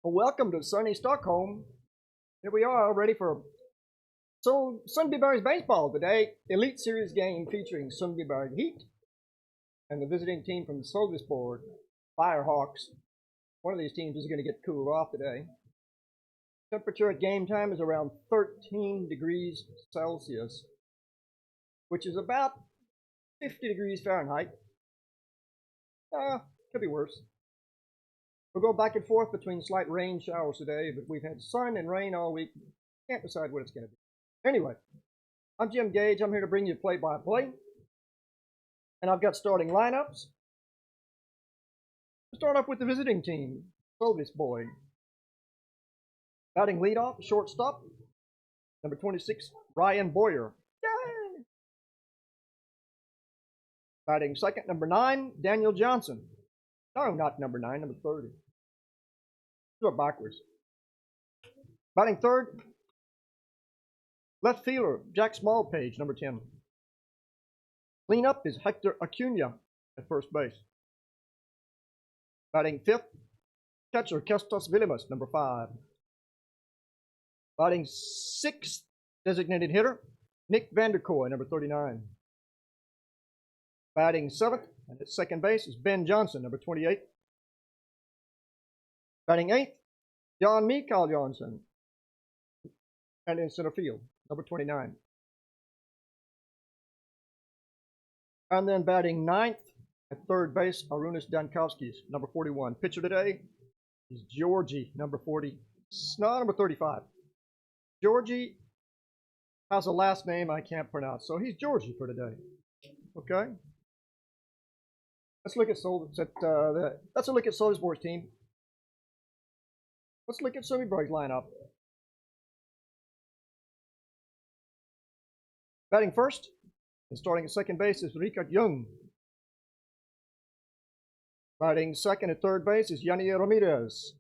Well, welcome to sunny Stockholm. Here we are, ready for Sundbyberg's baseball today. Elitserien game featuring Sundbyberg Heat and the visiting team from Sölvesborg Firehawks. One of these teams is going to get cooled off today. Temperature at game time is around 13 degrees Celsius, which is about 50 degrees Fahrenheit. Could be worse. We'll go back and forth between slight rain showers today, but we've had sun and rain all week. Can't decide what it's going to be. Anyway, I'm Jim Gage. I'm here to bring you play-by-play. And I've got starting lineups. We'll start off with the visiting team, Sölvesborg. Batting leadoff, shortstop, number 26, Ryan Boyer. Yay! Batting second, number 9, Daniel Johnson. No, not number 9, number 30. Do it backwards. Batting third, left fielder, Jack Smallpage, number 10. Cleanup is Hector Acuna at first base. Batting fifth, catcher Kestas Vilimus, number 5. Batting sixth, designated hitter, Nick Vanderkoy, number 39. Batting seventh, and at second base is Ben Johnson, number 28. Batting eighth, Jan Mikael Johnson. And in center field, number 29. And then batting ninth, at third base, Arunas Dankovskis, number 41. Pitcher today is Georgie, number 40. No, number 35. Georgie has a last name I can't pronounce, so he's Georgie for today. Okay? Let's look at Sölvesborg's team. Let's look at Sundbyberg's lineup. Batting first and starting at second base is Richard Jung. Batting second at third base is Yanni Ramirez.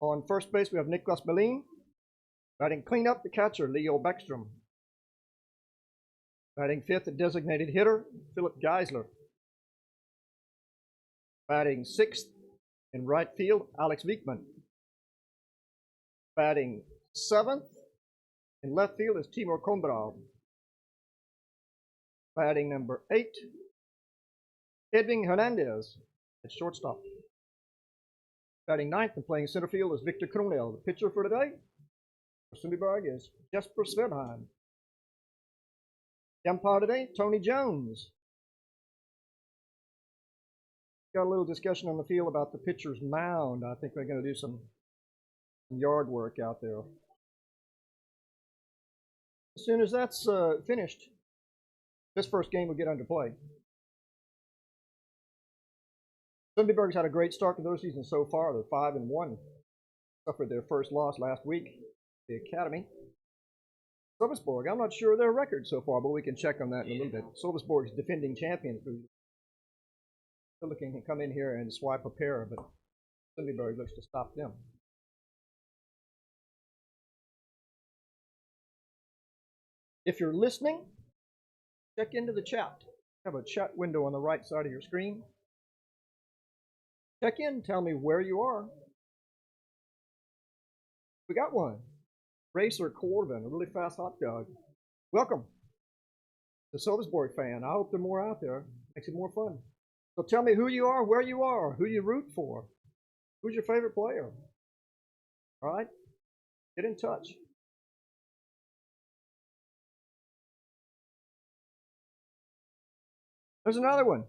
On first base we have Niklas Melin. Batting cleanup, the catcher Leo Bäckström. Batting fifth, the designated hitter Philip Geisler. Batting sixth in right field, Alex Wiekman. Batting seventh in left field is Timur Kombrov. Batting number 8, Edwin Hernandez at shortstop. Batting ninth and playing center field is Victor Kronell. The pitcher for today for Sundbyberg is Jesper Svedheim. Umpire today, Tony Jones. Got a little discussion on the field about the pitcher's mound. I think they're going to do some yard work out there. As soon as that's finished, this first game will get under play. Sundbyberg's had a great start to their season so far. They're 5-1. Suffered their first loss last week, the Academy. Sölvesborg, I'm not sure of their record so far, but we can check on that in a little bit. Sölvesborg's defending champions. They're looking to come in here and swipe a pair, but Sundbyberg looks to stop them. If you're listening, check into the chat. I have a chat window on the right side of your screen. Check in, tell me where you are. We got one. Racer Corvin, a really fast hot dog. Welcome. The Sölvesborg fan. I hope there are more out there. Makes it more fun. So tell me who you are, where you are, who you root for. Who's your favorite player? All right? Get in touch. There's another one.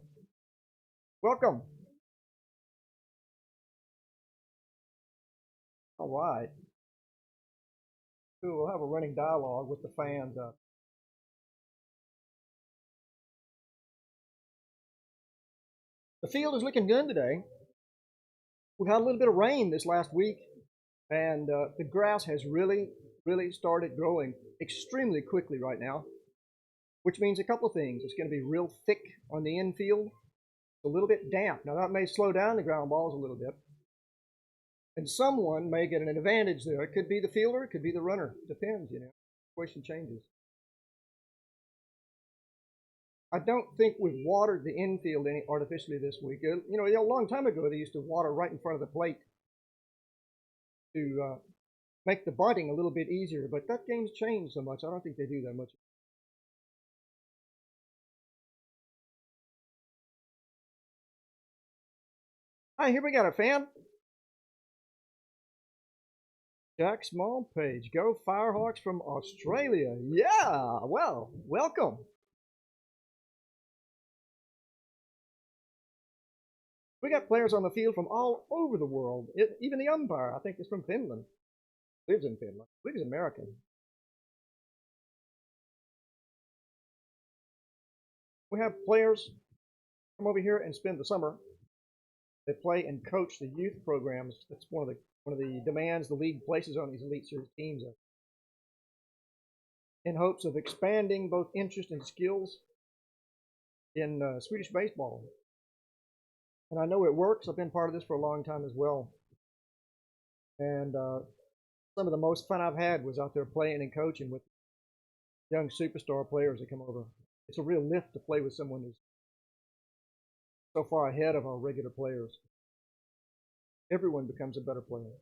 Welcome. All right. We'll have a running dialogue with the fans. The field is looking good today. We had a little bit of rain this last week, and the grass has really started growing extremely quickly right now, which means a couple of things. It's going to be real thick on the infield, a little bit damp. Now that may slow down the ground balls a little bit, and someone may get an advantage there. It could be the fielder, it could be the runner. Depends, you know. Situation changes. I don't think we've watered the infield any artificially this week. You know, a long time ago they used to water right in front of the plate to make the bunting a little bit easier, but that game's changed so much, I don't think they do that much. Hi, here we got a fan. Jack Smallpage, go Firehawks from Australia. Yeah, well, welcome. We got players on the field from all over the world. Even the umpire, I think, is from Finland. Lives in Finland. I believe he's American. We have players come over here and spend the summer. They play and coach the youth programs. That's one of the demands the league places on these Elitserien teams, in hopes of expanding both interest and skills in Swedish baseball. And I know it works. I've been part of this for a long time as well. And some of the most fun I've had was out there playing and coaching with young superstar players that come over. It's a real lift to play with someone who's so far ahead of our regular players. Everyone becomes a better player.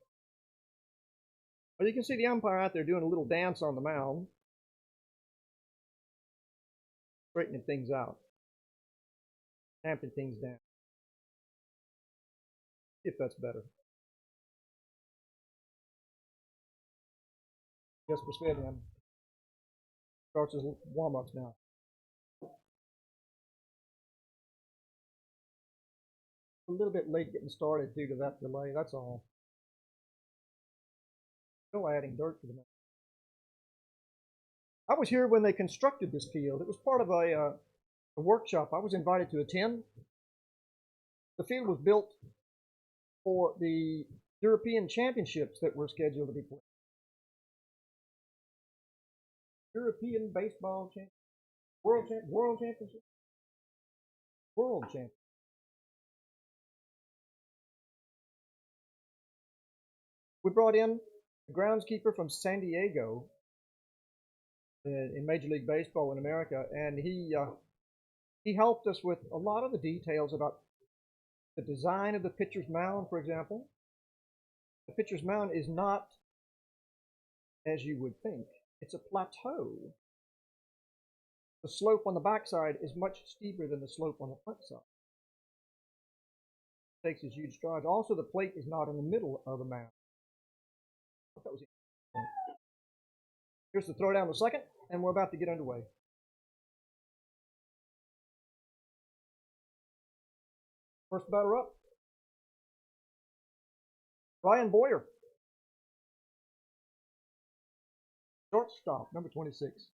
Well, you can see the umpire out there doing a little dance on the mound, straightening things out, tamping things down. If that's better. Jesper Svedjan starts his warm-ups now. A little bit late getting started due to that delay, that's all. Still adding dirt to the mound. I was here when they constructed this field. It was part of a workshop I was invited to attend. The field was built for the European Championships that were scheduled to be played. European Baseball Championship, World Championship, World Championship. We brought in a groundskeeper from San Diego in Major League Baseball in America, and he helped us with a lot of the details about the design of the pitcher's mound, for example. The pitcher's mound is not as you would think. It's a plateau. The slope on the backside is much steeper than the slope on the front side. It takes these huge strides. Also, the plate is not in the middle of the mound. That was interesting. Here's the throw down to second, and we're about to get underway. First batter up, Ryan Boyer. Shortstop, number 26.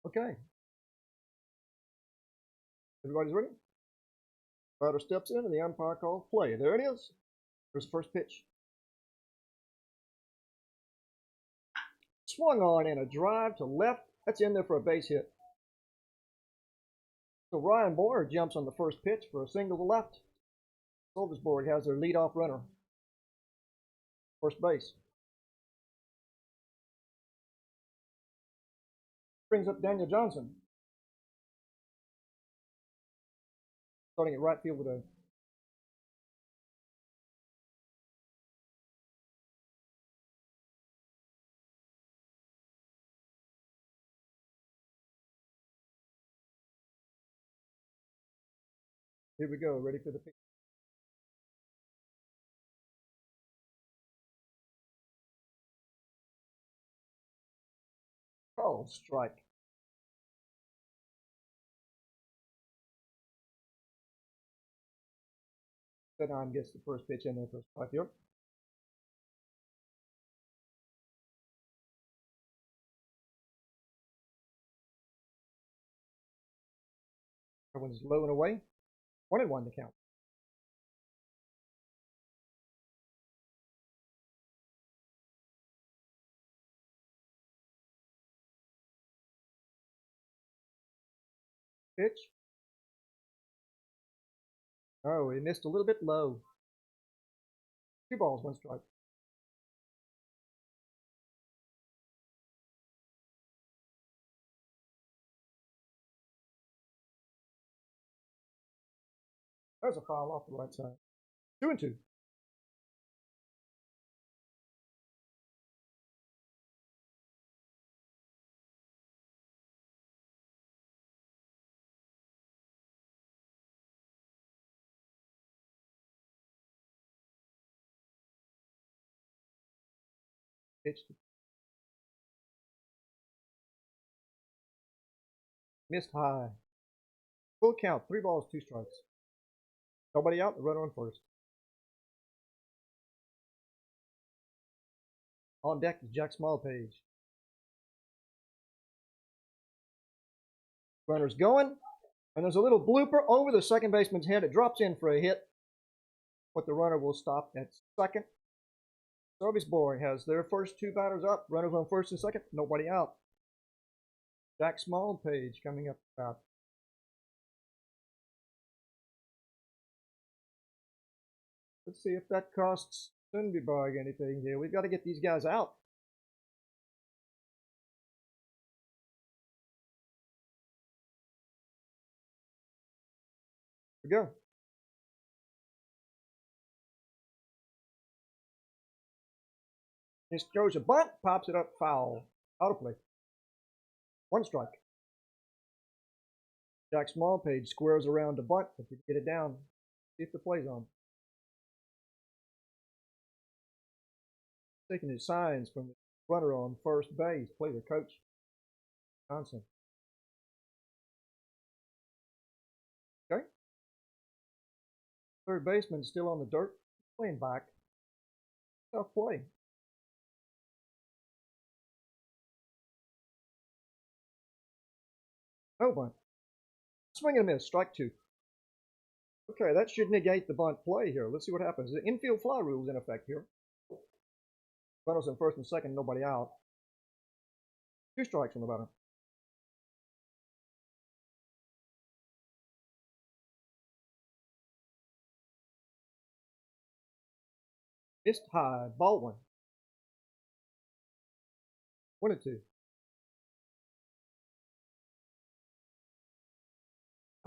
Okay. Everybody's ready? Batter steps in, and the umpire calls play. There it is. There's the first pitch. Swung on in a drive to left. That's in there for a base hit. So Ryan Boyer jumps on the first pitch for a single to left. Sölvesborg has their leadoff runner. First base. Brings up Daniel Johnson. Starting at right field today. Here we go, ready for the pitch. Oh, strike. Benheim gets the first pitch in there for a strike here. Everyone's low and away. 1-1 to count. Pitch. Oh, he missed a little bit low. 2 balls, 1 strike. There's a foul off the right side. 2-2. Pitched. Missed high. Full count. 3 balls, 2 strikes. Nobody out. The runner on first. On deck is Jack Smallpage. Runner's going. And there's a little blooper over the second baseman's head. It drops in for a hit. But the runner will stop at second. Sölvesborg has their first 2 batters up. Runners on first and second. Nobody out. Jack Smallpage coming up out. Let's see if that costs Sundbyberg anything here. We've got to get these guys out. Here we go. This goes a bunt, pops it up, foul. Out of play. 1 strike. Jack Smallpage squares around the bunt, but he get it down. See if the play's on. Taking his signs from the runner on first base. Play the coach. Johnson. Okay. Third baseman still on the dirt. Playing back. Tough play. No bunt. Swing and a miss. Strike 2. Okay, that should negate the bunt play here. Let's see what happens. The infield fly rule is in effect here. Runners in first and second, nobody out. 2 strikes on the batter. Missed high, ball 1. 1-2.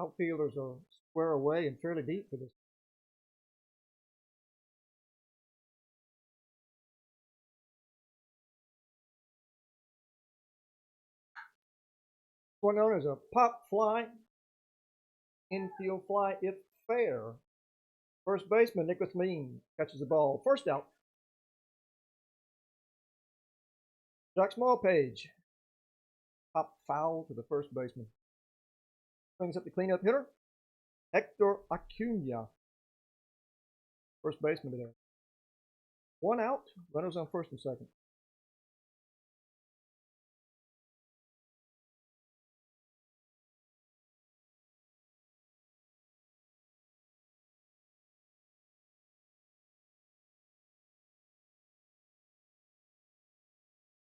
Outfielders are square away and fairly deep for this. One known as a pop fly. Infield fly if fair. First baseman Nicholas Mean catches the ball. First out. Jack Smallpage. Pop foul to the first baseman. Brings up the cleanup hitter. Hector Acuna. First baseman today. 1 out. Runners on first and second.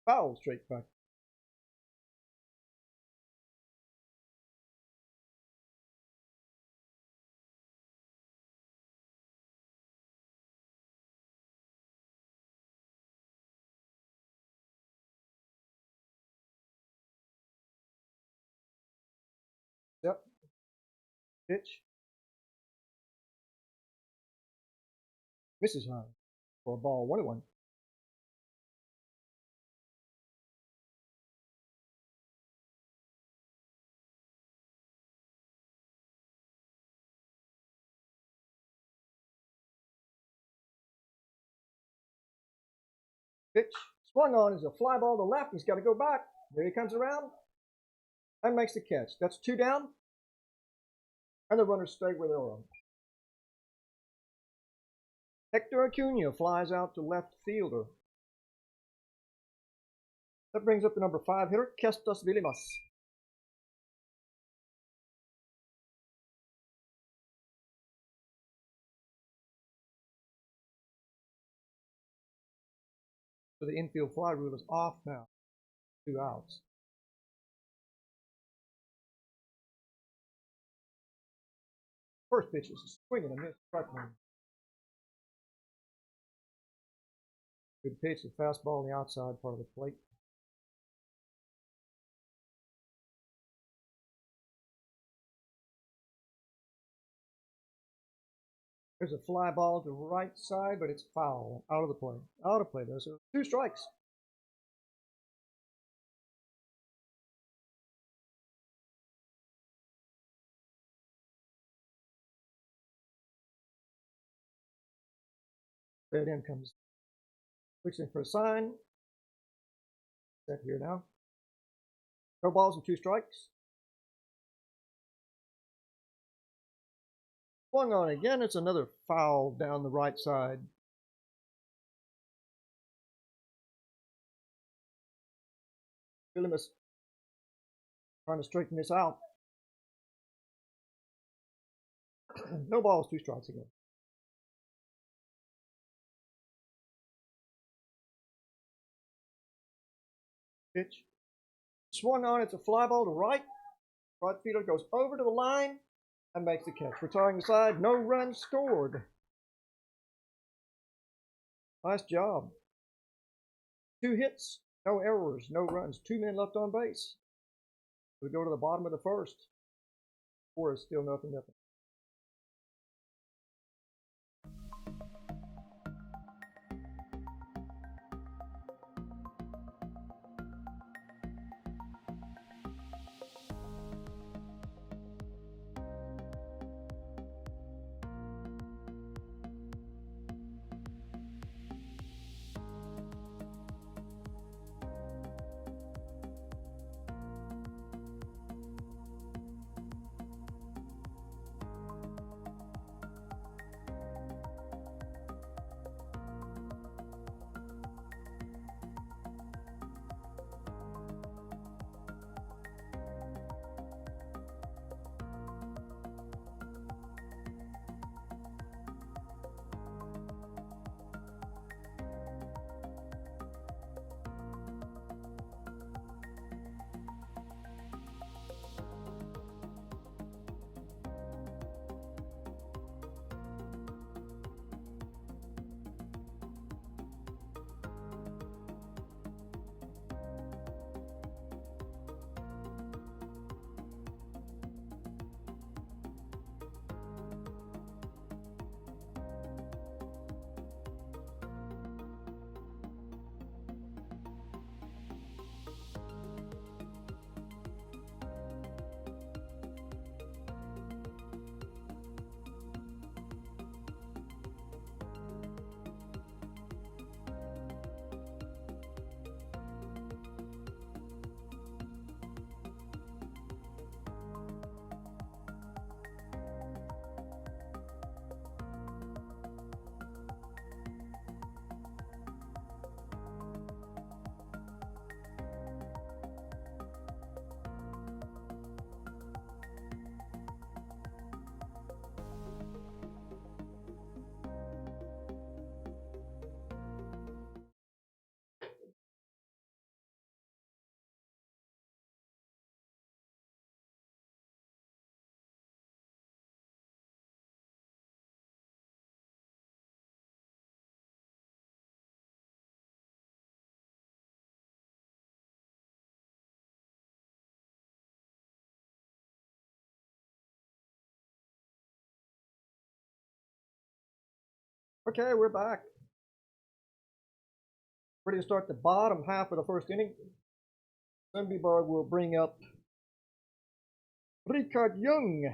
Foul straight back. Yep. Pitch. Misses high for a ball. 1-1. Pitch swung on is a fly ball to left. He's got to go back. There he comes around and makes the catch. That's 2 down. And the runners stay where they are. Hector Acuna flies out to left fielder. That brings up the number 5 hitter, Kestas Vilimas. So the infield fly rule is off now. 2 outs. First pitch is swinging and miss. Strike one. Good pitch. The fastball on the outside part of the plate. There's a fly ball to the right side, but it's foul. Out of the play. Out of play, though. So 2 strikes. There in comes. Fixing for a sign. Set here now. No balls and 2 strikes. Swung on again. It's another foul down the right side. Willimus trying to straighten this out. No balls, 2 strikes again. Pitch. Swung on. It's a fly ball to right. Right fielder goes over to the line and makes the catch. Retiring the side. No runs scored. Nice job. 2 hits. No errors. No runs. 2 men left on base. We go to the bottom of the first. Score is still 0-0. Okay, we're back. Ready to start the bottom half of the first inning. Sundbyberg will bring up Richard Young,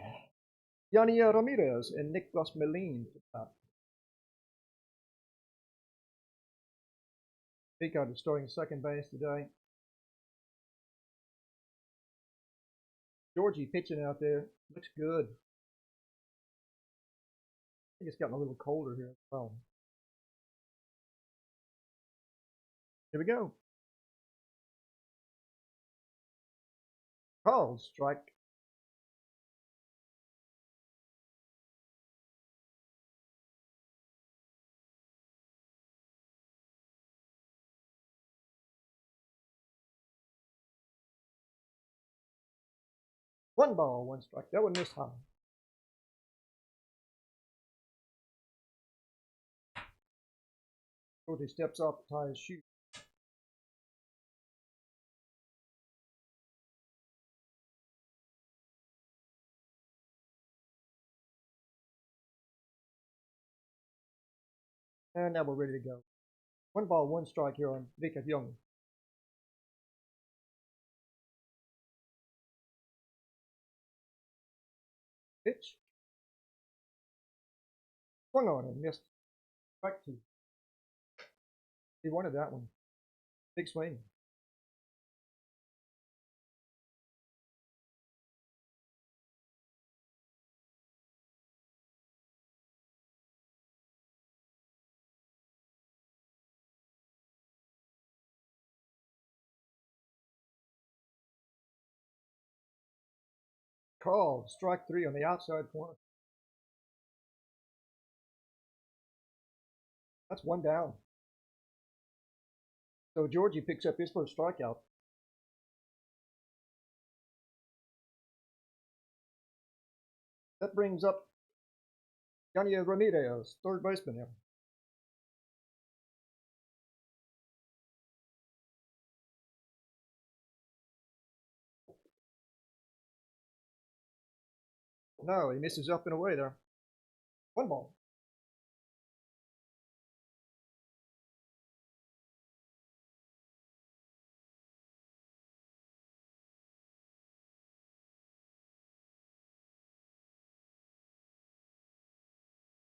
Yania Ramirez, and Nicholas Melin. Richard is starting second base today. Georgie pitching out there. Looks good. I think it's gotten a little colder here as well. Here we go. Called strike. One ball, 1 strike. That one missed high. Georgie steps off to tie his shoe. And now we're ready to go. 1 ball, 1 strike here on Victor Young. Pitch. Swung on and missed. Strike 2. He wanted that one. Big swing. Called. Strike 3 on the outside corner. That's 1 down. So Georgie picks up his first strikeout. That brings up Nya Ramirez, third baseman here. No, he misses up and away there. 1 ball.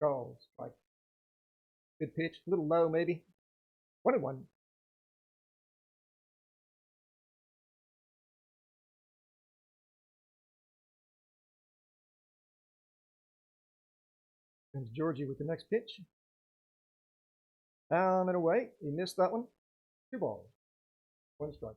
Called. Strike. Good pitch. A little low, maybe. 1-1. Comes Georgie with the next pitch. Down and away. He missed that one. 2 balls. 1 strike.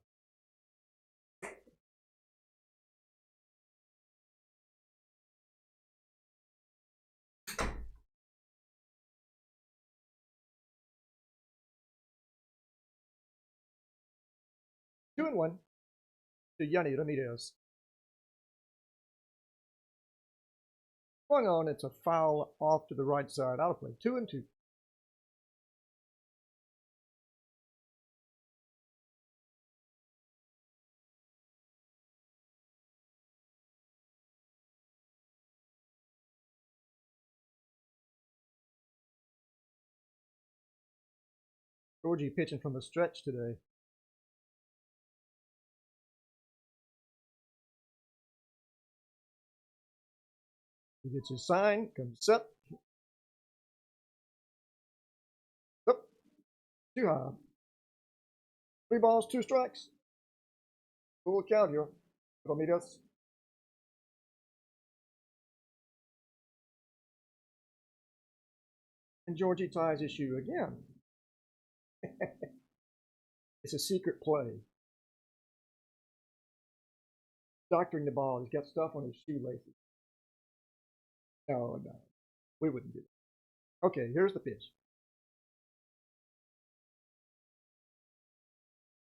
Two and 1 to Nya Ramirez. Swung on, it's a foul off to the right side. Out of play. 2-2. Georgie pitching from the stretch today. He gets his sign, comes up. Up. Too high. 3 balls, 2 strikes. Full count here. Ramirez. And Georgie ties his shoe again. It's a secret play. Doctoring the ball. He's got stuff on his shoelaces. No, we wouldn't do that. Okay, here's the pitch.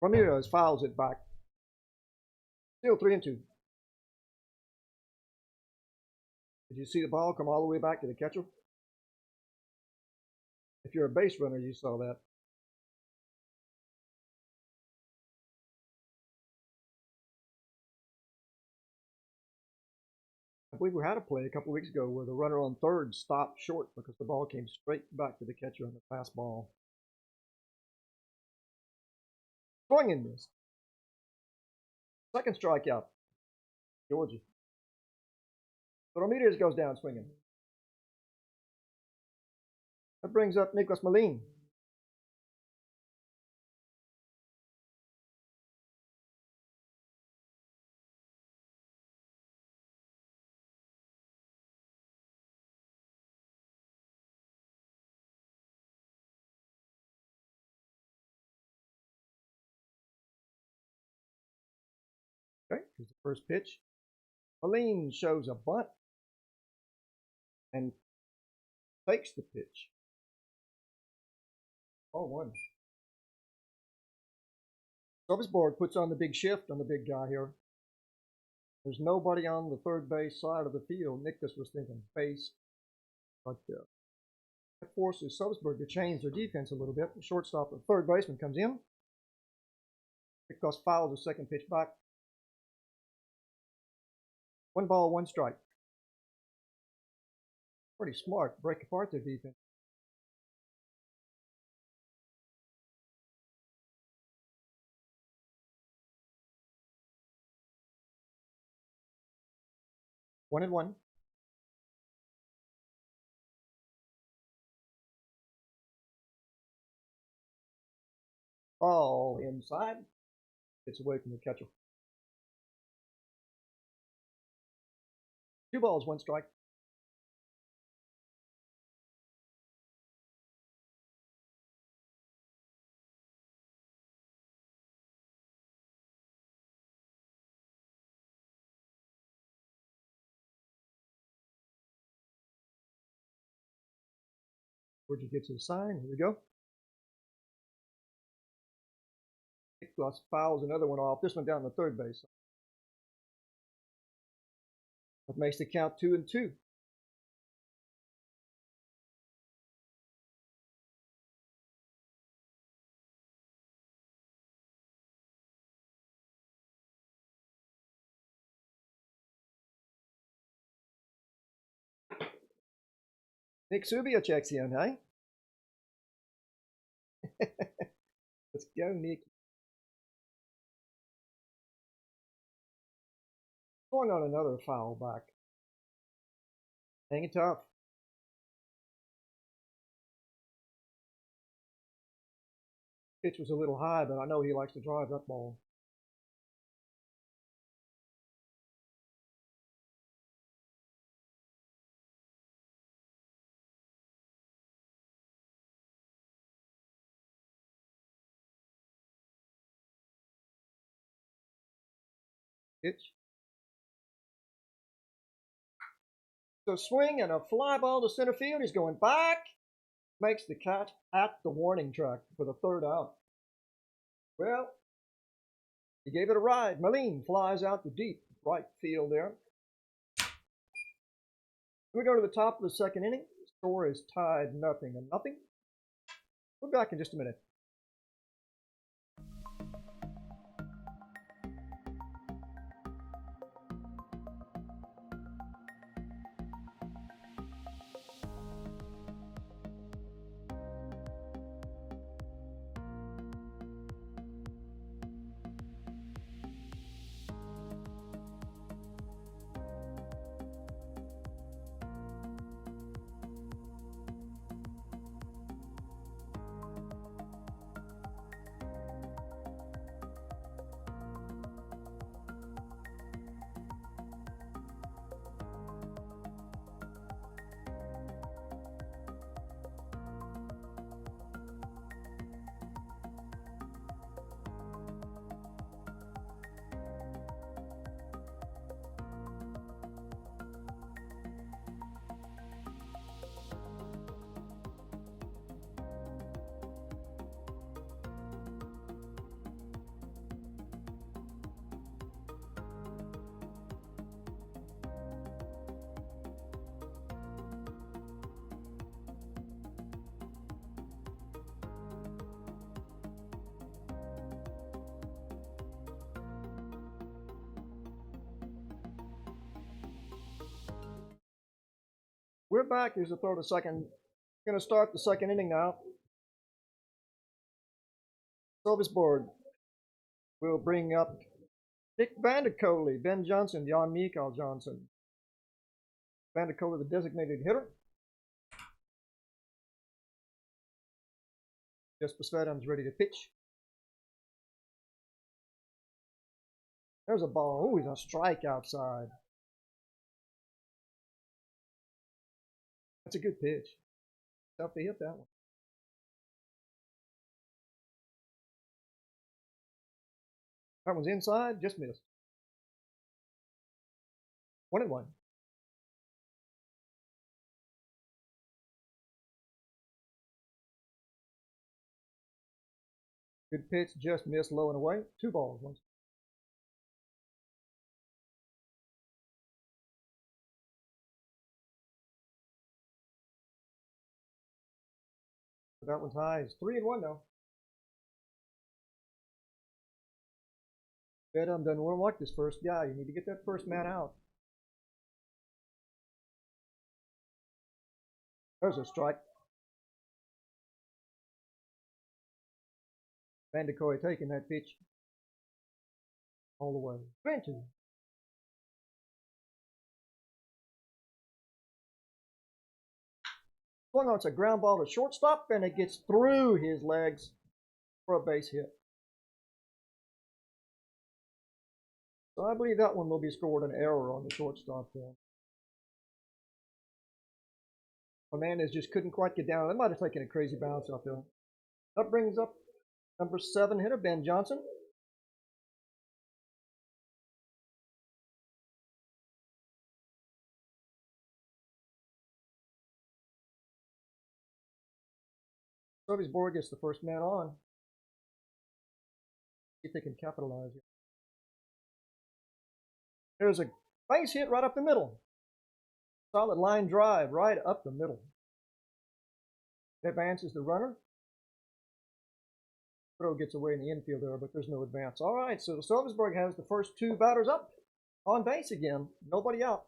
Ramirez fouls it back. Still 3-2. Did you see the ball come all the way back to the catcher? If you're a base runner, you saw that. I believe we had a play a couple of weeks ago where the runner on third stopped short because the ball came straight back to the catcher on the fastball. Swing and miss. Second strikeout. Georgie. So Ramirez goes down swinging. That brings up Nicholas Malin. Okay, here's the first pitch. Malin shows a bunt and takes the pitch. 0-1. Sölvesborg puts on the big shift on the big guy here. There's nobody on the third base side of the field. Nicholas was thinking base, but That forces Sölvesborg to change their defense a little bit. The shortstop, the third baseman, comes in. Because fouls the second pitch back. 1 ball, 1 strike. Pretty smart. Break apart their defense. One and one. Ball inside. Gets away from the catcher. 2 balls, 1 strike. Where'd you get to the sign? Here we go. Plus fouls another one off. This one down the third base. That makes the count 2 and 2. Nick Subia checks in, hey? Let's go, Nick. Going on another foul back. Hanging tough. Pitch was a little high, but I know he likes to drive that ball. Pitch. So swing and a fly ball to center field. He's going back. Makes the catch at the warning track for the third out. Well, he gave it a ride. Malin flies out to deep right field there. We go to the top of the second inning. The score is tied 0-0. We'll be back in just a minute. We're back. Here's the throw to second. Going to start the second inning now. Sölvesborg will bring up Dick Vandercoley, Ben Johnson, Jan Mikael Johnson. Vandercoley, the designated hitter. Jesper Svedham's ready to pitch. There's a ball. Oh, he's a strike outside. That's a good pitch. Tough to hit that one. That one's inside, just missed. 1-1. Good pitch, just missed low and away. 2 balls, 1 strike. that one's high. It's 3-1 though. Bedham doesn't want to walk this first guy. You need to get that first man out. There's a strike. Van de Kooi taking that pitch all the way. 3-2. Swung on, it's a ground ball to shortstop, and it gets through his legs for a base hit. So I believe that one will be scored an error on the shortstop there. Hernandez just couldn't quite get down. They might have taken a crazy bounce out there. That brings up number 7 hitter, Ben Johnson. Sölvesborg gets the first man on. See if they can capitalize here. There's a base hit right up the middle. Solid line drive right up the middle. Advances the runner. Throw gets away in the infield there, but there's no advance. All right, so the Sölvesborg has the first 2 batters up on base again. Nobody out.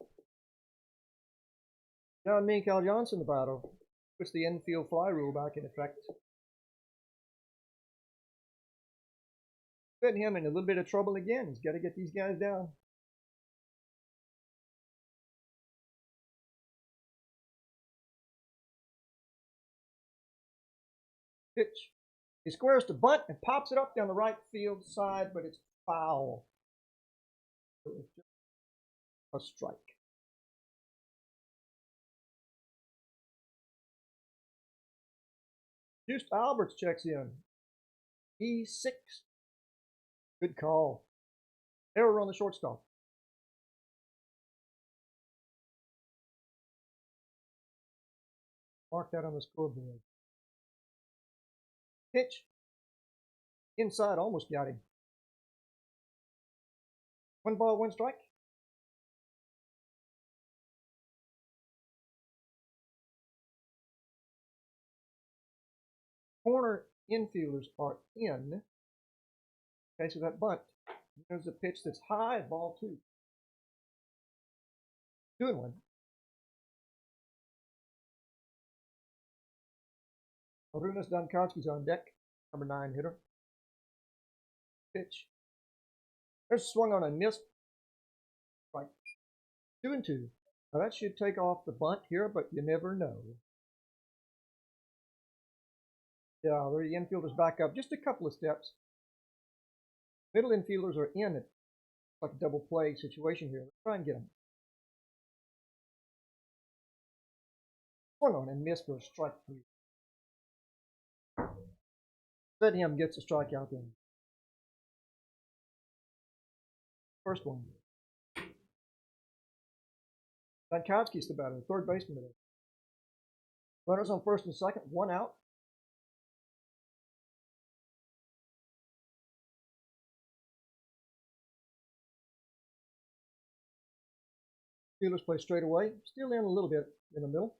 Now Mikael Johnson, the batter, puts the infield fly rule back in effect. Putting him in a little bit of trouble again. He's got to get these guys down. Pitch. He squares to bunt and pops it up down the right field side, but it's foul. So it's just a strike. Just Alberts checks in. E6. Good call. Error on the shortstop. Mark that on the scoreboard. Pitch. Inside, almost got him. 1 ball, 1 strike. Corner infielders are in. Okay, so that bunt. There's a pitch that's high, ball 2. 2-1. Arunas Donkovsky's on deck, number 9 hitter. Pitch. There's swung on and missed. Right. 2-2. Now that should take off the bunt here, but you never know. Yeah, the infielders back up just a couple of steps. Middle infielders are in it. It's like a double play situation here. Let's try and get them. Swung on and missed for a strike 3. Bedham gets a strikeout then. First one. Donkovsky's the batter, third baseman today. Runners on first and second, 1 out. Steelers play straight away, still in a little bit in the middle.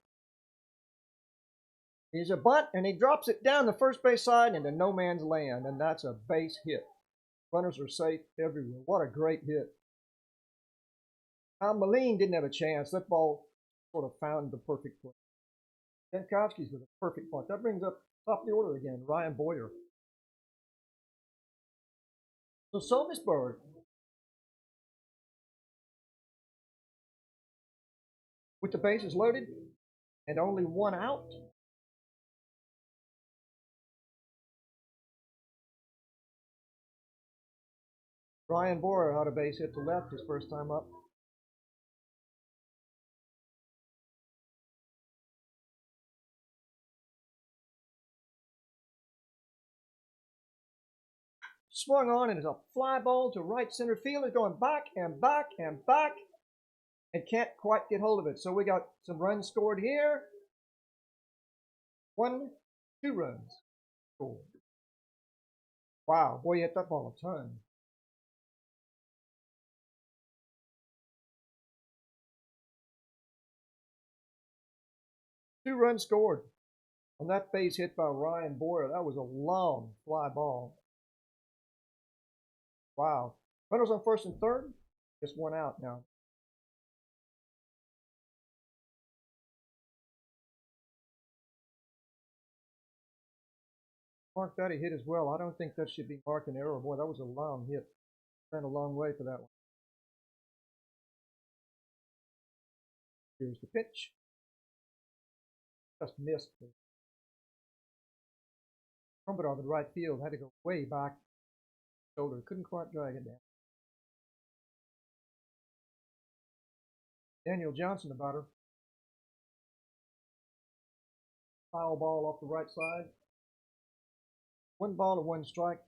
He's a bunt, and he drops it down the first base side into no man's land, and that's a base hit. Runners are safe everywhere. What a great hit. Moline didn't have a chance. That ball sort of found the perfect play. Donkovsky's with a perfect bunt. That brings up top of the order again, Ryan Boyer. So Sölvesborg with the bases loaded and only 1 out. Ryan Boyer had a base hit to left his first time up. Swung on and it's a fly ball to right center field. It's going back and back and back and can't quite get hold of it. So we got some runs scored here. 1, 2 runs scored. Wow, boy, you hit that ball a ton. Two runs scored. On that base hit by Ryan Boyer, that was a long fly ball. Wow. Runners on first and third, just one out now. Mark that, he hit as well. I don't think that should be marked an error. Boy, that was a long hit. Ran a long way for that one. Here's the pitch. Just missed. Trumpet off in right field. Had to go way back. Shoulder. Couldn't quite drag it down. Daniel Johnson, the batter. Foul ball off the right side. 1 ball to 1 strike.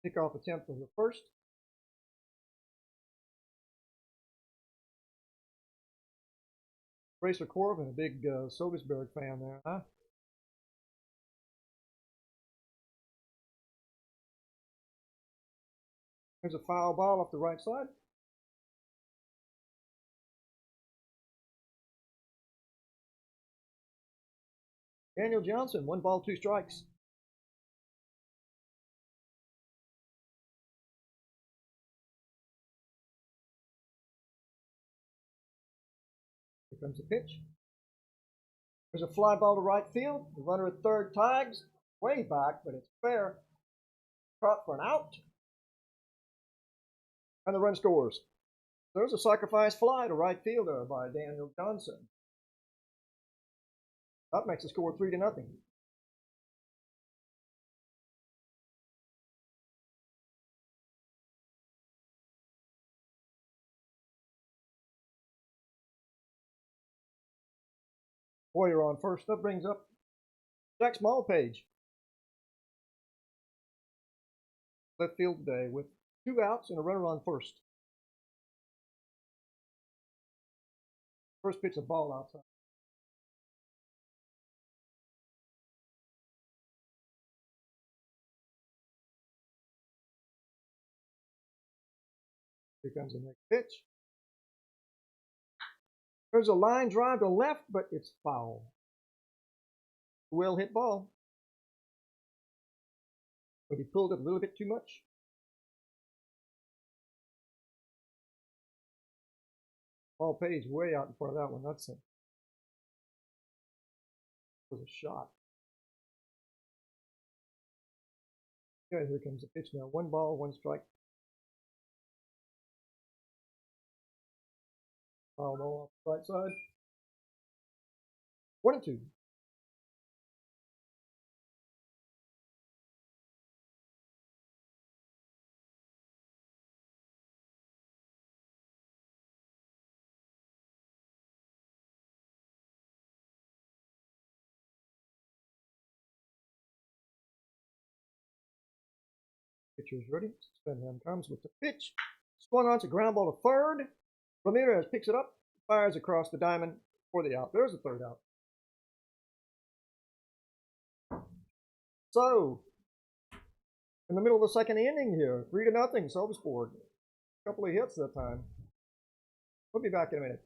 Kickoff attempt for the first. Racer Corbin, a big Sölvesborg fan there, huh? There's a foul ball off the right side. Daniel Johnson, 1 ball, 2 strikes. Here comes the pitch. There's a fly ball to right field. The runner at third tags. Way back, but it's fair. Caught for an out. And the run scores. There's a sacrifice fly to right fielder by Daniel Johnson. That makes the score 3-0. Boyer on first. That brings up Jack Smallpage. Left field today with 2 outs and a runner on first. First pitch, a ball outside. Here comes the next pitch. There's a line drive to left, but it's foul. Well hit ball. But he pulled it a little bit too much. Smallpage way out in front of that one. That's it. Was a shot. Okay, here comes the pitch now. 1 ball, 1 strike. Foul ball off the right side. 1-2. Pitcher's ready. Spenham comes with the pitch. Swung on to ground ball to third. Ramirez picks it up, fires across the diamond for the out. There's the third out. So, in the middle of the second inning here, 3-0, Sölvesborg. A couple of hits that time. We'll be back in a minute.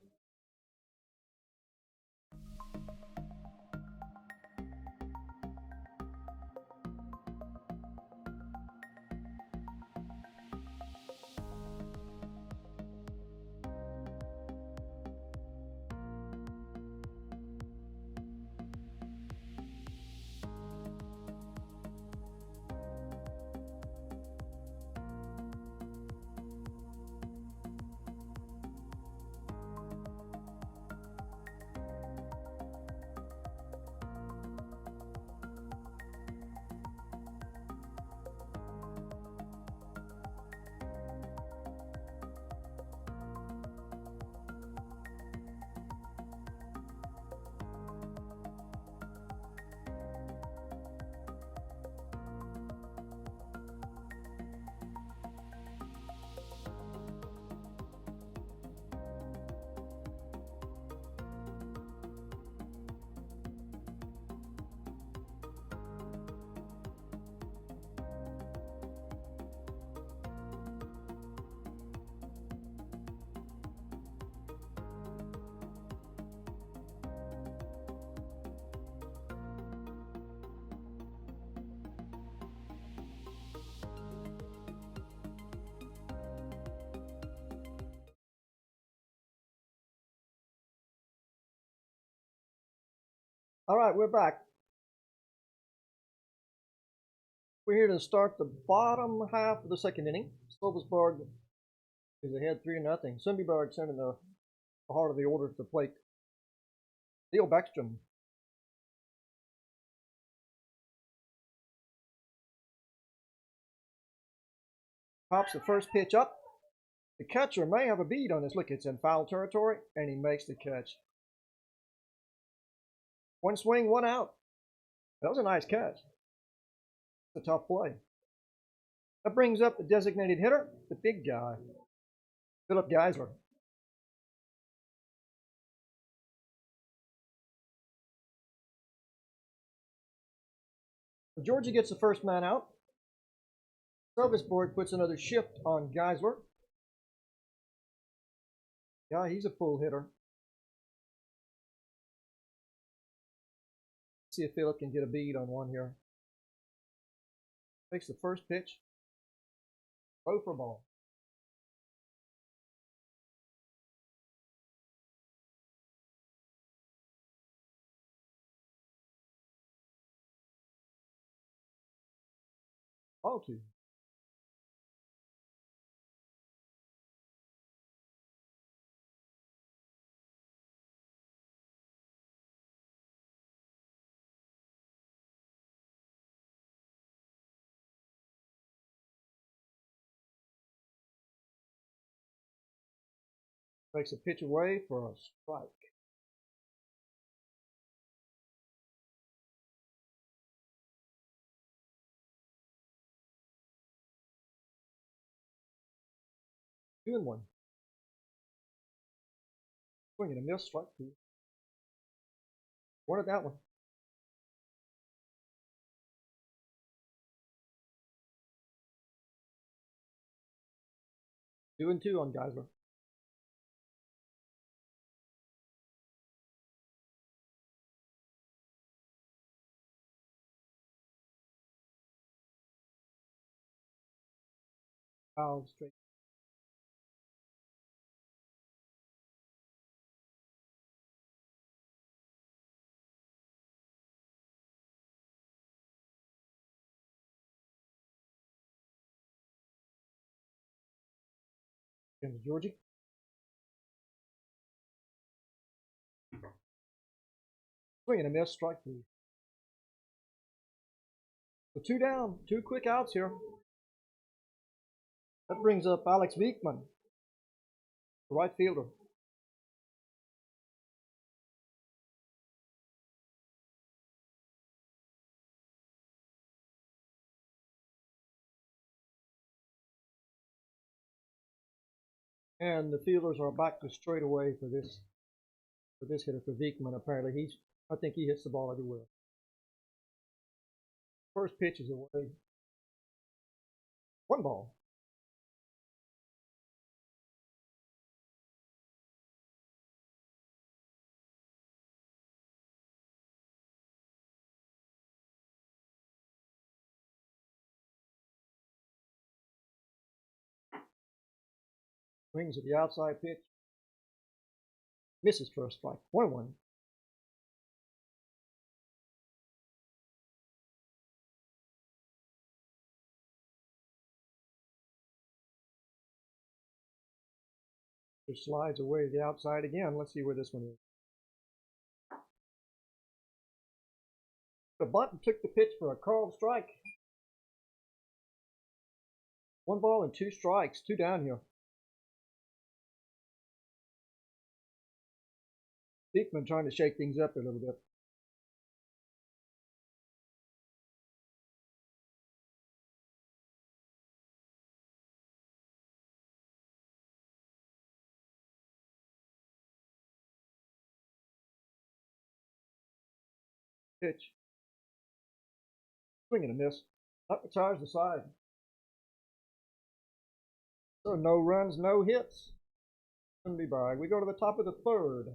All right, we're back. We're here to start the bottom half of the second inning. Sölvesborg is ahead 3-0. Sundbyberg sending the heart of the order to the plate. Theo Backstrom. Pops the first pitch up. The catcher may have a bead on this. Look, it's in foul territory, and he makes the catch. One swing, one out. That was a nice catch. It's a tough play. That brings up the designated hitter, the big guy, Philip Geisler. Georgia gets the first man out. Sölvesborg puts another shift on Geisler. Yeah, he's a full hitter. Let's see if Philip can get a bead on one here. Takes the first pitch. Throw for ball. Ball two. Takes a pitch away for a strike. Two and one. Swing and a miss, strike two. Wanted that one. Two and two on Geisler. Foul straight. And Georgie. Swing and a miss, strike three. So two down, two quick outs here. That brings up Alex Wiekman, the right fielder. And the fielders are back to straightaway for this hitter for Wiekman. Apparently, I think he hits the ball everywhere. First pitch is away. One ball. Swings at the outside pitch. Misses for a strike. 1-1. Just slides away to the outside again. Let's see where this one is. The bunt took the pitch for a called strike. One ball and two strikes. Two down here. Wiekman trying to shake things up a little bit. Pitch. Swing and a miss. Up the charge the side. So no runs, no hits. Sundbyberg. We go to the top of the third.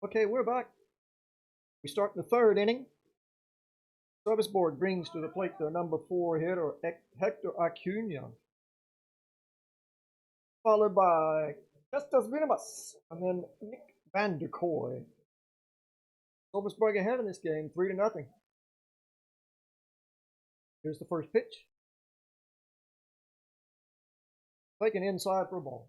Okay, we're back. We start the third inning. Sölvesborg brings to the plate their number 4 hitter, Hector Acuna, followed by Justus Vinemus and then Nick Van der Kooi. Sölvesborg ahead in this game, 3-0. Here's the first pitch. Taken inside for a ball.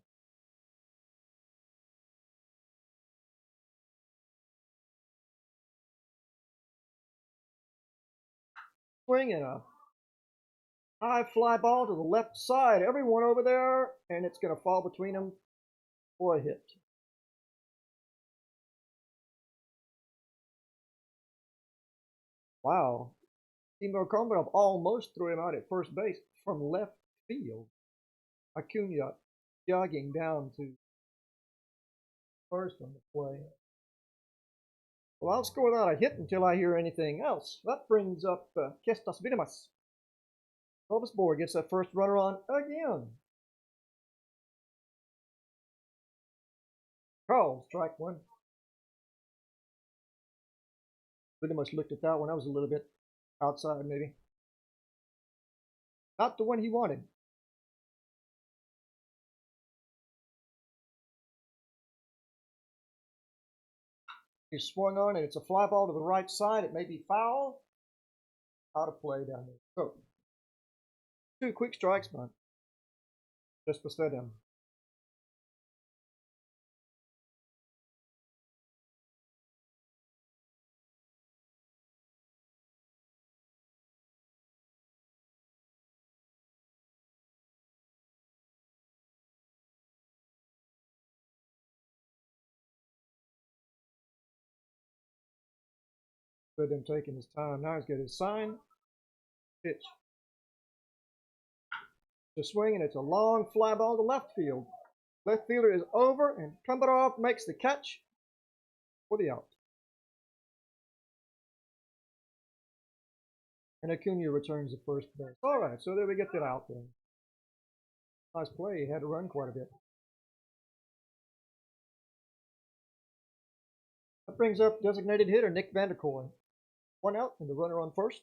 Swinging a high fly ball to the left side. Everyone over there, and it's going to fall between them for a hit. Wow. Timo Komarov almost threw him out at first base from left field. Acuna jogging down to first on the play. Well, I'll score without a hit until I hear anything else. That brings up Kestas Vinemas. Sölvesborg gets that first runner on again. Carl, strike one. Vinemas looked at that one. That was a little bit outside, maybe. Not the one he wanted. He swung on, and it's a fly ball to the right side. It may be foul. Out of play down there. So, 2 quick strikes, man. Just beside him. Good him taking his time. Now he's got his sign. Pitch. The swing, and it's a long fly ball to left field. Left fielder is over, and Komarov makes the catch for the out. And Acuna returns to first base. All right, so there we get that out then. Nice play. He had to run quite a bit. That brings up designated hitter Nick Van der Kooi. 1 out, and the runner on first.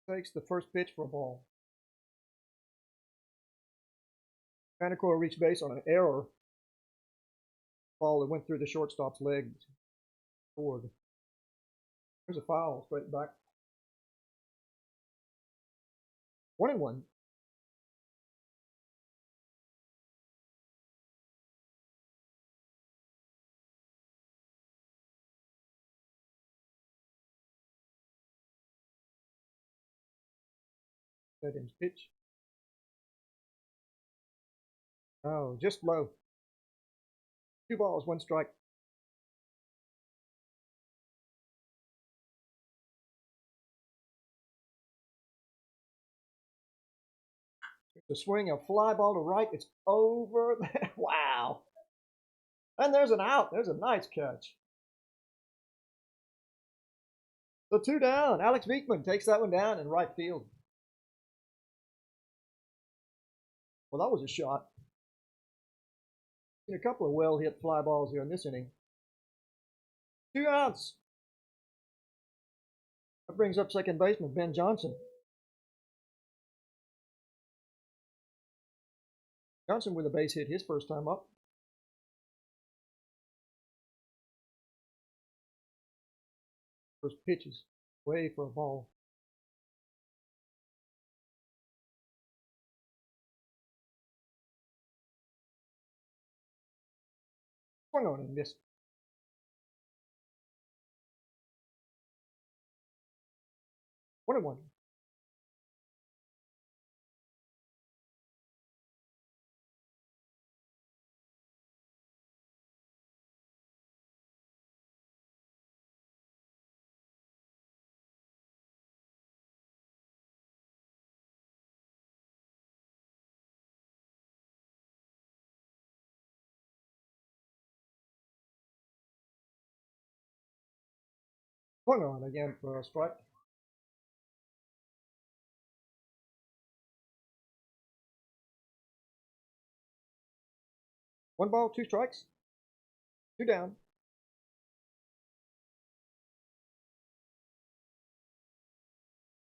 Takes the first pitch for a ball. Van der Kooi reached base on an error. Ball that went through the shortstop's legs. Forward. There's a foul straight back. 1-1. Let him pitch. Oh, just low. 2 balls, 1 strike. The swing, a fly ball to right. It's over. Wow. And there's an out. There's a nice catch. So 2 down. Alex Viekman takes that one down in right field. Well, that was a shot. Seen a couple of well-hit fly balls here in this inning. 2 outs. That brings up second baseman Ben Johnson. Johnson with a base hit his first time up. First pitches way for a ball. Swung on and missed. One and one. Swung on again for a strike. 1 ball, 2 strikes. 2 down.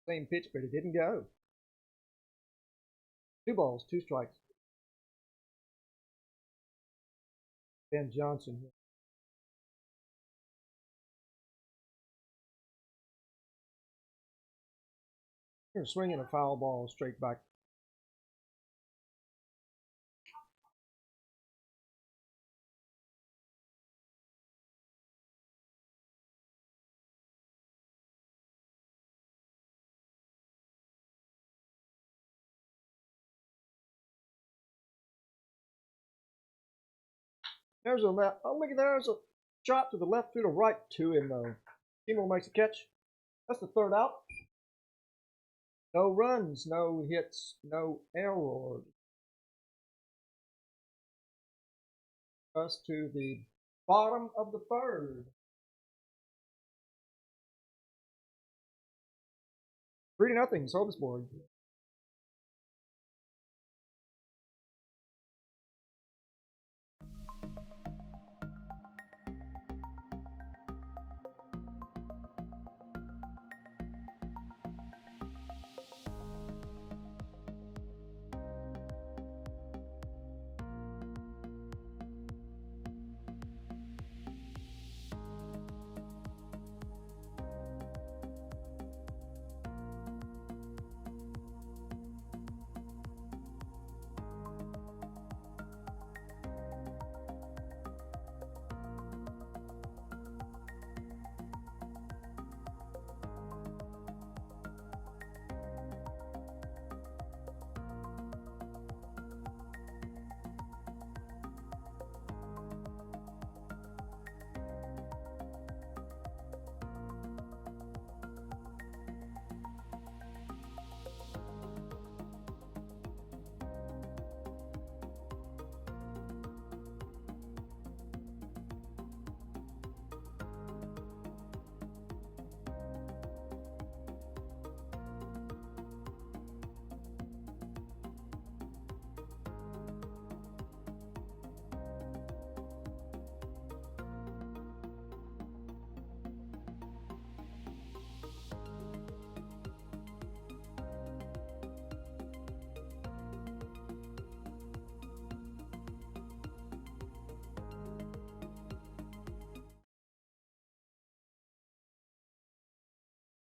Same pitch, but it didn't go. 2 balls, 2 strikes. Ben Johnson here. You're swinging a foul ball straight back. There's a left. Oh, look at there's a shot to the left, to the right, 2 him though. Seymour makes a catch. That's the 3rd out. No runs, no hits, no errors. Us to the bottom of the 3rd. 3-0, Sölvesborg.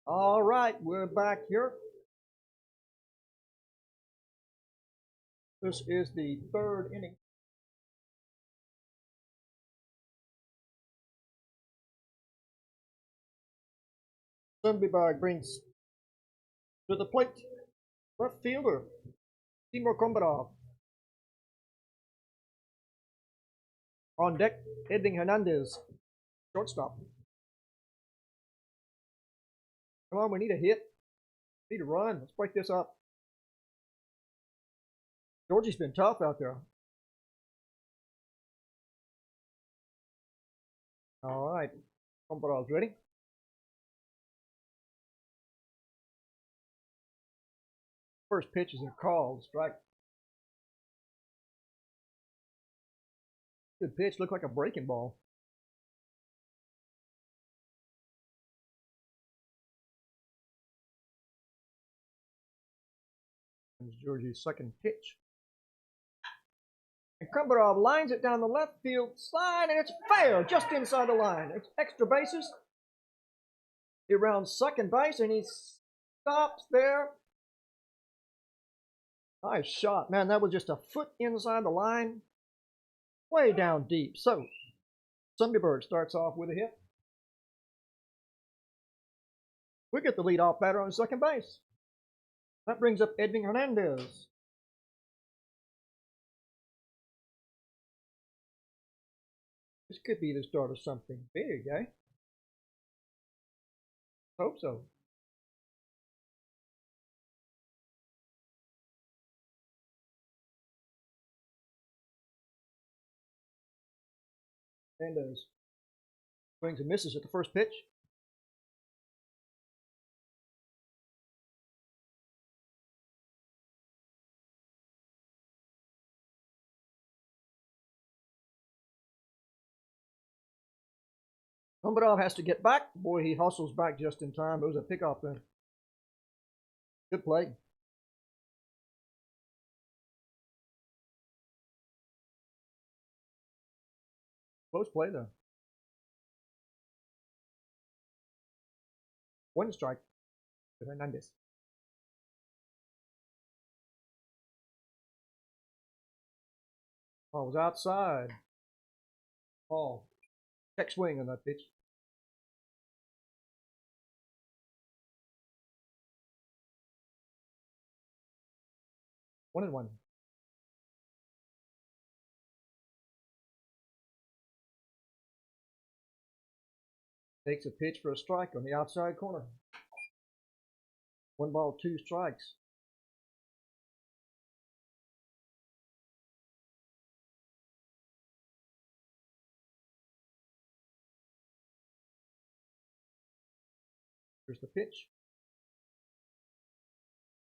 All right, we're back here. This is the 3rd inning. Sundbyberg brings to the plate left fielder Timur Kombarov. On deck, Edwin Hernandez, shortstop. Come on, we need a hit. We need a run. Let's break this up. Georgie's been tough out there. All right, Kombarov's ready. First pitch is a call, strike. Good pitch, looked like a breaking ball. There's Georgie's second pitch. And Kombarov lines it down the left field side, and it's fair, just inside the line. It's extra bases. He rounds second base, and he stops there. Nice shot. Man, that was just a foot inside the line. Way down deep. So, Sundbyberg starts off with a hit. We get the leadoff batter on second base. That brings up Edwin Hernandez. This could be the start of something big, eh? Hope so. Hernandez swings and misses at the first pitch. Kumbadov has to get back. Boy, he hustles back just in time. It was a pickoff there. Good play. Close play though. One strike to Hernandez. Ball was outside. Ball. Check swing on that pitch. 1-1. Takes a pitch for a strike on the outside corner. 1 ball, 2 strikes. Here's the pitch.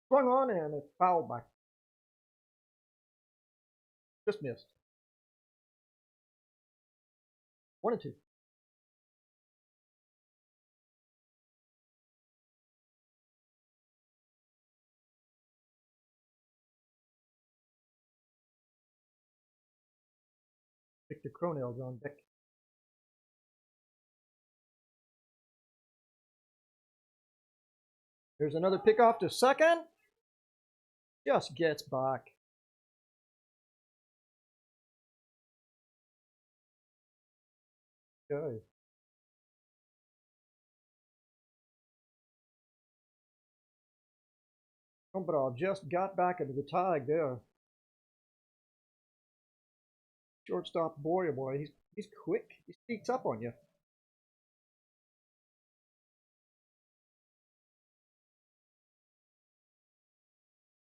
Swung on and it's fouled back. Just missed. 1-2. Victor Cronell's on deck. Here's another pickoff to second. Just gets back. Okay. Kumbadov just got back into the tag there. Shortstop boy, he's quick. He sneaks up on you.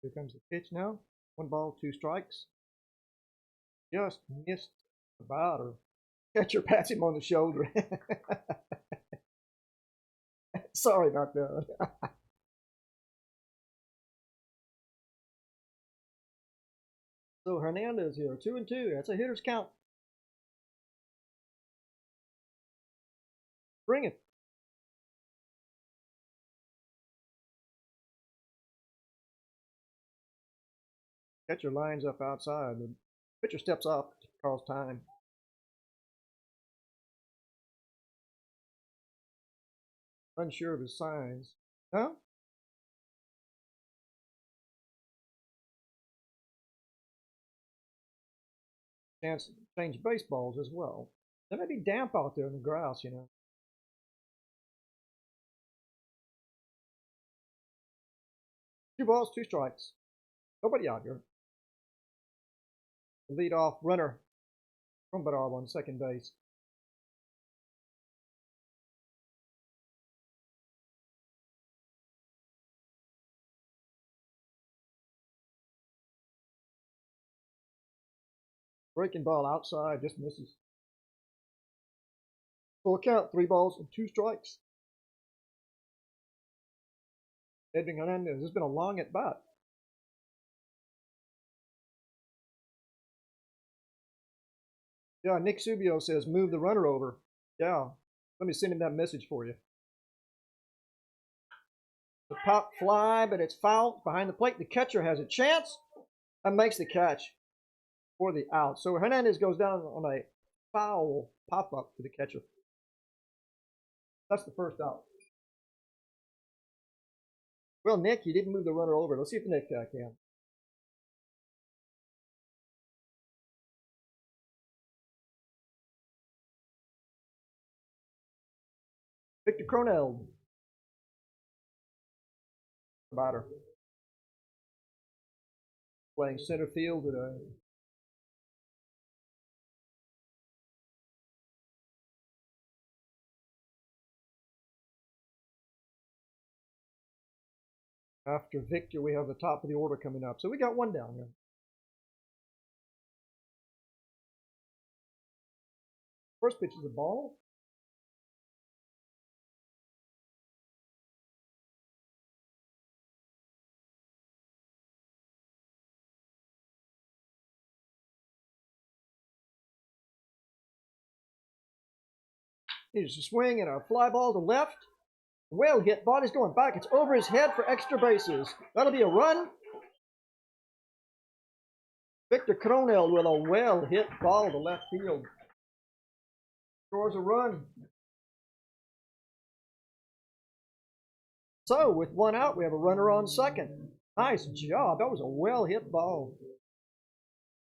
Here comes the pitch now. 1 ball, 2 strikes. Just missed about, or catcher pats him on the shoulder. Sorry about that. So Hernandez here, 2-2. That's a hitter's count. Bring it. Catcher lines up outside. The pitcher steps up to cause time. Unsure of his signs. Huh? Chance to change baseballs as well. They may be damp out there in the grass, you know. Two balls, 2 strikes. Nobody out here. The leadoff runner, Kumbadov on second base. Breaking ball outside, just misses. Full count, 3 balls and 2 strikes. Edwin Hernandez, this has been a long at bat. Yeah, Nick Subio says move the runner over. Yeah, let me send him that message for you. The pop fly, but it's foul behind the plate. The catcher has a chance and makes the catch for the out. So Hernandez goes down on a foul pop-up to the catcher. That's the first out. Well, Nick, you didn't move the runner over. Let's see if Nick can. Victor Cronell. Batter. Playing center field today. After Victor, we have the top of the order coming up. So we got 1 down here. First pitch is a ball. He's a swing and a fly ball to left. Well hit. Body's going back. It's over his head for extra bases. That'll be a run. Victor Cronell with a well hit ball to left field. Scores a run. So with one out, we have a runner on second. Nice job. That was a well hit ball.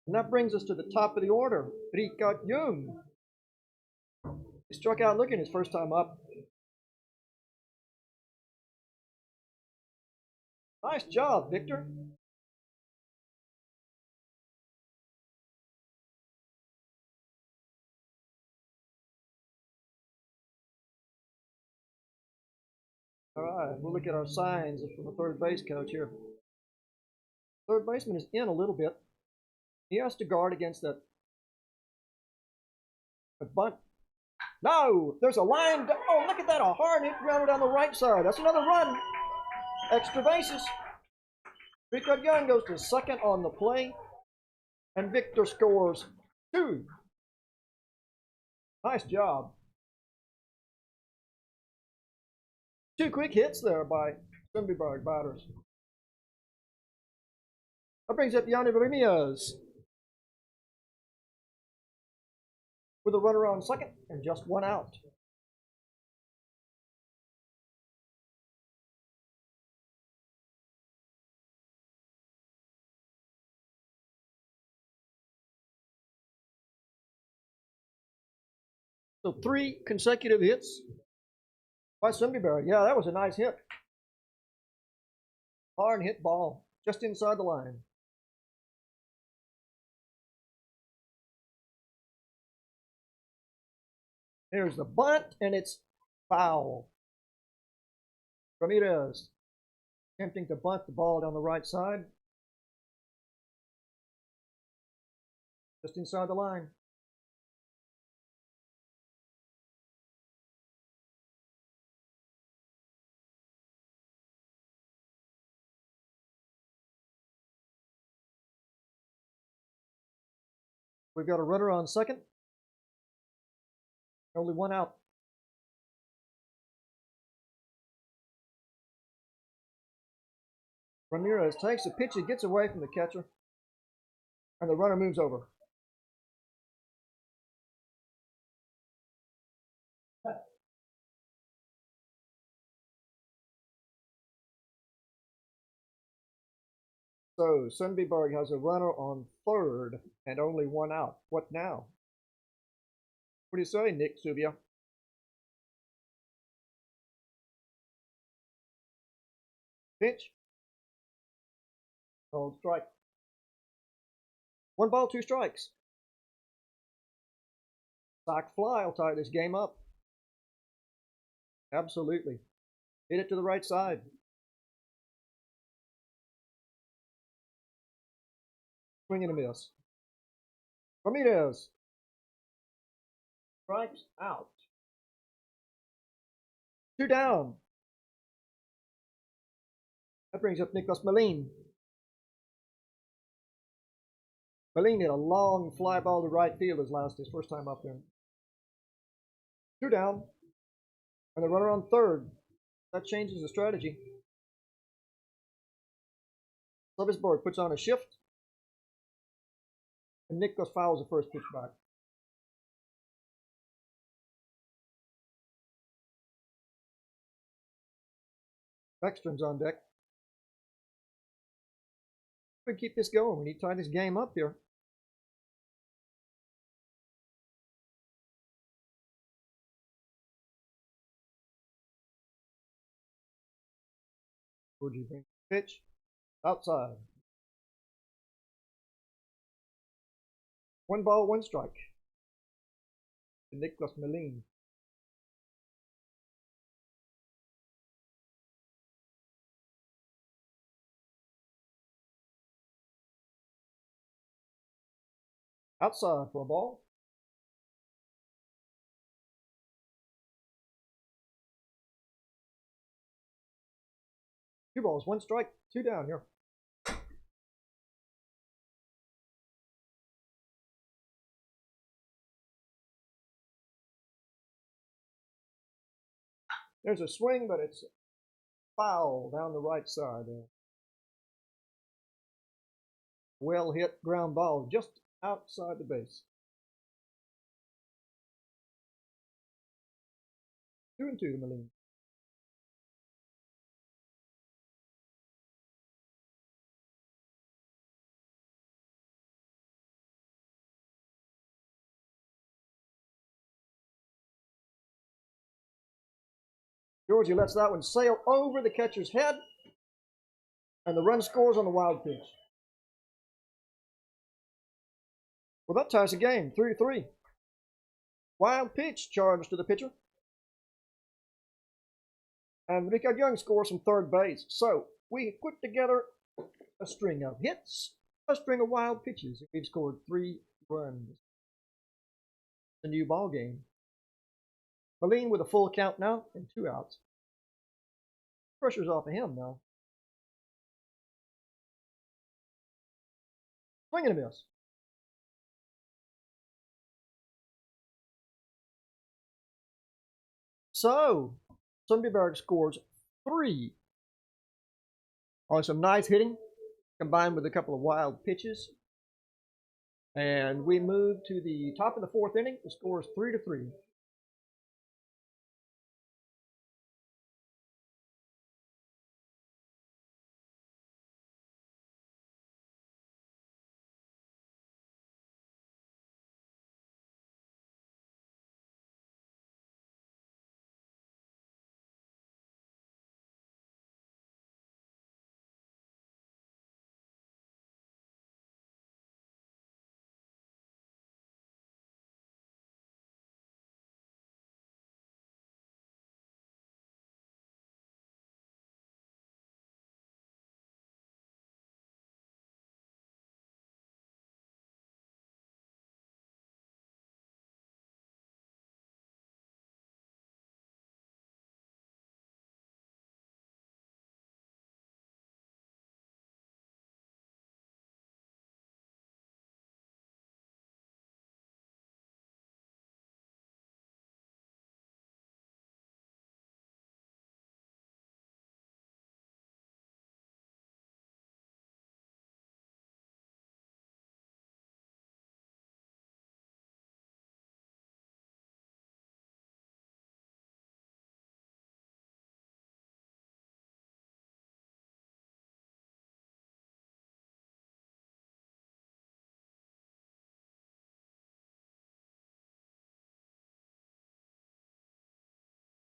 And that brings us to the top of the order. Rikard Jung. He struck out looking his first time up. Nice job, Victor. All right, we'll look at our signs from the third base coach here. Third baseman is in a little bit. He has to guard against that bunt. No, there's a line. Oh, look at that, a hard hit grounder down the right side. That's another run. Extra bases. Rikard Young goes to second on the play, and Victor scores 2. Nice job. 2 quick hits there by Sundbyberg batters. That brings up Yanni Ramirez with a runner on second and just one out. So 3 consecutive hits by Sundbyberg. Yeah, that was a nice hit. Hard hit ball just inside the line. Here's the bunt, and it's foul. Ramirez attempting to bunt the ball down the right side. Just inside the line. We've got a runner on second. Only one out. Ramirez takes the pitch, it gets away from the catcher, and the runner moves over. So Sundbyberg has a runner on third and only one out. What now? What do you say, Nick Subia? Pitch. Called strike. 1 ball, 2 strikes. Sack fly will tie this game up. Absolutely. Hit it to the right side. Swing and a miss. Ramirez. Strikes out. 2 down. That brings up Nicholas Malin. Malin hit a long fly ball to right field his first time up there. 2 down. And the runner on third. That changes the strategy. Sölvesborg puts on a shift. And Nicholas fouls the first pitch back. Beckstrom's on deck. We can keep this going. We need to tie this game up here. Would you bring pitch? Outside. 1 ball, 1 strike. To Nicholas Malin. Outside for a ball. Two balls, 1 strike, 2 down here. There's a swing, but it's foul down the right side there. Well hit ground ball just outside the base. 2-2 to Moline. Georgie lets that one sail over the catcher's head, and the run scores on the wild pitch. Well, that ties the game, 3-3. Wild pitch charged to the pitcher. And Rickard Young scores from third base. So we put together a string of hits, a string of wild pitches. We've scored 3 runs. The new ball game. Moline with a full count now and 2 outs. Pressure's off of him now. Swing and a miss. So Sundbyberg scores 3 on some nice hitting combined with a couple of wild pitches. And we move to the top of the 4th inning. The score is 3-3.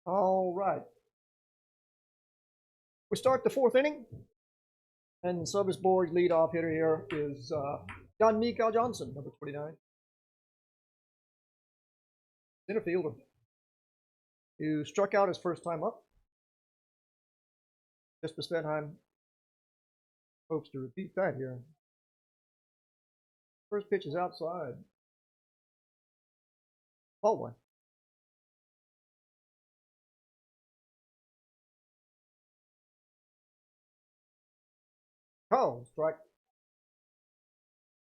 All right. We start the 4th inning, and Sölvesborg's leadoff hitter here is Jan Mikael Johnson, number 29. Center fielder, who struck out his first time up. Jesper Svedheim hopes to repeat that here. First pitch is outside. Ball 1. Oh, strike.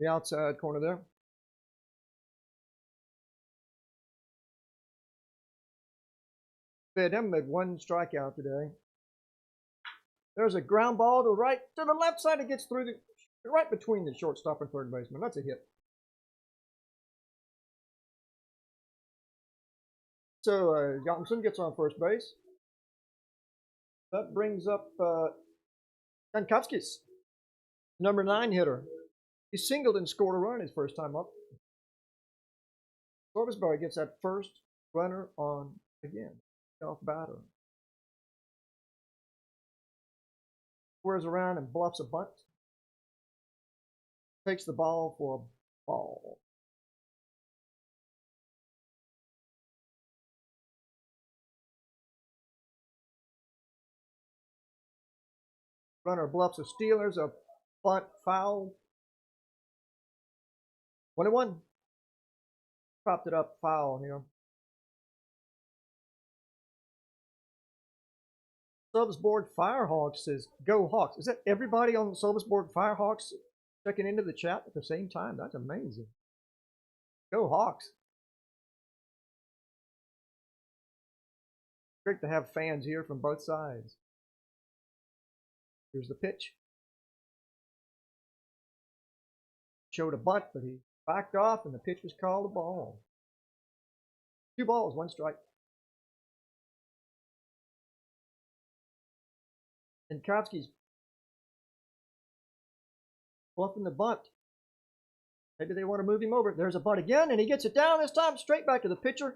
The outside corner there. Svedheim had 1 strikeout today. There's a ground ball to the left side. It gets through right between the shortstop and third baseman. That's a hit. So Johnson gets on first base. That brings up Jankowskis, number 9 hitter. He singled and scored a run his first time up. Sölvesborg gets that first runner on again. Off batter. Squares around and bluffs a bunt. Takes the ball for a ball. Runner bluffs a steal. There's a bunt foul. 1-1. Popped it up foul here. Sölvesborg Firehawks says, "Go Hawks." Is that everybody on Sölvesborg Firehawks checking into the chat at the same time? That's amazing. Go Hawks. Great to have fans here from both sides. Here's the pitch. Showed a bunt, but he backed off, and the pitch was called a ball. 2 balls, 1 strike. And Kotsky's bluffing the bunt. Maybe they want to move him over. There's a bunt again, and he gets it down this time, straight back to the pitcher.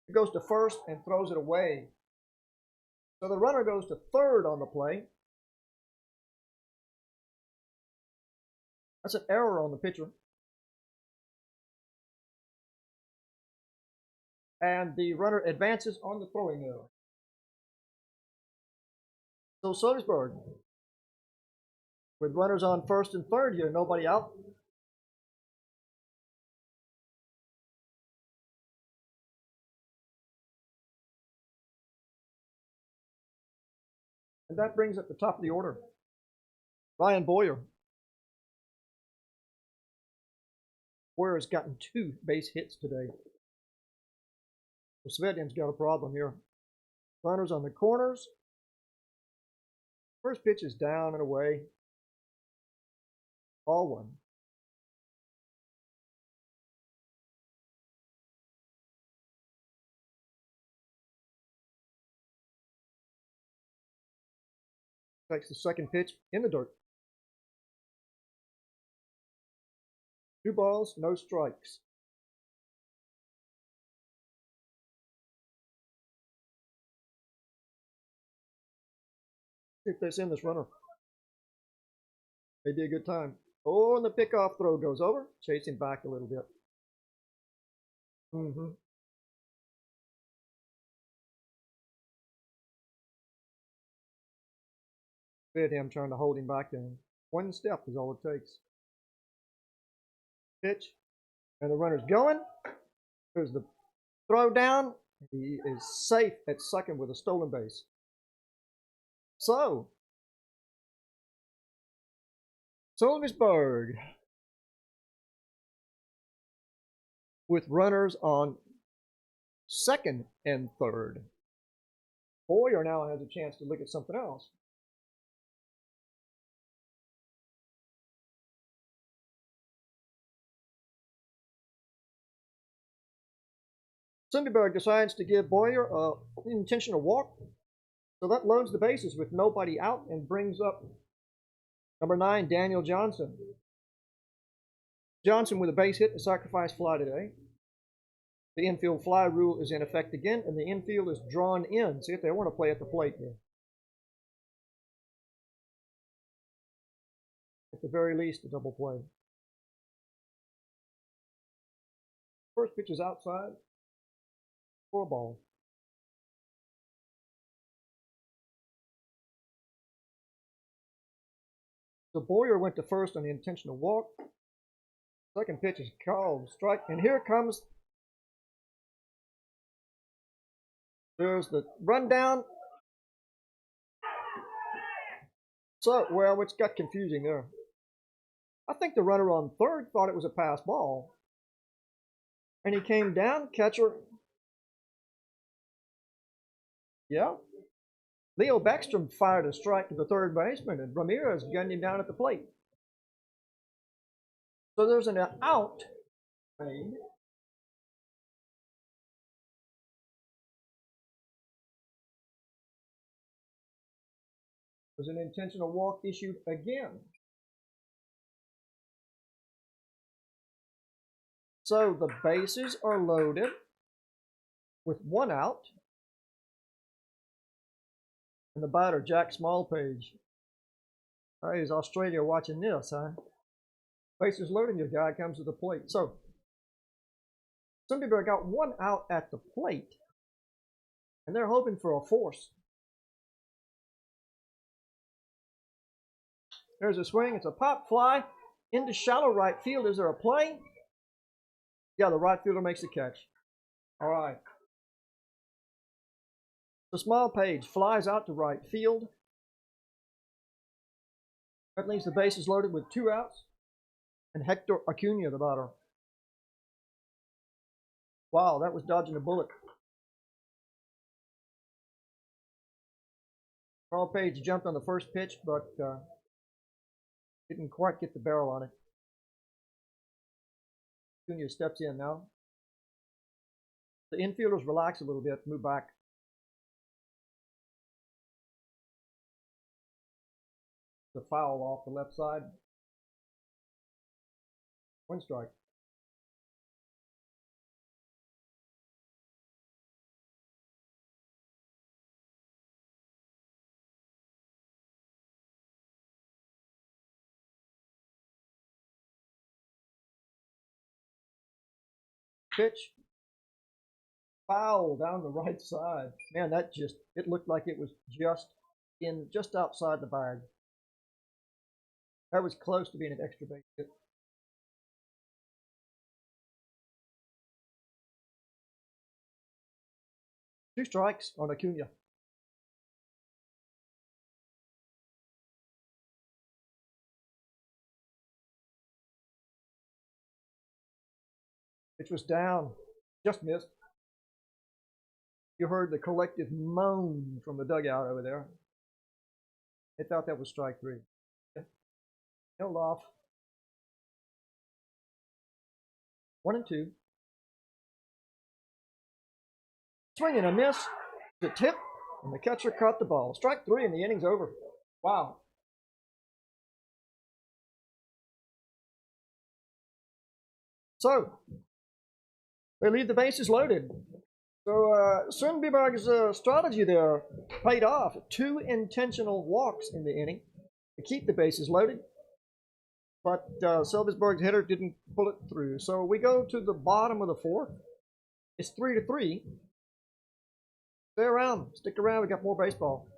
He goes to first and throws it away. So the runner goes to third on the play. That's an error on the pitcher. And the runner advances on the throwing error. So Sölvesborg, with runners on first and third here, nobody out. And that brings up the top of the order. Ryan Boyer. Boyer has gotten 2 base hits today. So Svedin's got a problem here. Runners on the corners. First pitch is down and away. Ball 1. Takes the second pitch in the dirt. 2 balls, no strikes. See if they send this runner. Maybe a good time. Oh, and the pickoff throw goes over. Chasing back a little bit. Fit him trying to hold him back in. 1 step is all it takes. Pitch. And the runner's going. There's the throw down. He is safe at second with a stolen base. So, Sölvesborg with runners on second and third. Boyer now has a chance to look at something else. Sundbyberg decides to give Boyer an intentional walk. So that loads the bases with nobody out and brings up number 9, Daniel Johnson. Johnson with a base hit, a sacrifice fly today. The infield fly rule is in effect again, and the infield is drawn in. See if they want to play at the plate here. At the very least, a double play. First pitch is outside for a ball. So Boyer went to first on the intentional walk. Second pitch is called strike, and here comes. There's the rundown. So, well, it's got confusing there. I think the runner on third thought it was a pass ball. And he came down, catcher. Yeah. Leo Backstrom fired a strike to the third baseman, and Ramirez gunned him down at the plate. So there's an out made. There's an intentional walk issued again. So the bases are loaded with 1 out. And the batter, Jack Smallpage. All right, is Australia watching this, huh? Bases loaded, your guy comes to the plate. So, Sundbyberg got 1 out at the plate. And they're hoping for a force. There's a swing. It's a pop fly into shallow right field. Is there a play? Yeah, the right fielder makes the catch. All right. The Smallpage flies out to right field. That leaves the bases loaded with 2 outs. And Hector Acuna, the batter. Wow, that was dodging a bullet. Carl Page jumped on the first pitch, but didn't quite get the barrel on it. Junior steps in now. The infielders relax a little bit, move back. The foul off the left side. One strike. Pitch. Foul down the right side. Man, that just, it looked like it was just outside the bag. That was close to being an extra base hit. Two strikes on Acuna. Pitch was down, just missed. You heard the collective moan from the dugout over there. They thought that was strike three. Held off. 1-2. Swing and a miss. The tip, and the catcher caught the ball. Strike three, and the inning's over. Wow. So, they leave the bases loaded. So, Sundbyberg's strategy there paid off. 2 intentional walks in the inning to keep the bases loaded. But Sölvesborg's hitter didn't pull it through. So we go to the bottom of the fourth. It's 3-3. Stay around. Stick around. We got more baseball.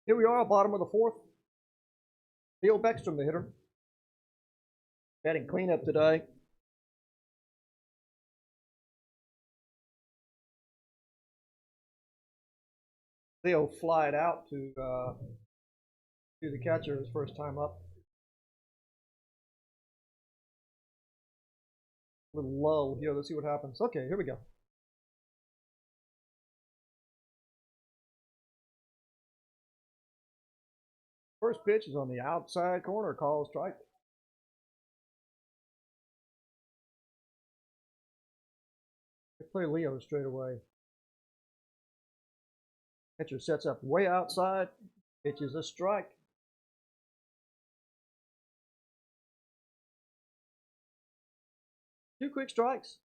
Here we are, bottom of the fourth. Theo Beckstrom, the hitter. Batting cleanup today. Theo flied out to the catcher his first time up. A little low here. Let's see what happens. Okay, here we go. First pitch is on the outside corner, call strike. They play Leo straight away. Pitcher sets up way outside, pitches a strike. Two quick strikes.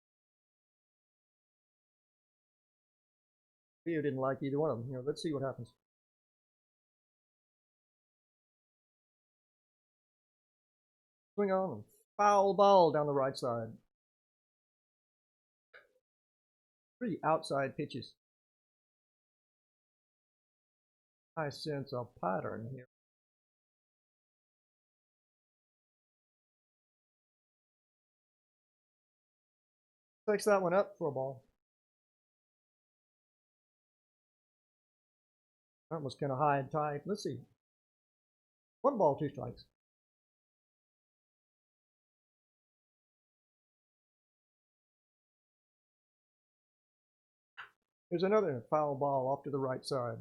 Leo didn't like either one of them. You know, let's see what happens. Swing on and foul ball down the right side. 3 outside pitches. I sense a pattern here. Takes that one up for a ball. That was kind of high and tight. Let's see. 1 ball, 2 strikes. Here's another foul ball off to the right side.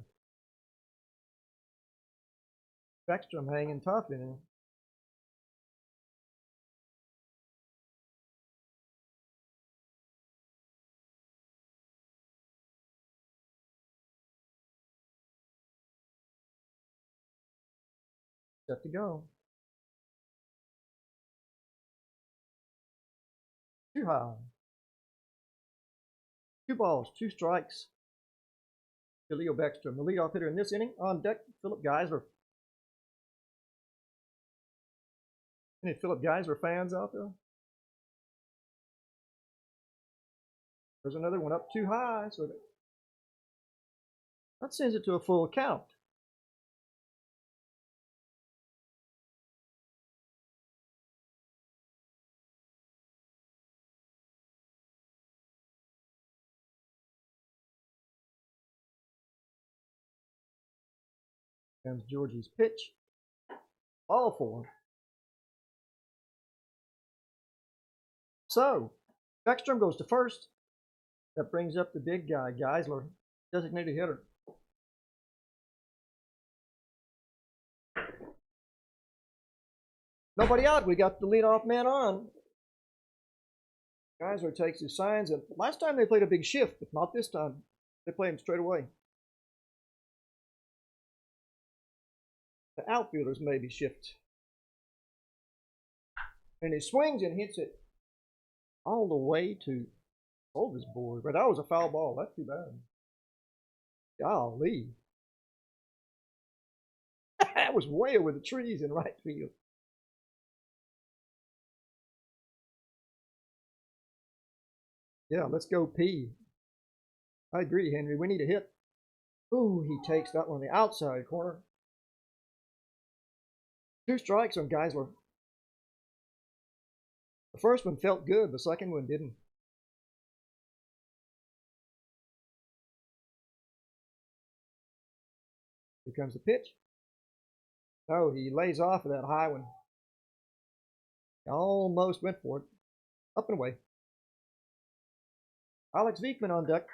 Beckstrom hanging tough in him. Set to go. Too high. 2 balls, 2 strikes to Leo Beckstrom, the leadoff hitter in this inning. On deck, Philip Geisler. Any Philip Geisler fans out there? There's another one up too high, so that sends it to a full count. Comes Georgie's pitch. All 4. So, Beckstrom goes to first. That brings up the big guy, Geisler, designated hitter. Nobody out. We got the leadoff man on. Geisler takes his signs, and last time they played a big shift, but not this time. They play him straight away. The outfielders maybe shift. And he swings and hits it all the way to Sölvesborg. But that was a foul ball. That's too bad. Golly. That was way over the trees in right field. Yeah, let's go P. I agree, Henry. We need a hit. Ooh, he takes that one on the outside corner. 2 strikes on Geisler. The first one felt good. The second one didn't. Here comes the pitch. Oh, he lays off of that high one. Almost went for it. Up and away. Alex Wiekman on deck.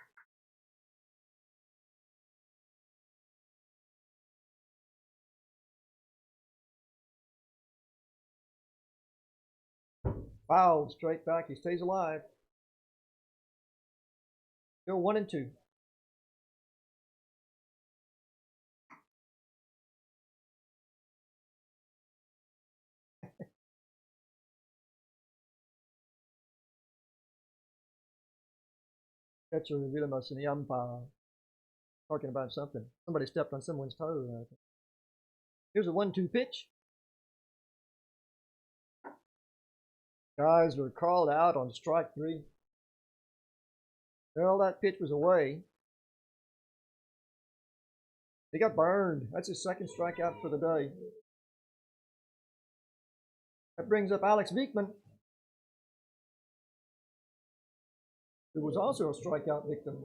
Fouled straight back. He stays alive. Still 1-2. Catcher really must in the umpire talking about something. Somebody stepped on someone's toe. Here's a 1-2 pitch. Guys were called out on strike 3. Well, that pitch was away. He got burned. That's his second strikeout for the day. That brings up Alex Wiekman, who was also a strikeout victim.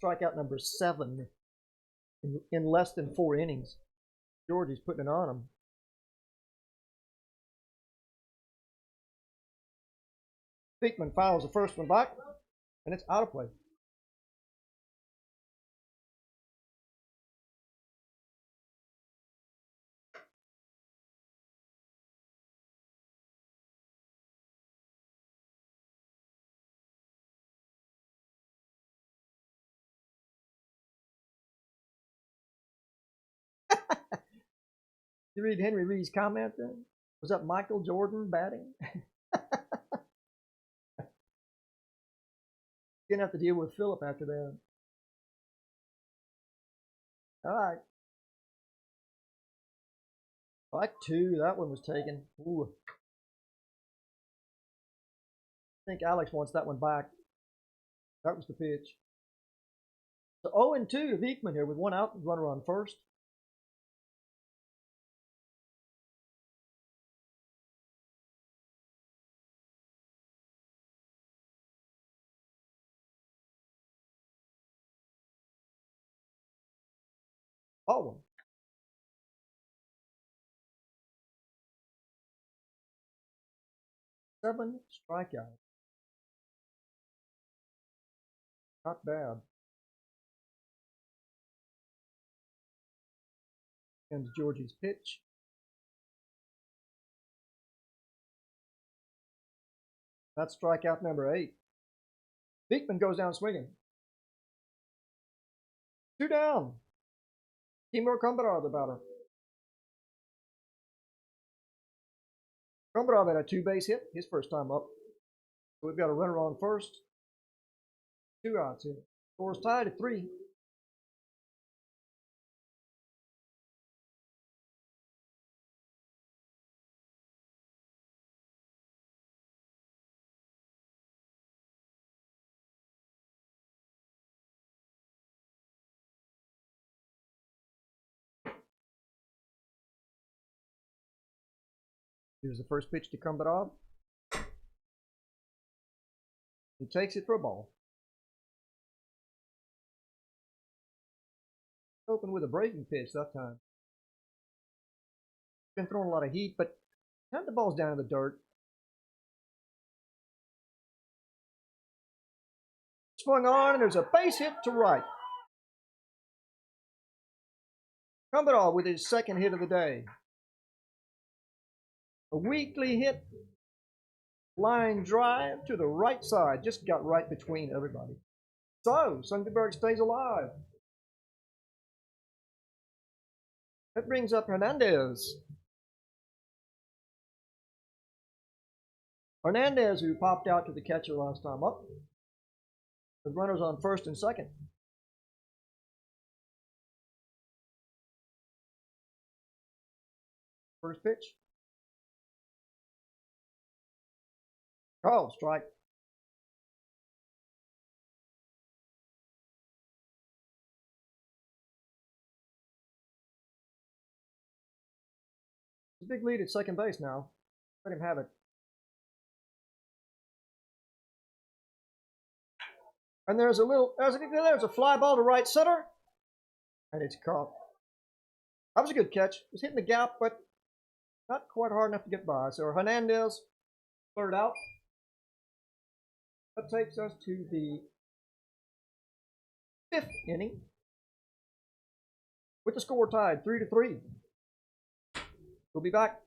Strikeout number 7 in less than 4 innings. Georgie's putting it on him. Wiekman fouls the first one back, and it's out of play. You read Henry Reed's comment then? Was that Michael Jordan batting? Didn't have to deal with Philip after that. All right. Strike 2. That one was taken. Ooh. I think Alex wants that one back. That was the pitch. So 0-2 to Wiekman here with 1 out, runner on first. Ball one. Seven strikeouts. Not bad. And Georgie's pitch. That's strikeout number 8. Beekman goes down swinging. 2 down. Timur Kombarov, the batter. Kombarov had a 2-base hit his first time up. So we've got a runner on first. 2 outs here. Score's tied at 3. Here's the first pitch to Kombarov. He takes it for a ball. Open with a breaking pitch that time. Been throwing a lot of heat, but the ball's down in the dirt. Swung on, and there's a base hit to right. Kombarov with his second hit of the day. A weakly hit line drive to the right side. Just got right between everybody. So, Sundbyberg stays alive. That brings up Hernandez. Hernandez, who popped out to the catcher last time up. The runners on first and second. First pitch. Oh, strike. It's a big lead at second base now. Let him have it. And there's a fly ball to right center, and it's caught. That was a good catch. It was hitting the gap, but not quite hard enough to get by. So Hernandez, third out. That takes us to the 5th inning, with the score tied 3-3. We'll be back.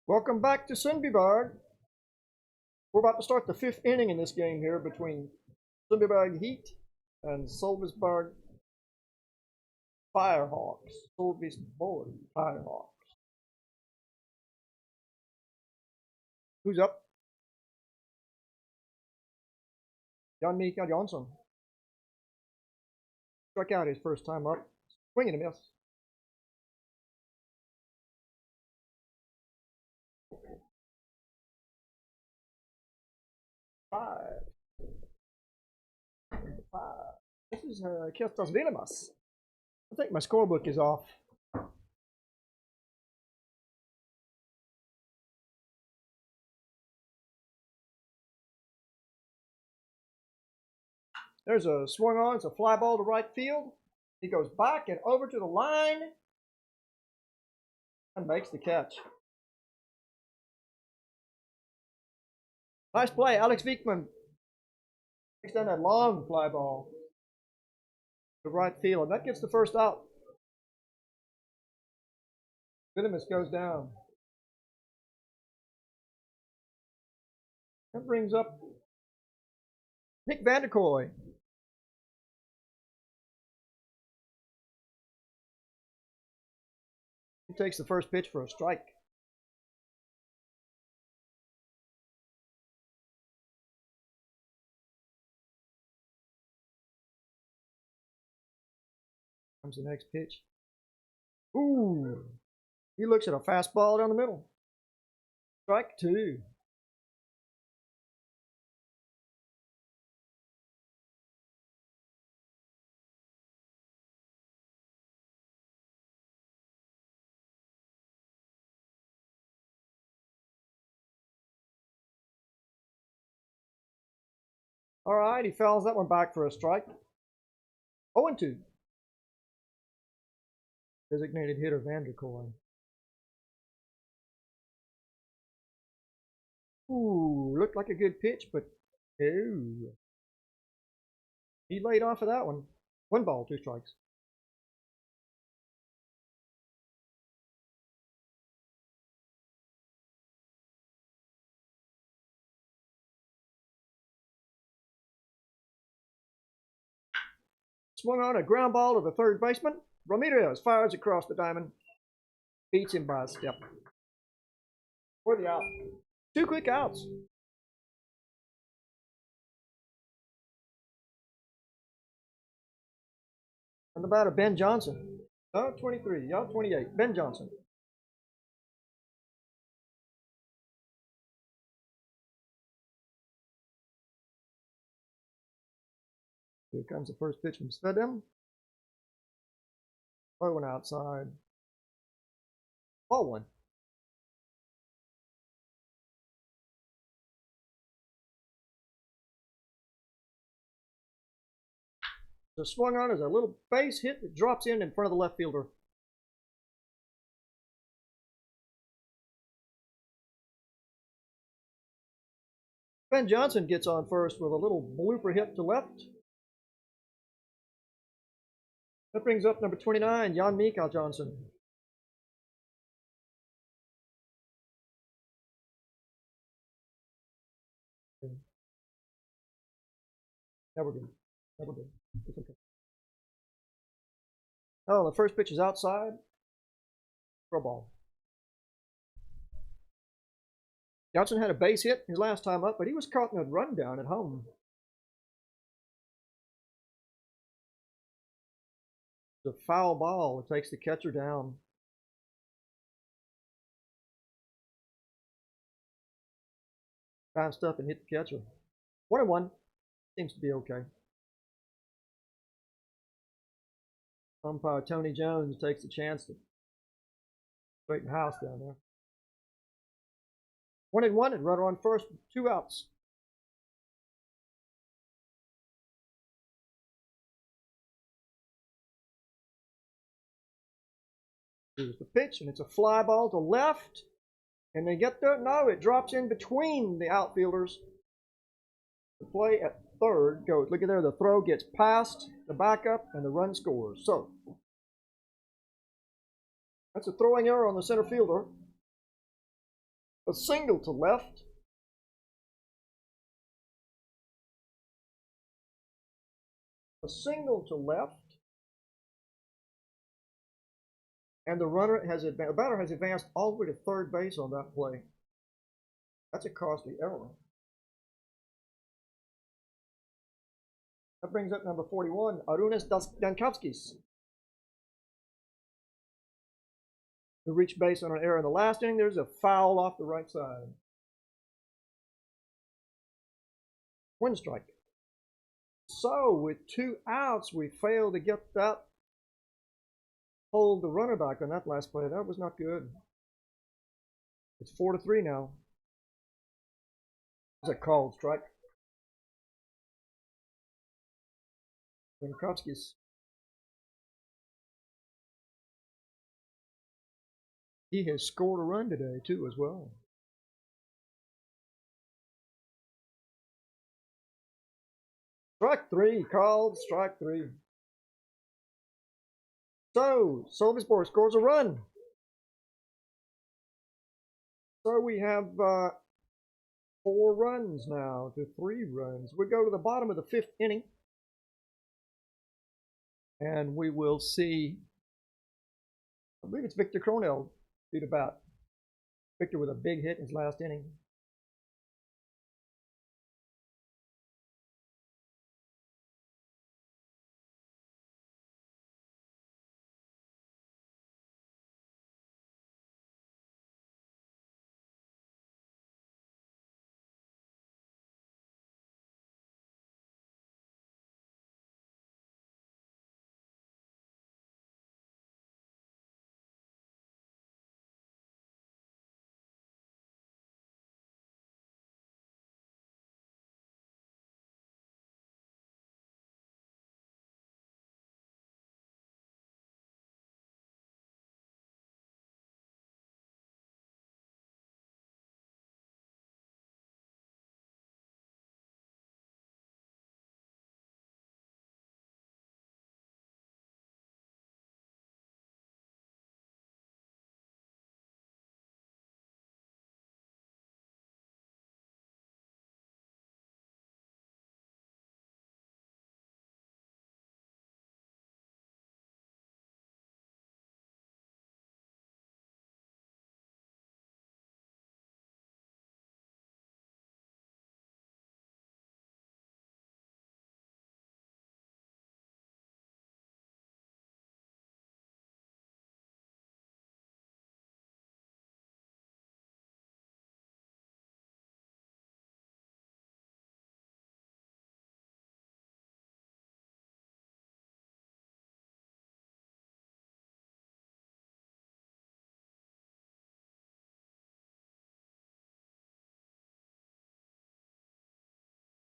Welcome back to Sundbyberg. We're about to start the 5th inning in this game here between Sundbyberg Heat and Sölvesborg Firehawks. Sölvesborg Firehawks. Who's up? Jan Mikael Jansson. Struck out his first time up. Swing and a miss. 5. 5. This is Kestas Vilemas. I think my scorebook is off. There's a swung on. It's a fly ball to right field. He goes back and over to the line and makes the catch. Nice play. Alex Wiekman takes down that long fly ball to right field, and that gets the first out. Vilemas goes down. That brings up Nick Vanderkoy. He takes the first pitch for a strike. Comes the next pitch. Ooh. He looks at a fastball down the middle. Strike 2. All right, he fouls that one back for a strike. 0-2. Designated hitter Vanderkoy. Ooh, looked like a good pitch, but oh. He laid off of that one. 1 ball, 2 strikes. Swung on a ground ball to the third baseman. Ramirez fires across the diamond. Beats him by a step. For the out. 2 quick outs. And the batter, Ben Johnson. No, 23. Y'all 28. Ben Johnson. Here comes the first pitch from Svedem. Throw one outside. Ball 1. So swung on as a little base hit that drops in front of the left fielder. Ben Johnson gets on first with a little blooper hit to left. That brings up number 29, Jan Mikael Johnson. Now we're good. Now we're good. It's okay. Oh, the first pitch is outside. For a ball. Johnson had a base hit his last time up, but he was caught in a rundown at home. The foul ball. It takes the catcher down. Bounced up and hit the catcher. 1-1. Seems to be okay. Umpire Tony Jones takes the chance to straighten the house down there. 1-1 and runner on first, 2 outs. Here's the pitch, and it's a fly ball to left. And they get there? No, it drops in between the outfielders. The play at third goes. Look at there, the throw gets past the backup, and the run scores. So that's a throwing error on the center fielder. A single to left. A single to left. And the batter has advanced all the way to third base on that play. That's a costly error. That brings up number 41, Arunas Dankowskis, who reached base on an error in the last inning. There's a foul off the right side. One strike. So with 2 outs, we failed to get that, hold the runner back on that last play. That was not good. It's 4-3 now. It's a called strike. Winkowski's. He has scored a run today too as well. Strike 3, called strike 3. So Sölvesborg scores a run. So we have 4 runs now to 3 runs. We go to the bottom of the 5th inning. And we will see, I believe it's Victor Cronell beat about. Victor with a big hit in his last inning.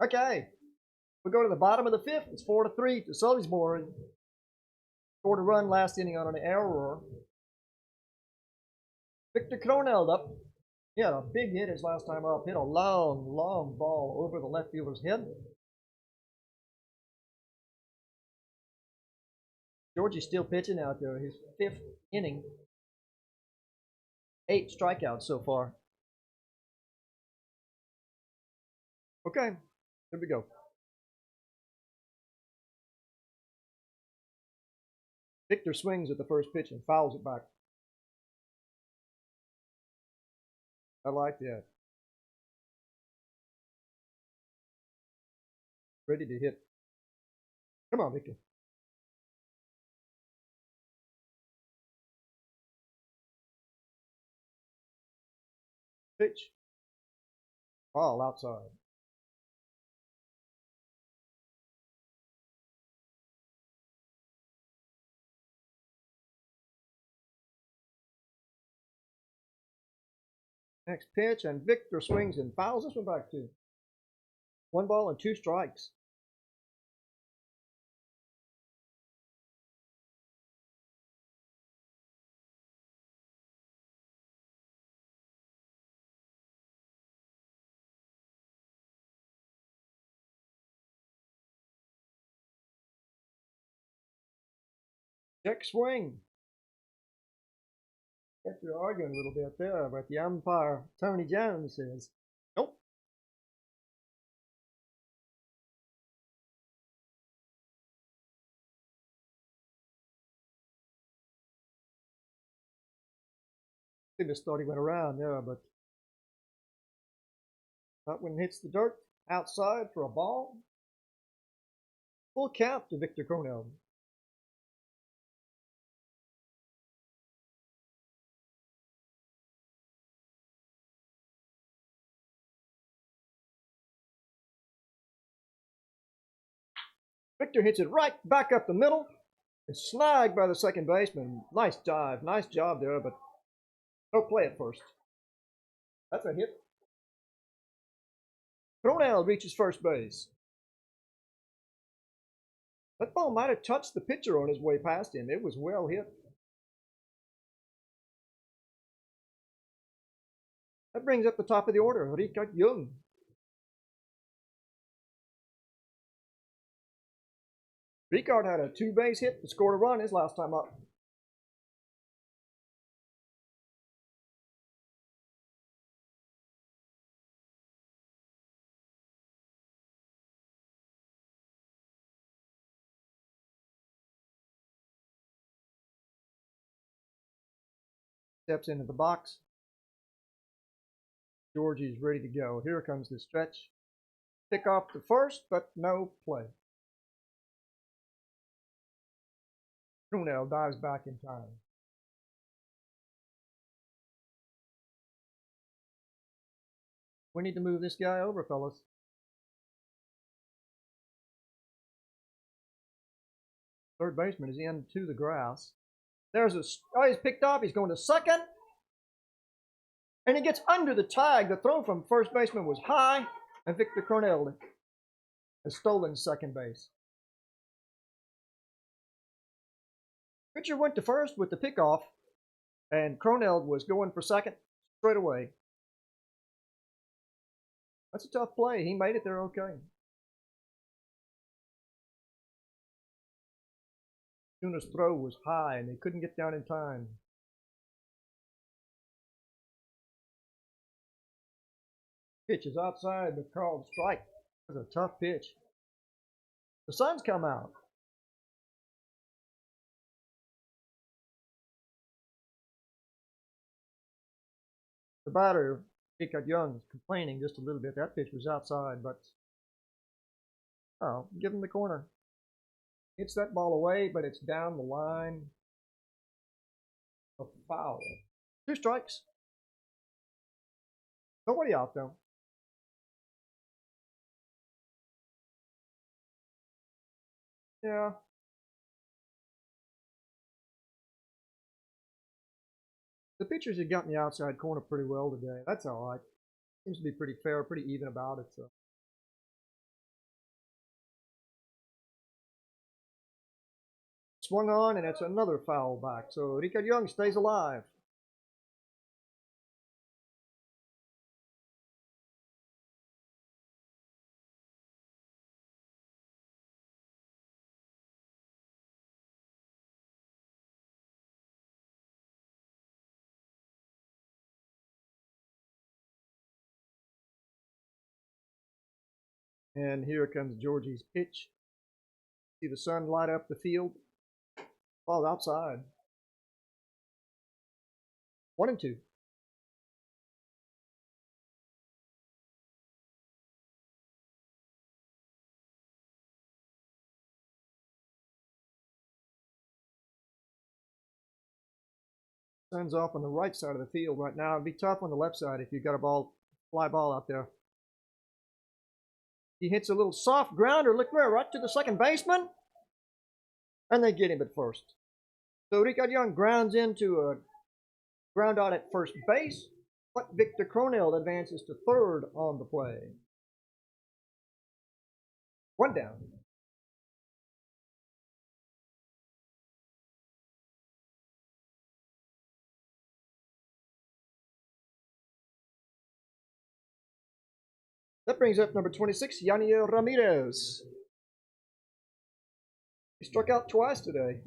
Okay, we go to the bottom of the 5th. It's 4-3 to Sölvesborg. Scored a run last inning on an error. Victor Cronell up. He had a big hit his last time up. Hit a long, long ball over the left fielder's head. Georgie's still pitching out there. His 5th inning. 8 strikeouts so far. Okay, here we go. Victor swings at the first pitch and fouls it back. I like that. Ready to hit. Come on, Victor. Pitch. Ball outside. Next pitch, and Victor swings and fouls this one back too. 1 ball and 2 strikes. Check swing. They're arguing a little bit there, but the umpire, Tony Jones, says, nope. I just thought he went around there, but that one hits the dirt outside for a ball. Full count to Victor Cronell. Victor hits it right back up the middle. It's snagged by the second baseman. Nice dive. Nice job there, but no play at first. That's a hit. Cronell reaches first base. That ball might have touched the pitcher on his way past him. It was well hit. That brings up the top of the order, Richard Jung. Richard had a two-base hit and scored a run his last time up. Steps into the box. Georgie's ready to go. Here comes the stretch. Pick off the first, but no play. Cronell dives back in time. We need to move this guy over, fellas. Third baseman is into the grass. There's a, oh, he's picked off. He's going to second. And he gets under the tag. The throw from first baseman was high, and Victor Cronell has stolen second base. Pitcher went to first with the pickoff, and Cronell was going for second straight away. That's a tough play. He made it there okay. Tuna's throw was high, and they couldn't get down in time. Pitch is outside, but called strike. That's a tough pitch. The sun's come out. The batter, Richard Jung, is complaining just a little bit. That pitch was outside, but oh, give him the corner. Hits that ball away, but it's down the line. A foul. 2 strikes. Nobody out though. Yeah. The pitchers have gotten the outside corner pretty well today. That's all right. Seems to be pretty fair, pretty even about it. So. Swung on, and it's another foul back. So Richard Jung stays alive. And here comes Georgie's pitch. See the sun light up the field. Ball outside. 1-2. Sun's off on the right side of the field right now. It'd be tough on the left side if you got a fly ball out there. He hits a little soft grounder, look there, right to the second baseman. And they get him at first. So Richard Jung grounds into a ground out at first base, but Victor Cronell advances to third on the play. 1 down. That brings up number 26, Yaniel Ramirez. He struck out twice today.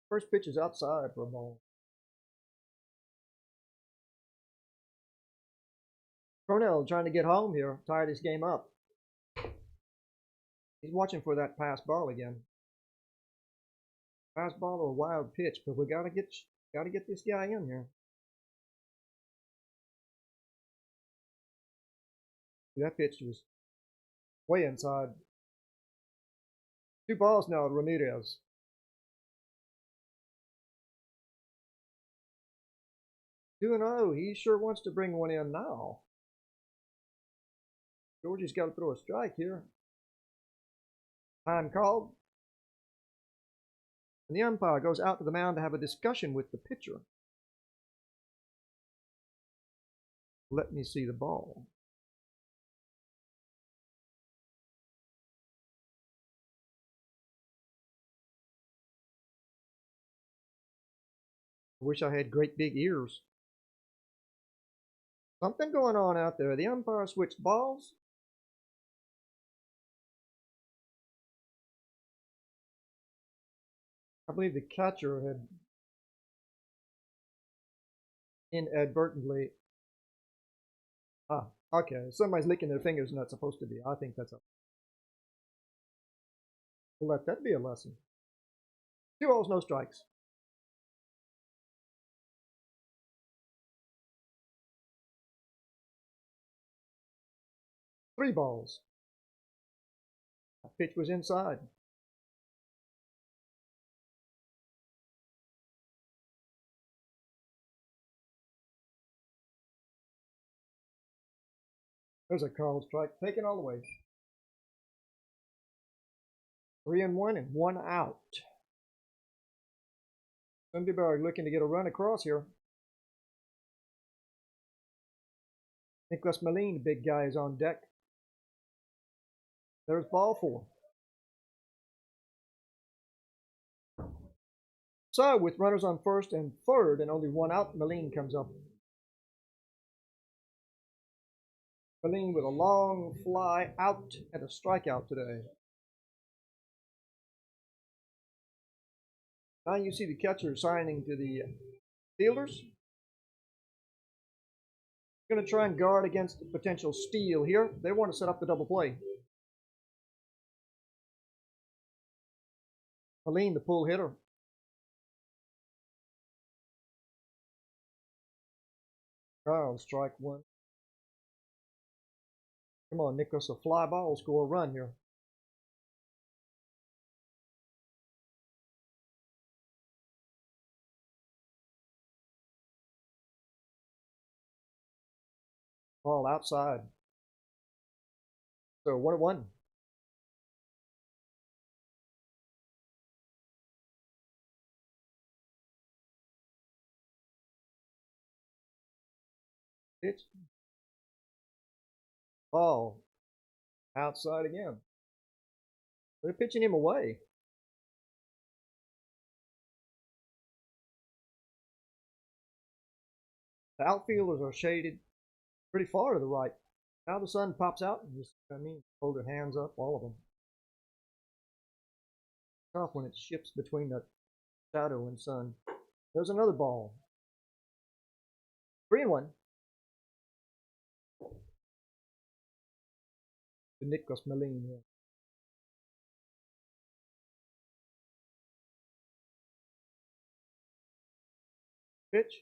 First pitch is outside for a ball. Cronell trying to get home here, tied his game up. He's watching for that pass ball again. Pass ball or a wild pitch, but we gotta get this guy in here. That pitch was way inside. 2 balls now, Ramirez. Two and oh. He sure wants to bring one in now. Georgie's got to throw a strike here. Time called. And the umpire goes out to the mound to have a discussion with the pitcher. Let me see the ball. I wish I had great big ears. Something going on out there. The umpire switched balls. I believe the catcher had inadvertently. Okay. Somebody's licking their fingers not supposed to be. I think that's a. We'll let that be a lesson. 2 balls, no strikes. Three balls. That pitch was inside. There's a called strike, taken all the way. 3-1 and 1 out. Sundbyberg looking to get a run across here. Nicholas Malin, the big guy, is on deck. There's ball 4. So, with runners on first and third and only 1 out, Malin comes up. Malin with a long fly out and a strikeout today. Now you see the catcher signing to the fielders. Going to try and guard against the potential steal here. They want to set up the double play. Malin, the pull hitter. Oh, strike 1. Come on, Nicholas, a fly ball will score a run here. Ball outside. So 1-1. Pitch. Ball outside again. They're pitching him away. The outfielders are shaded pretty far to the right. Now the sun pops out and just, hold their hands up, all of them. Tough when it shifts between the shadow and sun. There's another ball. 3-1. To Nicholas Malin here. Pitch.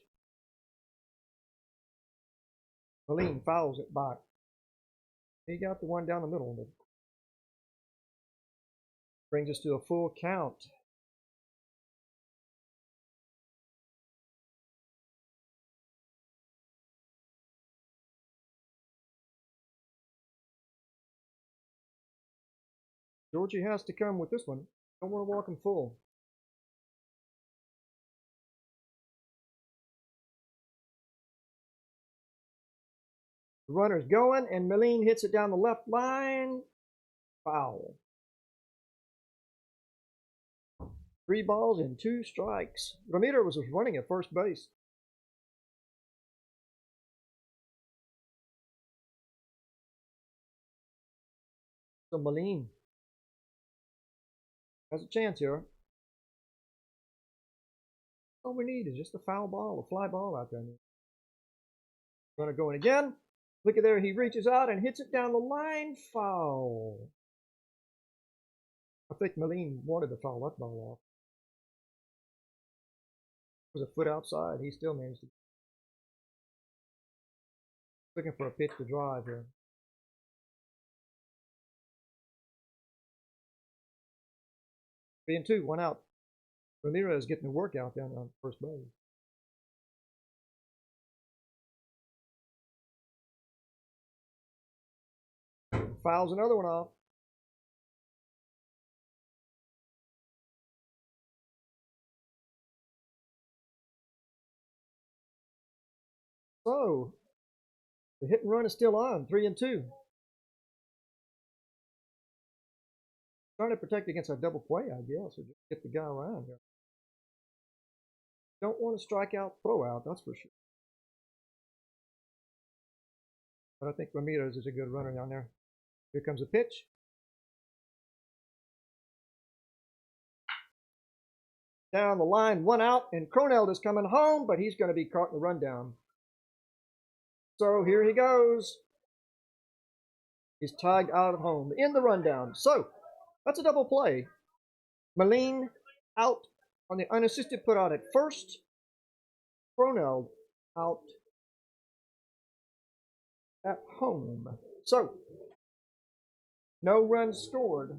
Malin fouls it back. He got the one down the middle. But brings us to a full count. Georgie has to come with this one. Don't want to walk him full. The runner's going, and Malin hits it down the left line. Foul. 3 balls and 2 strikes. Ramirez was running at first base. So Malin has a chance here. All we need is just a foul ball, a fly ball out there. Runner going again. Look at there, he reaches out and hits it down the line. Foul. I think Malin wanted to foul that ball off. It was a foot outside. He still managed to. Looking for a pitch to drive here. 3-2, 1 out. Ramirez getting the workout down on first base. Fouls another one off. So the hit and run is still on, 3-2. Trying to protect against a double play, I guess, or just get the guy around here. Don't want to strike out, throw out, that's for sure. But I think Ramirez is a good runner down there. Here comes a pitch. Down the line, 1 out, and Croneld is coming home, but he's going to be caught in the rundown. So here he goes. He's tagged out at home in the rundown. So that's a double play. Moline out on the unassisted put out at first. Croneld out at home. So no runs scored.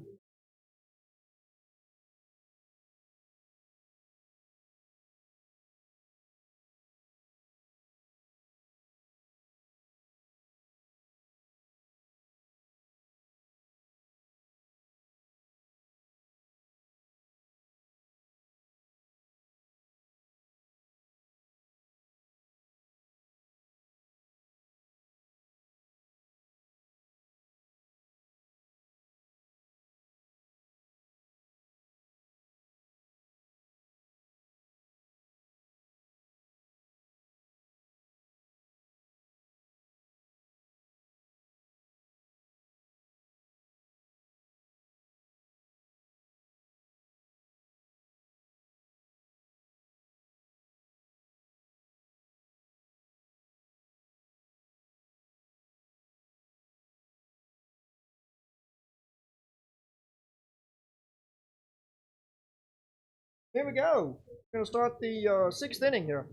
Here we go. We're going to start the 6th inning here.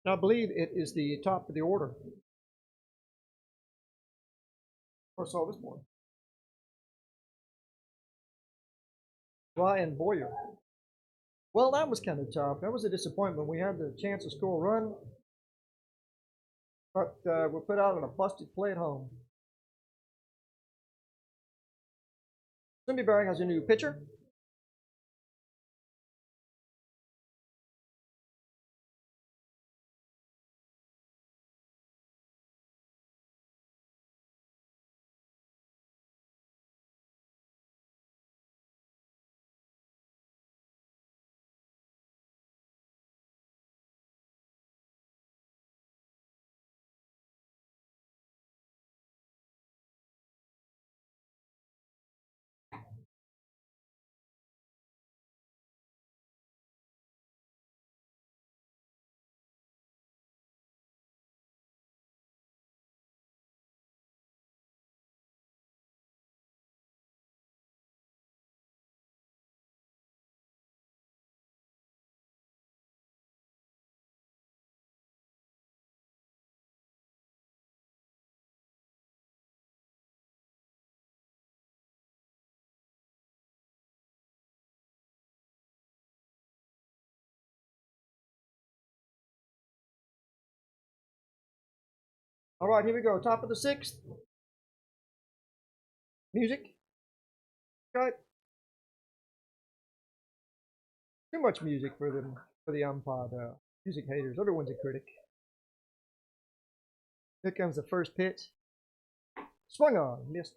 I believe it is the top of the order for Sölvesborg. Ryan Boyer. Well, that was kind of tough. That was a disappointment. We had the chance to score a run, but we're put out on a busted play at home. Sundbyberg has a new pitcher. All right, here we go. Top of the 6th. Music. Right. Too much music for the umpire. Music haters. Everyone's a critic. Here comes the first pitch. Swung on, missed.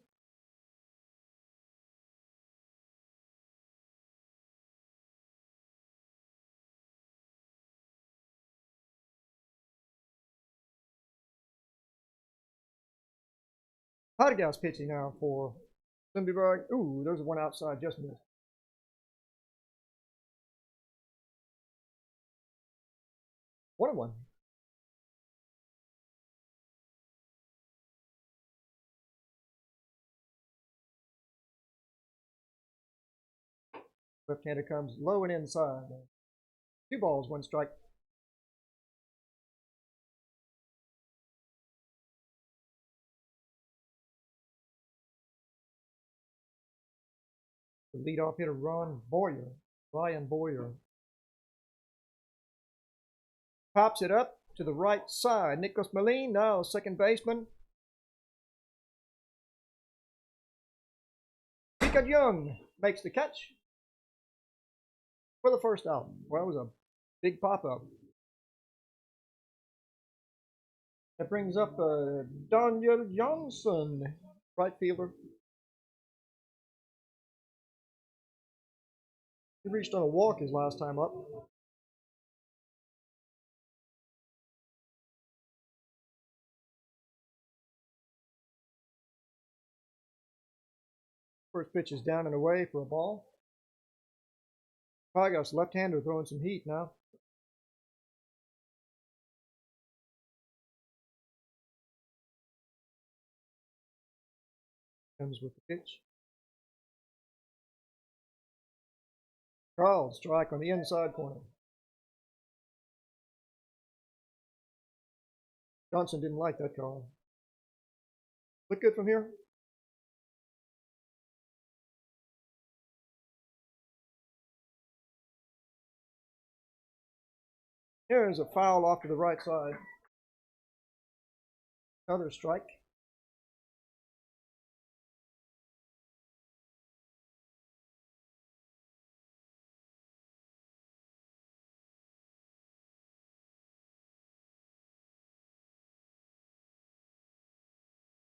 Hartgau's pitching now for Sundbyberg. Ooh, there's one outside, just missed. One and one. Left-hander comes low and inside. 2 balls, 1 strike. The leadoff hitter, Ryan Boyer. Pops it up to the right side. Nicholas Moline, now second baseman. Picard Young makes the catch for the first out. Well, it was a big pop-up. That brings up Daniel Johnson, right fielder. He reached on a walk his last time up. First pitch is down and away for a ball. Vargas, left-hander, throwing some heat now. Comes with the pitch. Called strike on the inside corner. Johnson didn't like that call. Look good from here. Here's a foul off to the right side. Another strike.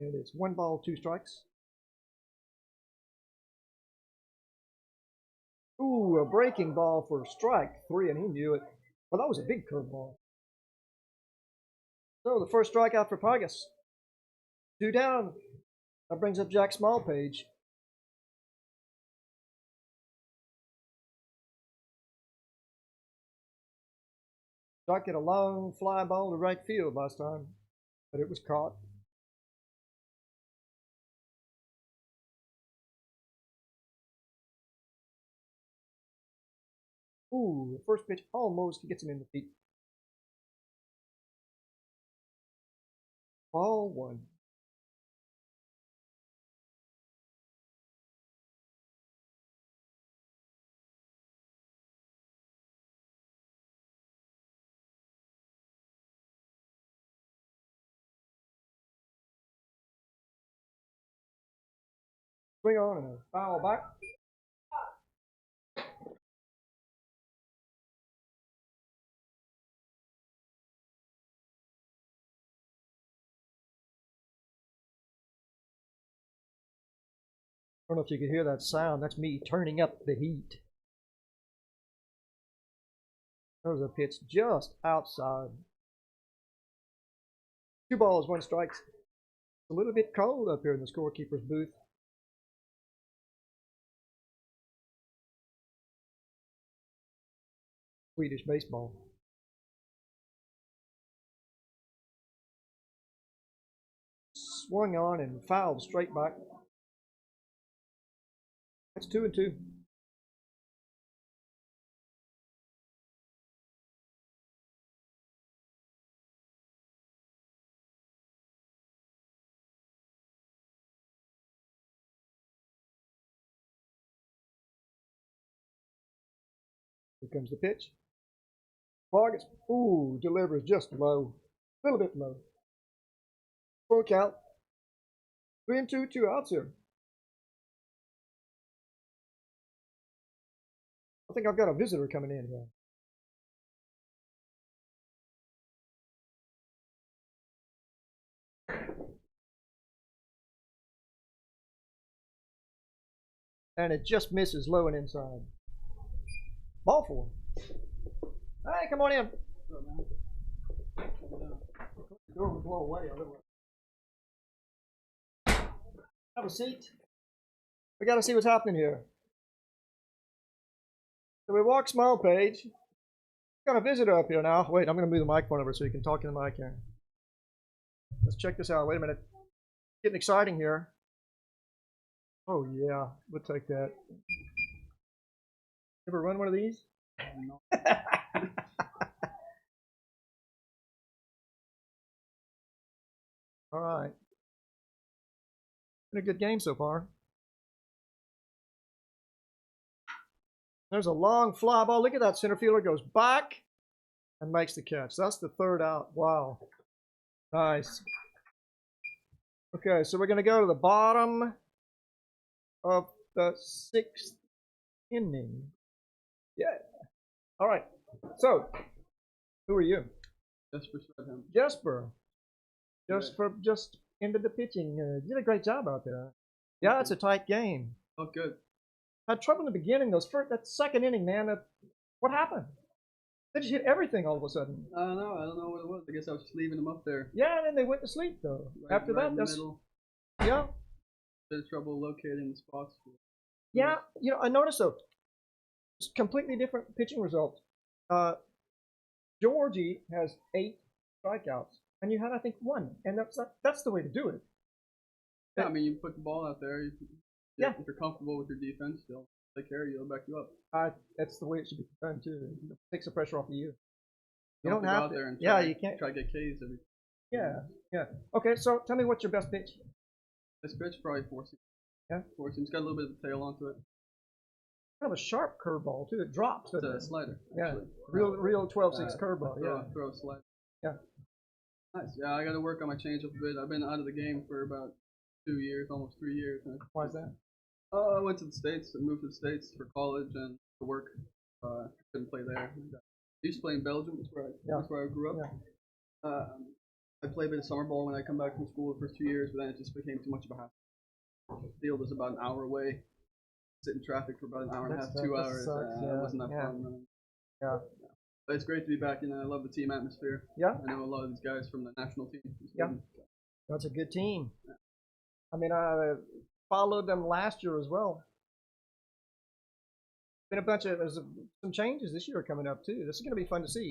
And it's 1 ball, 2 strikes. Ooh, a breaking ball for strike 3, and he knew it. Well, that was a big curveball. So the first strikeout for Vargas. 2 down. That brings up Jack Smallpage. Jack hit a long fly ball to right field last time, but it was caught. Ooh, the first pitch almost gets him in the feet. Ball 1. Swing on and a foul back. I don't know if you could hear that sound. That's me turning up the heat. That was a pitch just outside. 2 balls, 1 strike. It's a little bit cold up here in the scorekeeper's booth. Swedish baseball. Swung on and fouled straight back. That's 2-2. Here comes the pitch. Vargas, ooh, delivers just low. A little bit low. Full count. 3-2, 2 outs here. I think I've got a visitor coming in here. And it just misses low and inside. Ball 4. Hey, come on in. The door will blow away. Have a seat. We got to see what's happening here. So we walk Smallpage. Got a visitor up here now. Wait, I'm going to move the microphone over so you can talk in the mic here. Let's check this out. Wait a minute. Getting exciting here. Oh, yeah. We'll take that. Ever run one of these? No. All right. Been a good game so far. There's a long fly ball. Look at that. Center fielder goes back and makes the catch. That's the third out. Wow. Nice. Okay, so we're going to go to the bottom of the 6th inning. Yeah. All right. So, who are you? Jesper. Jesper. Just ended the pitching. Did a great job out there. Yeah, it's a tight game. Oh, good. Had trouble in the beginning. That second inning, man. What happened? They just hit everything all of a sudden. I don't know what it was. I guess I was just leaving them up there. Yeah, and then they went to sleep though. After that, in the middle. Yeah. Bit of trouble locating the spots. Yeah, I noticed though. It's completely different pitching results. Georgie has 8 strikeouts, and you had I think 1, and that's the way to do it. Yeah, I mean you put the ball out there. If you're comfortable with your defense, they'll take care of you. They'll back you up. That's the way it should be done too. It takes the pressure off of you. You don't have out to. There and you can't try to get Ks every. Yeah. Okay, so tell me what's your best pitch? Best pitch probably 4-seam. Yeah. 4-seam. It's got a little bit of a tail onto it. Kind of a sharp curveball too. It drops. It's a slider. Yeah. Real 12-6 curveball. Throw a slider. Yeah. Nice. Yeah, I got to work on my changeup a bit. I've been out of the game for about 2 years, almost 3 years. Why is that? I went to the States. I moved to the States for college and for work. Couldn't play there. I used to play in Belgium. That's where I grew up. Yeah. I played a bit of summer ball when I come back from school the first 2 years, but then it just became too much of a hassle. The field was about an hour away. Sit in traffic for about an hour and a half, 2 hours. It wasn't that fun. Yeah. But it's great to be back, and I love the team atmosphere. Yeah. I know a lot of these guys from the national team. Yeah. That's a good team. Yeah. I mean, I followed them last year as well. There's some changes this year coming up too. This is going to be fun to see.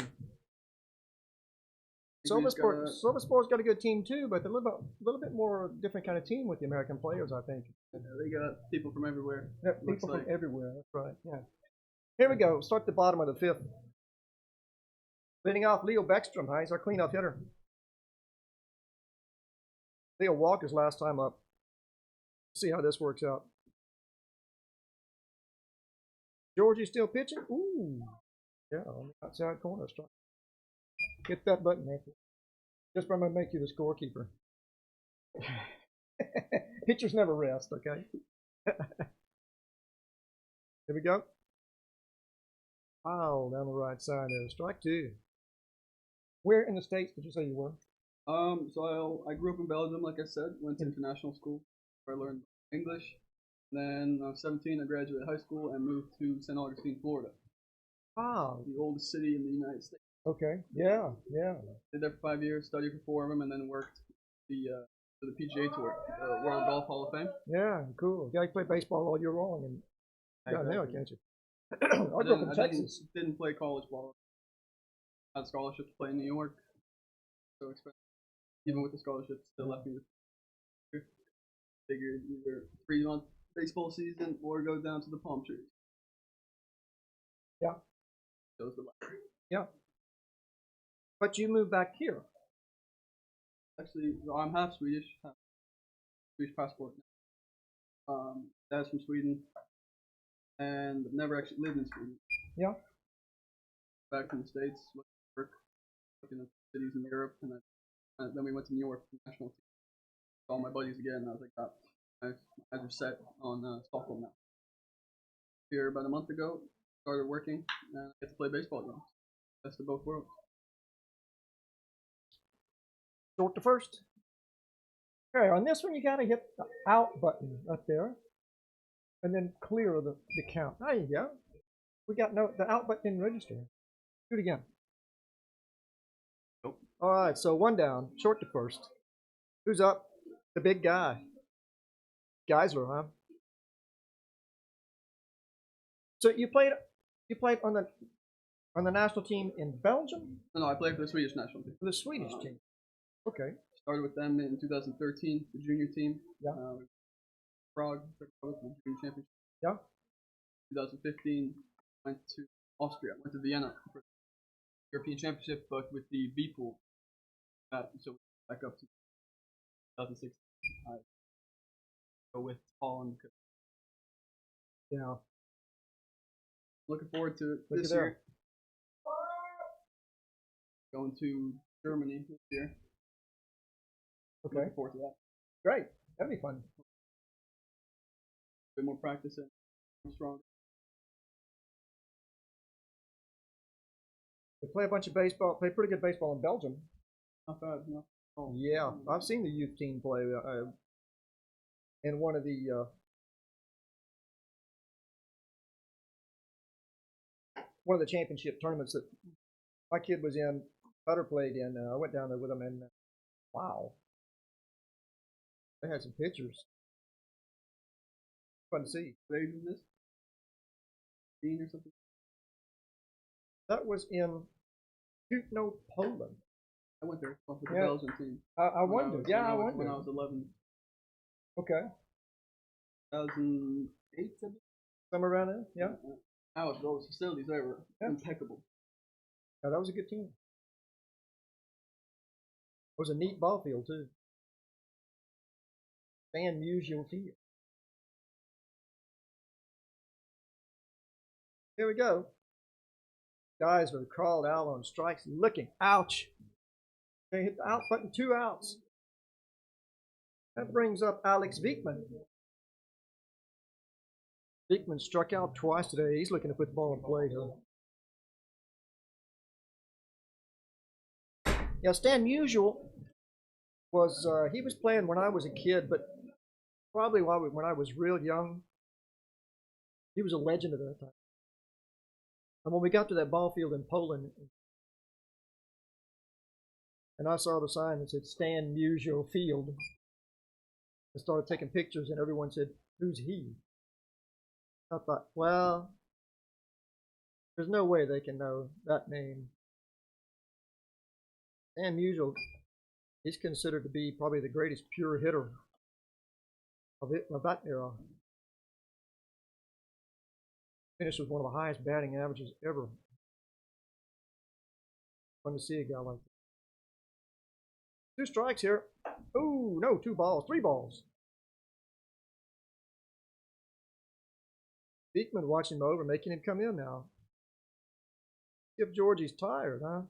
Sölvesborg's got a good team too, but they're a little bit more different kind of team with the American players, I think. Yeah, they got people from everywhere. Yeah, people from everywhere. That's right. Yeah. Here we go. Start the bottom of the 5th. Leading off, Leo Beckstrom. He's our cleanup hitter. Leo Walker's last time up. See how this works out. Georgie still pitching. Ooh. Yeah, on the outside corner. Strike. Hit that button, Anthony. Just I'm going to make you the scorekeeper. Pitchers never rest, okay? Here we go. Foul down the right side there. Strike 2. Where in the States did you say you were? So I grew up in Belgium, like I said. Went to international school where I learned English. Then I was 17, I graduated high school and moved to St. Augustine, Florida. Wow. The oldest city in the United States. Okay. Yeah. Did there for 5 years, studied for 4 of them, and then worked for the PGA Tour, World Golf Hall of Fame. Yeah, cool. Yeah, you play baseball all year long, and got nailed, can't you? I grew up in Texas. Didn't play college ball. I had a scholarship to play in New York. So expensive. Even with the scholarship, still left me with. Figured either 3-month baseball season or go down to the palm trees. Yeah. Chose the latter. Yeah. But you moved back here. Actually, I'm half Swedish. Swedish passport. Dad's from Sweden, and never actually lived in Sweden. Yeah. Back in the States, looking at cities in Europe, and then we went to New York for the national team. Saw my buddies again, and I was like, I was set on Stockholm now. Here about a month ago, started working, and I get to play baseball again. Best of both worlds. Short to first. Okay, on this one you gotta hit the out button right there, and then clear the count. There you go. We got the out button didn't register. Do it again. Nope. All right, so 1 down, short to first. Who's up? The big guy. Geisler, huh? So you played on the national team in Belgium? No, I played for the Swedish national team. For the Swedish team. Okay. Started with them in 2013, the junior team. Yeah. Prague, the junior championship. Yeah. 2015, went to Austria, went to Vienna for the European Championship, but with the B pool. So back up to 2016. I go with Holland. Yeah. Looking forward to it Look this at there. year. Going to Germany this year. Okay. Looking forward to that. Great. That'd be fun. A bit more practice and I'm strong. They play a bunch of baseball. Play pretty good baseball in Belgium. Not bad, no. Oh. Yeah, I've seen the youth team play in one of the championship tournaments that my kid was in. Cutter played in. I went down there with him, and wow, they had some pictures. Fun to see. What age is this? 15 or something? That was in Kutno, Poland. I went there for the Belgian team. I wondered. Yeah, I wondered. When I was 11. Okay. 2008, Somewhere around there. Yeah. Those facilities there were impeccable. Yeah, that was a good team. It was a neat ball field too. Fan Musial Field. Here we go. Guys are crawled out on strikes, looking. Ouch. They hit the out button, 2 outs. That brings up Alex Viekman. Viekman struck out twice today. He's looking to put the ball in play, though. Yeah, Stan Musial was he was playing when I was a kid, but probably when I was real young. He was a legend at that time. And when we got to that ball field in Poland, and I saw the sign that said Stan Musial Field, I started taking pictures, and everyone said, "Who's he?" I thought, well, there's no way they can know that name. Stan Musial is considered to be probably the greatest pure hitter of that era. Finished with one of the highest batting averages ever. Fun to see a guy like that. 2 strikes here. Oh, no, 2 balls, 3 balls. Beekman watching him over, making him come in now. If Georgie's tired, huh?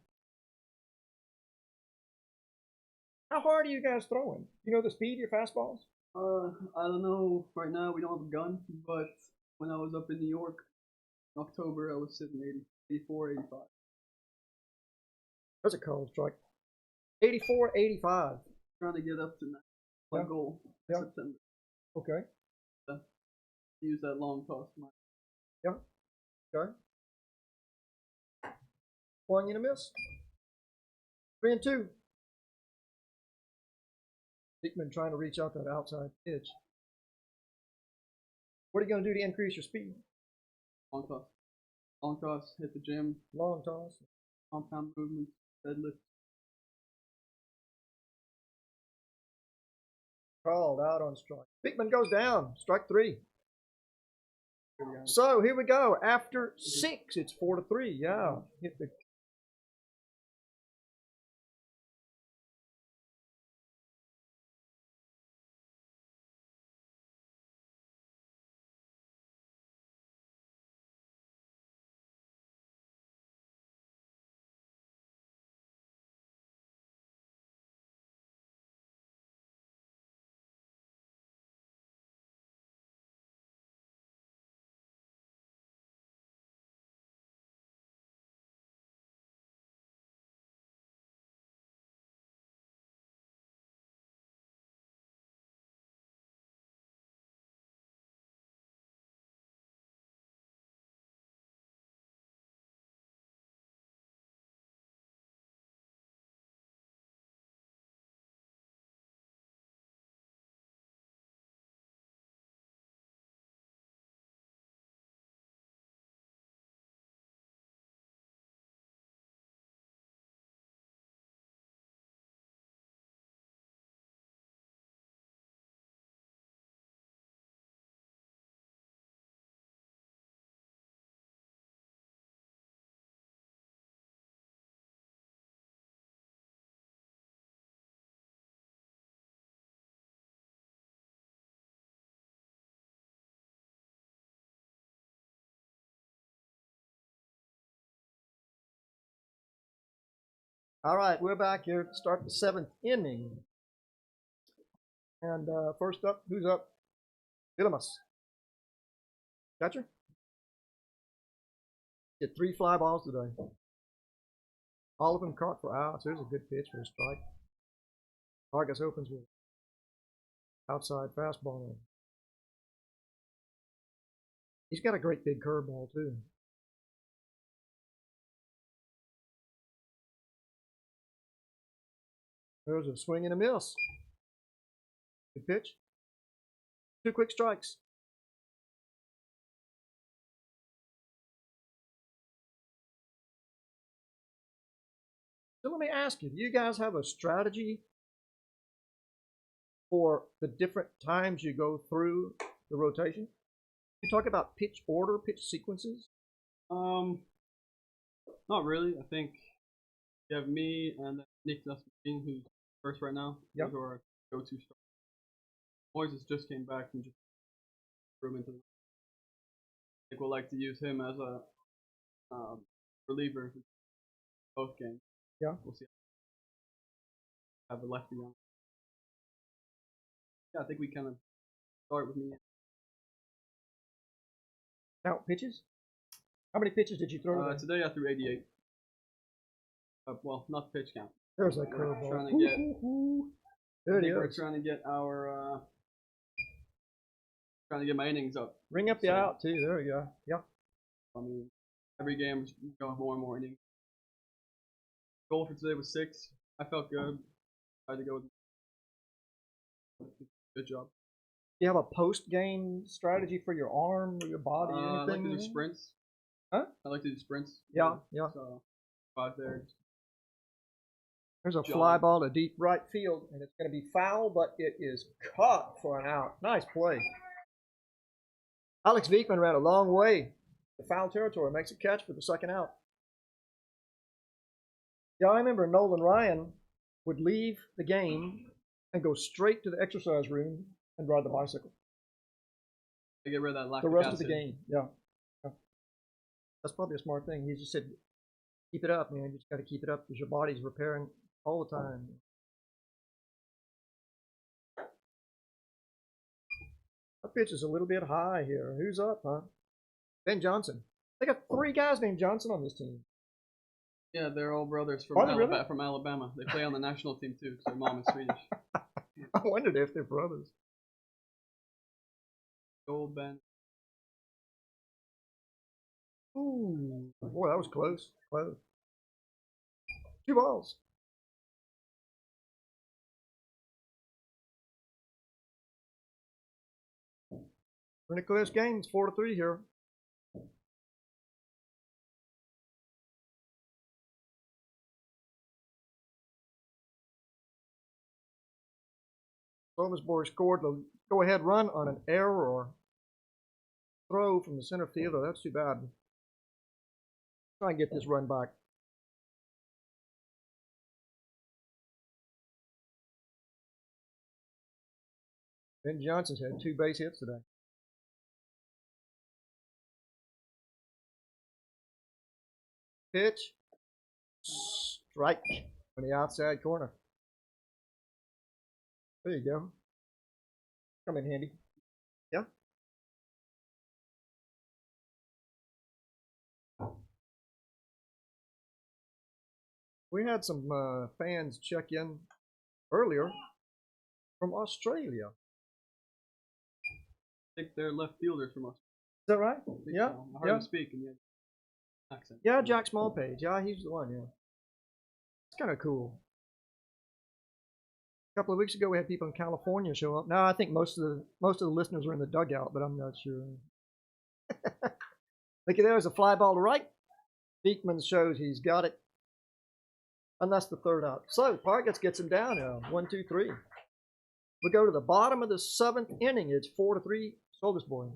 How hard are you guys throwing? You know the speed of your fastballs? I don't know. Right now we don't have a gun, but when I was up in New York in October, I was sitting 84, 85. That's a cold strike. 84, 85. Trying to get up to my goal in September. Okay. Use that long toss. Yeah. Okay. Swung and a miss. 3-2. Beekman trying to reach out that outside pitch. What are you going to do to increase your speed? Long toss. Long toss, hit the gym. Long toss. Compound movement, deadlift. Called out on strike. Beekman goes down. Strike 3. So here we go. After 6, it's 4-3. Yeah. Hit the All right, we're back here to start the 7th inning. And first up, who's up? Dilemas. Catcher? Get 3 fly balls today. All of them caught for outs. There's a good pitch for a strike. Vargas opens with outside fastball. He's got a great big curveball, too. There's a swing and a miss. Good pitch. 2 quick strikes. So let me ask you, do you guys have a strategy for the different times you go through the rotation? You talk about pitch order, pitch sequences? Not really. I think you have me and Nick Nasmeen, who's first right now. Yep. Those are our go-to stars. Moises just came back and just threw him into the. I think we'll like to use him as a reliever both games. Yeah. We'll see. Have a lefty on. Yeah, I think we kind of start with me. Count pitches? How many pitches did you throw today? Today I threw 88. Well, not the pitch count. There's that curveball. Trying to get. There it We're is. trying to get our. Trying to get my innings up. Ring up the out, too. There you go. Yeah. I mean, every game we go have more and more innings. Goal for today was 6. I felt good. Tried to go with. Good job. Do you have a post-game strategy for your arm or your body? I like Anything? to do sprints. Huh? I like to do sprints. Yeah, yeah. So, 5 there. There's a John. fly ball to deep right field, and it's going to be foul, but it is caught for an out. Nice play. Alex Viekman ran a long way to foul territory, makes a catch for the second out. Yeah, I remember Nolan Ryan would leave the game and go straight to the exercise room and ride the bicycle. To get rid of that lactic The rest acid. of the game, yeah. That's probably a smart thing. He just said, keep it up, man. You just got to keep it up because your body's repairing all the time. That pitch is a little bit high here. Who's up, huh? Ben Johnson. They got 3 guys named Johnson on this team. Yeah, they're all brothers from Are they Alabama. really? From Alabama. They play on the national team too, because their mom is Swedish. I wondered if they're brothers. Gold Ben. Ooh, boy, that was close. Close. 2 balls. Pretty close game. It's 4-3 here. Sölvesborg scored the go-ahead run on an error throw from the center fielder. That's too bad. Try and get this run back. Ben Johnson's had 2 base hits today. Pitch. Strike on the outside corner. There you go. Come in handy. Yeah. We had some fans check in earlier from Australia. I think they're left fielders from us. Is that right? Yeah. So. I heard Yeah. him speak and he had accent. Yeah, Jack Smallpage. Yeah, he's the one. Yeah. It's kind of cool. A couple of weeks ago, we had people in California show up. Now, I think most of the listeners are in the dugout, but I'm not sure. Look at there's a fly ball to right. Beekman shows he's got it. And that's the 3rd out. So Parkins gets him down now. 1, 2, 3. We go to the bottom of the 7th inning. It's 4-3 Sölvesborg.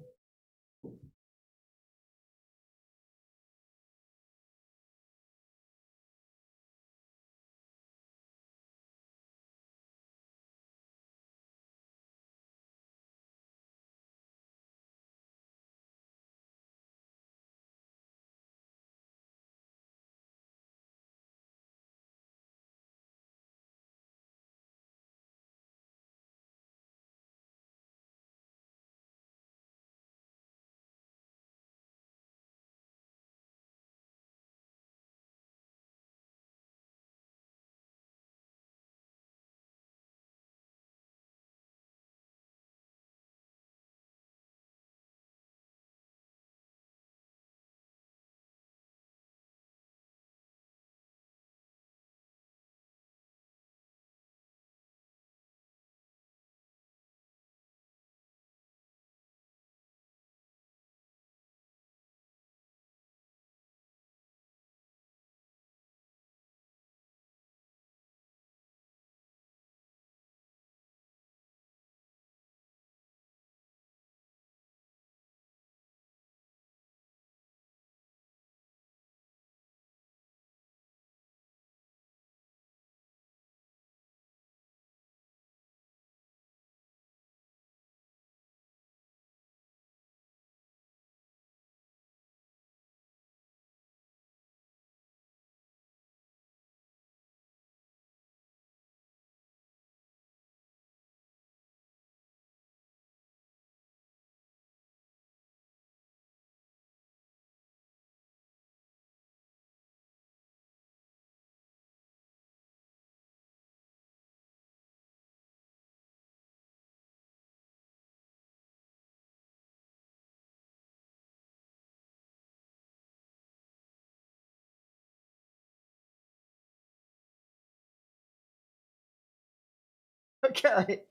Okay.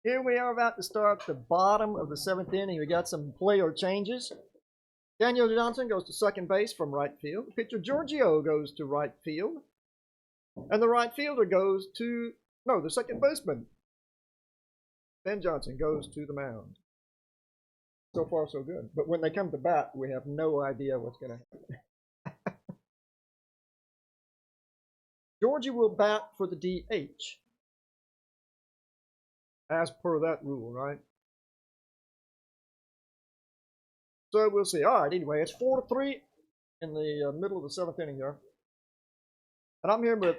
Here we are about to start the bottom of the 7th inning. We got some player changes. Daniel Johnson goes to second base from right field. Pitcher Giorgio goes to right field. And the right fielder goes to, no, the second baseman, Ben Johnson, goes to the mound. So far, so good. But when they come to bat, we have no idea what's going to happen. Georgie will bat for the DH. As per that rule, right? So we'll see. All right, anyway, it's 4-3 in the middle of the 7th inning here. And I'm here with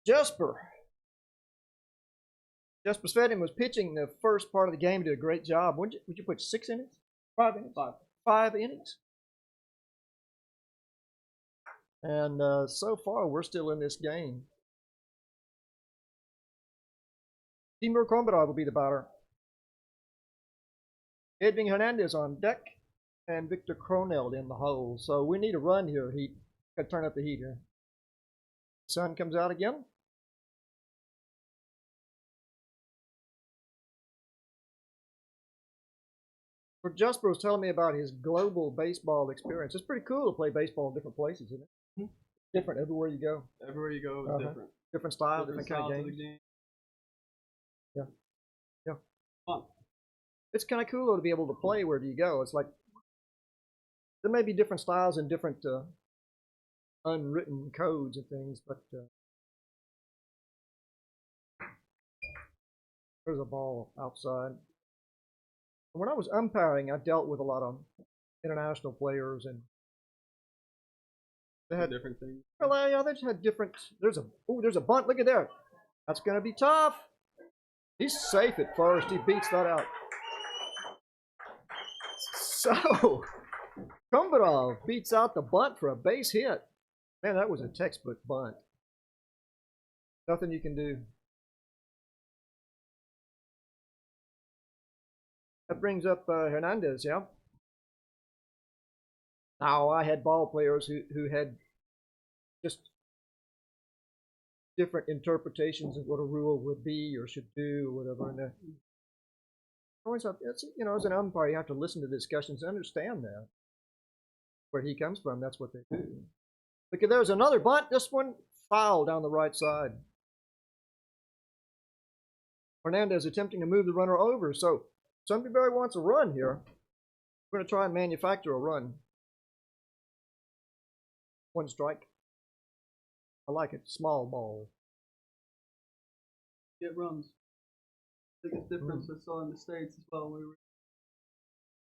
Jesper. Jesper Svedin was pitching the first part of the game. He did a great job. Would you put 6 innings? 5 innings? 5 innings. And so far, we're still in this game. Timur Kombadov will be the batter. Edwin Hernandez on deck, and Victor Croneld in the hole. So we need a run here. Heat. Got to turn up the heat here. Sun comes out again. Jesper was telling me about his global baseball experience. It's pretty cool to play baseball in different places, isn't it? Mm-hmm. Different everywhere you go. Everywhere you go is different. Different style, different kind of games. Yeah. Yeah. Fun. It's kind of cool to be able to play wherever you go. It's like there may be different styles and different unwritten codes and things, but there's a ball outside. When I was umpiring, I dealt with a lot of international players, and they had different things. Well, yeah, they just had different. There's a bunt. Look at there. That's gonna be tough. He's safe at first. He beats that out. So, Kombadov beats out the bunt for a base hit. Man, that was a textbook bunt. Nothing you can do. That brings up Hernandez, yeah. Now, I had ball players who had just different interpretations of what a rule would be or should do or whatever. And always have, it's, as an umpire, you have to listen to discussions and understand that. Where he comes from, that's what they do. Look, there's another bunt. This one foul down the right side. Hernandez attempting to move the runner over. So Sundbyberg wants a run here. We're going to try and manufacture a run. 1 strike. I like it. Small ball. Get runs. Biggest difference I saw in the States as well. We were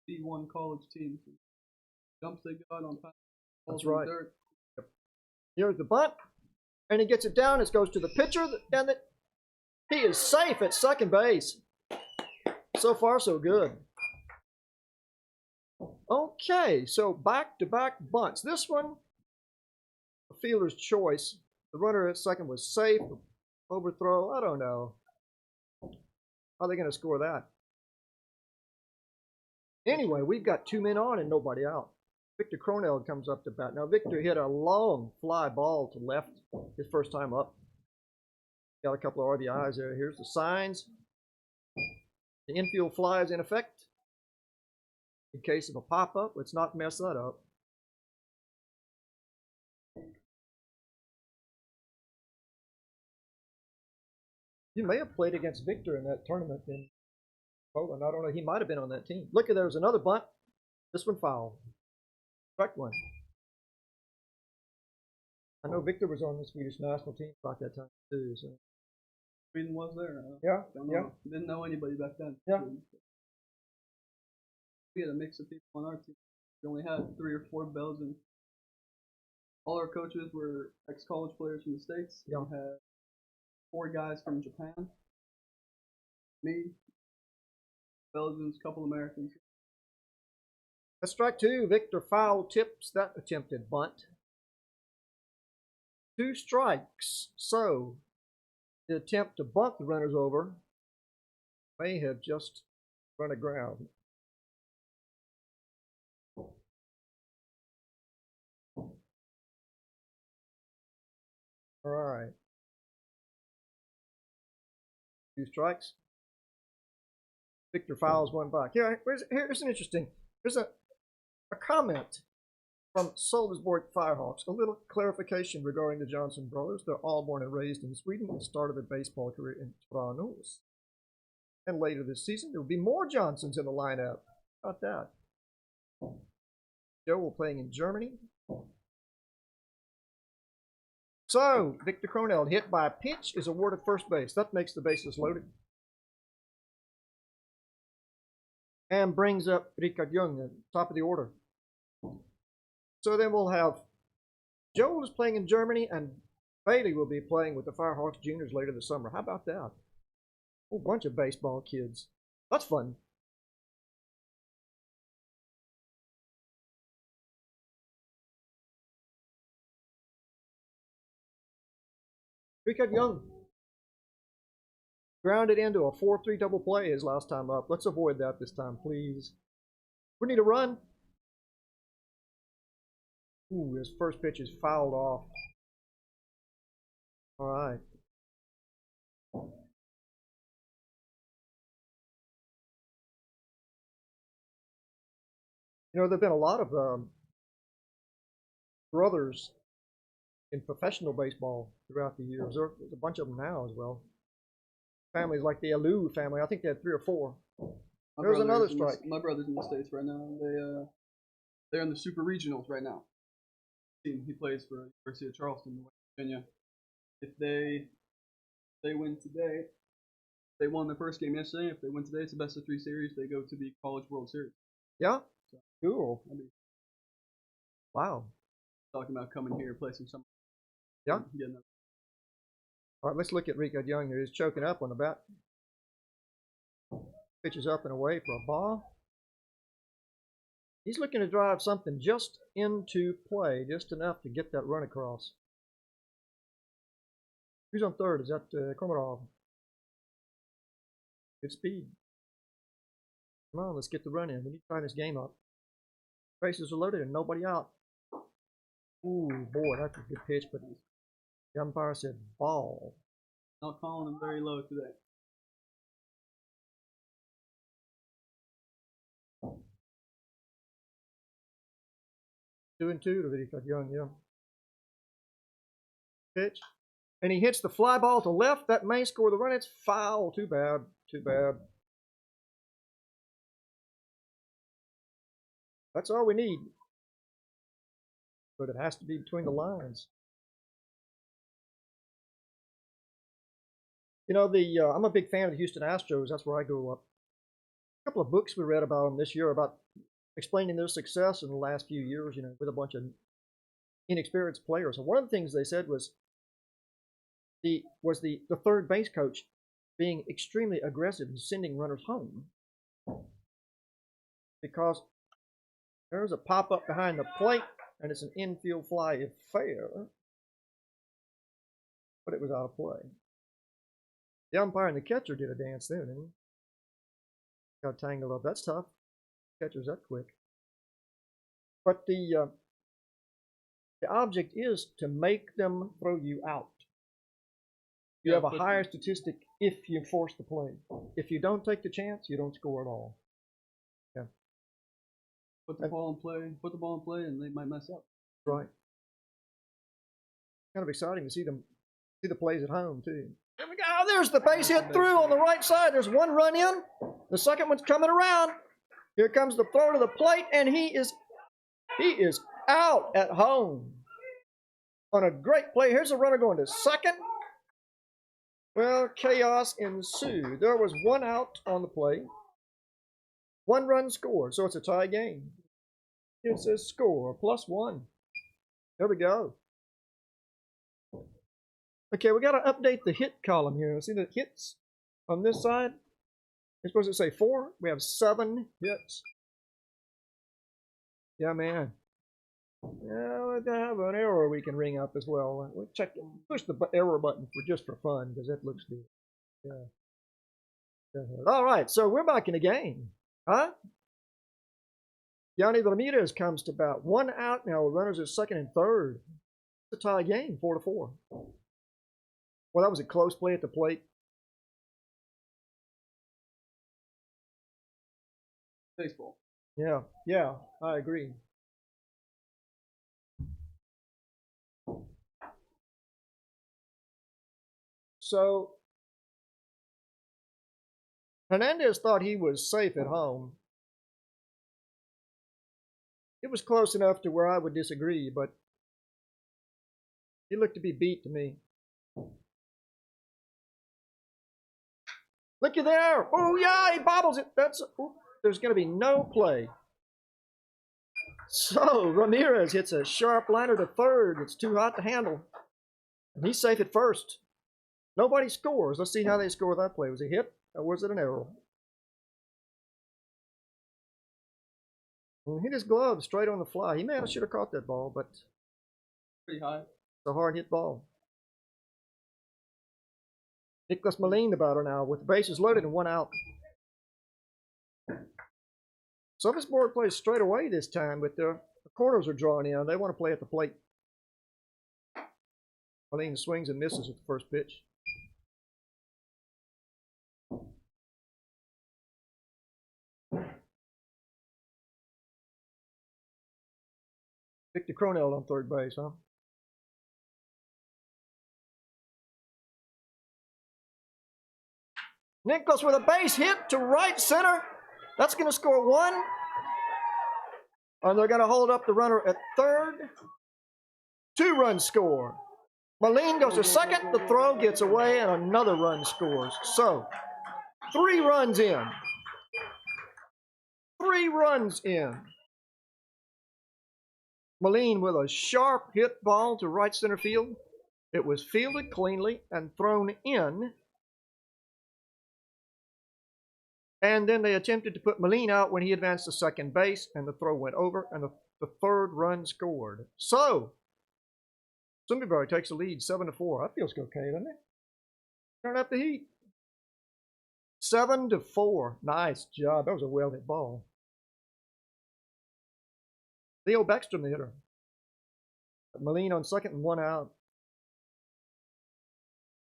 D1 college teams. Jumps they got on top. That's right. Dirt. Yep. Here's the bunt. And he gets it down. It goes to the pitcher. And he is safe at second base. So far, so good. Okay, so back-to-back bunts. This one, a fielder's choice. The runner at second was safe. Overthrow, I don't know. How are they going to score that? Anyway, we've got 2 men on and nobody out. Victor Croneld comes up to bat. Now, Victor hit a long fly ball to left his first time up. Got a couple of RBIs there. Here's the signs. The infield fly is in effect. In case of a pop-up, let's not mess that up. You may have played against Victor in that tournament in Poland. I don't know. He might have been on that team. Look, there's another bunt. This one foul. Correct one. I know Victor was on the Swedish national team about that time too. So. Sweden was there. Yeah. Didn't know anybody back then. Yeah. We had a mix of people on our team. We only had 3 or 4 Belgians. All our coaches were ex-college players from the States. Yeah. We had 4 guys from Japan. Me, Belgians, a couple Americans. That's strike 2. Victor foul tips that attempted bunt. 2 strikes. So the attempt to bunt the runners over may have just run aground. All right. 2 strikes. Victor fouls 1 back. Here's an interesting. There's a comment from Sölvesborg Firehawks. A little clarification regarding the Johnson brothers. They're all born and raised in Sweden and started their baseball career in Tranås. And later this season, there will be more Johnsons in the lineup. How about that? Joe will playing in Germany. So, Victor Kroneld, hit by a pitch, is awarded first base. That makes the bases loaded. And brings up Richard Young at the top of the order. So then we'll have Joel is playing in Germany, and Bailey will be playing with the Firehawks juniors later this summer. How about that? A whole bunch of baseball kids. That's fun. Richard Young grounded into a 4-3 double play his last time up. Let's avoid that this time, please. We need a run. Ooh, his first pitch is fouled off. All right. You know, there have been a lot of brothers in professional baseball throughout the years. There's a bunch of them now as well. Families like the Alou family, I think they had 3 or 4. There's another strike. My brother's in the States right now. They're in the Super Regionals right now. He plays for University of Charleston, West Virginia. If they win today, they won their first game yesterday. If they win today, it's a best of 3 series. They go to the College World Series. Yeah. So, cool. Wow. Talking about coming here, play some. Yeah. All right, let's look at Richard Young here. He's choking up on the bat. Pitches up and away for a ball. He's looking to drive something just into play, just enough to get that run across. Who's on third? Is that Komarov? Good speed. Come on, let's get the run in. We need to tie this game up. Bases are loaded and nobody out. Ooh, boy, that's a good pitch, but the umpire said ball. Not calling him very low today. Two and 2 to Richard Young, yeah. Pitch. And he hits the fly ball to left. That may score the run. It's foul. Too bad. Too bad. That's all we need. But it has to be between the lines. You know, I'm a big fan of the Houston Astros. That's where I grew up. A couple of books we read about them this year about explaining their success in the last few years, you know, with a bunch of inexperienced players. And one of the things they said was the third base coach being extremely aggressive in sending runners home because there's a pop-up behind the plate, and it's an infield fly if fair, but it was out of play. The umpire and the catcher did a dance there, didn't he? Got tangled up. That's tough. Catcher's that quick. But the object is to make them throw you out. You have a higher statistic if you force the play. If you don't take the chance, you don't score at all. Yeah. Put the ball in play, and they might mess up. Right. Kind of exciting to see the plays at home too. There we go. There's the base hit through on the right side. There's one run in. The second one's coming around. Here comes the throw to the plate, and he is out at home on a great play. Here's a runner going to second. Well, chaos ensued. There was one out on the play. 1 run scored, so it's a tie game. It says score +1. There we go. Okay, we got to update the hit column here. See the hits on this side? It's supposed to say 4. We have 7 hits. Yeah, man. Yeah, we have an error we can ring up as well. We'll check, push the error button just for fun because that looks good. Yeah. All right, so we're back in the game, huh? Yanni Ramirez comes to bat. 1 out now. Runners are second and third. It's a tie game, 4-4. Well, that was a close play at the plate. baseball. Yeah, yeah, I agree. So Hernandez thought he was safe at home. It was close enough to where I would disagree, but he looked to be beat to me. Looky there. Oh, yeah, he bobbles it. There's going to be no play. So Ramirez hits a sharp liner to third. It's too hot to handle. And he's safe at first. Nobody scores. Let's see how they score that play. Was it a hit or was it an error? He hit his glove straight on the fly. He may have should have caught that ball, but pretty high. It's a hard hit ball. Nicholas Moline, the batter now, with the bases loaded and 1 out. Sölvesborg plays straight away this time, but the corners are drawn in. They want to play at the plate. Moline swings and misses with the first pitch. Victor Cronell on third base, huh? Nicholas with a base hit to right center. That's going to score 1. And they're going to hold up the runner at third. 2-run score. Moline goes to second. The throw gets away, and another run scores. So, 3 runs in. 3 runs in. Moline with a sharp hit ball to right center field. It was fielded cleanly and thrown in. And then they attempted to put Moline out when he advanced to second base, and the throw went over, and the 3rd run scored. So, Sundbyberg takes the lead 7-4. That feels okay, doesn't it? Turn up the heat. 7-4. Nice job. That was a well hit ball. Leo Beckstrom, the hitter. Moline on second and 1 out.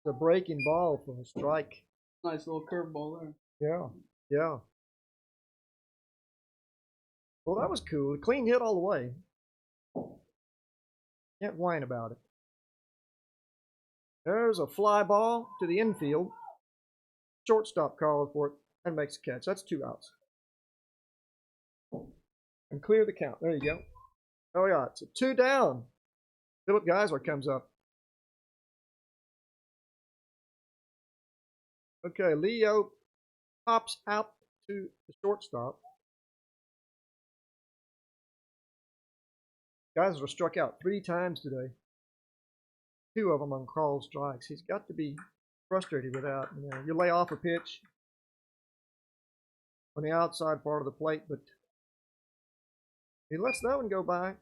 The breaking ball for a strike. Nice little curveball there. Yeah, yeah. Well, that was cool. A clean hit all the way. Can't whine about it. There's a fly ball to the infield. Shortstop calls for it and makes the catch. That's 2 outs. And clear the count. There you go. Oh, yeah, it's a 2 down. Philip Geisler comes up. Okay, Leo pops out to the shortstop. Geisler struck out 3 times today. 2 of them on called strikes. He's got to be frustrated with that. You lay off a pitch on the outside part of the plate, but he lets that one go by.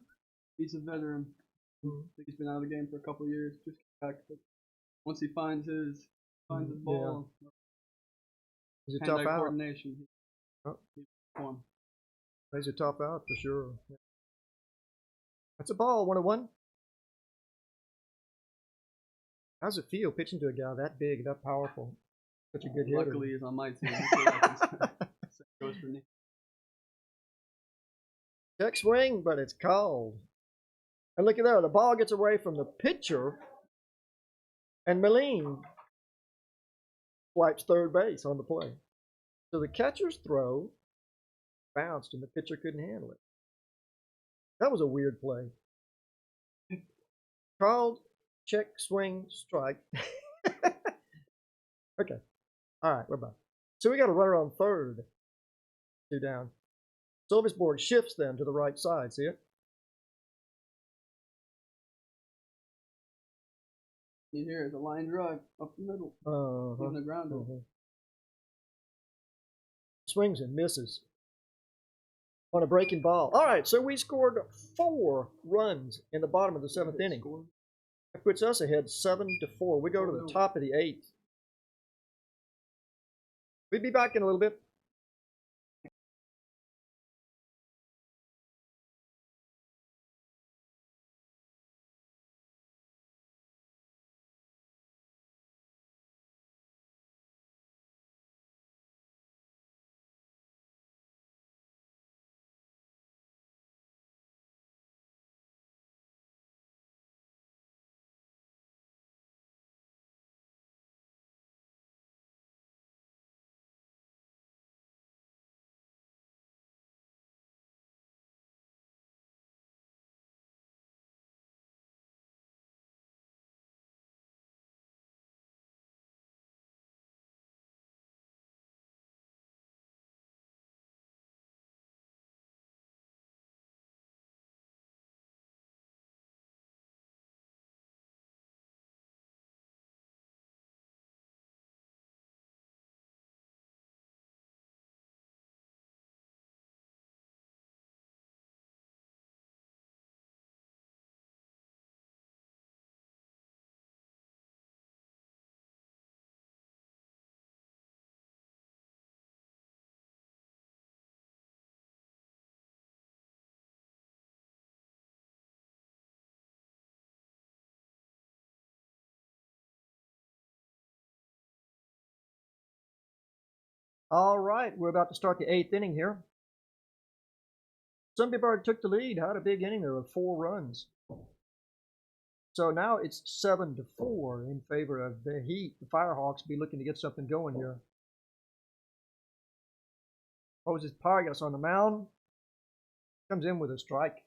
He's a veteran. I think he's been out of the game for a couple of years. Just back, but once he finds his ball, he's a tough out. Coordination. He's a tough out for sure. That's a ball. 1-1. How's it feel pitching to a guy that big, that powerful, such a good hitter? Luckily, he's on my team. Goes for me. Check swing, but it's called. And look at there, the ball gets away from the pitcher, and Moline swipes third base on the play. So the catcher's throw bounced, and the pitcher couldn't handle it. That was a weird play. Called, check, swing, strike. Okay. All right, we're back. So we got a runner on third. 2 down. Sölvesborg shifts then to the right side. See it? You hear the line drive up the middle. On the ground. Swings and misses on a breaking ball. All right, so we scored 4 runs in the bottom of the 7th inning. That puts us ahead 7-4. We go to the top of the 8th. We'll be back in a little bit. All right, we're about to start the 8th inning here. Sundbyberg took the lead, had a big inning there with 4 runs. So now it's 7-4 in favor of the Heat. The Firehawks be looking to get something going here. Moses Pargas on the mound. Comes in with a strike.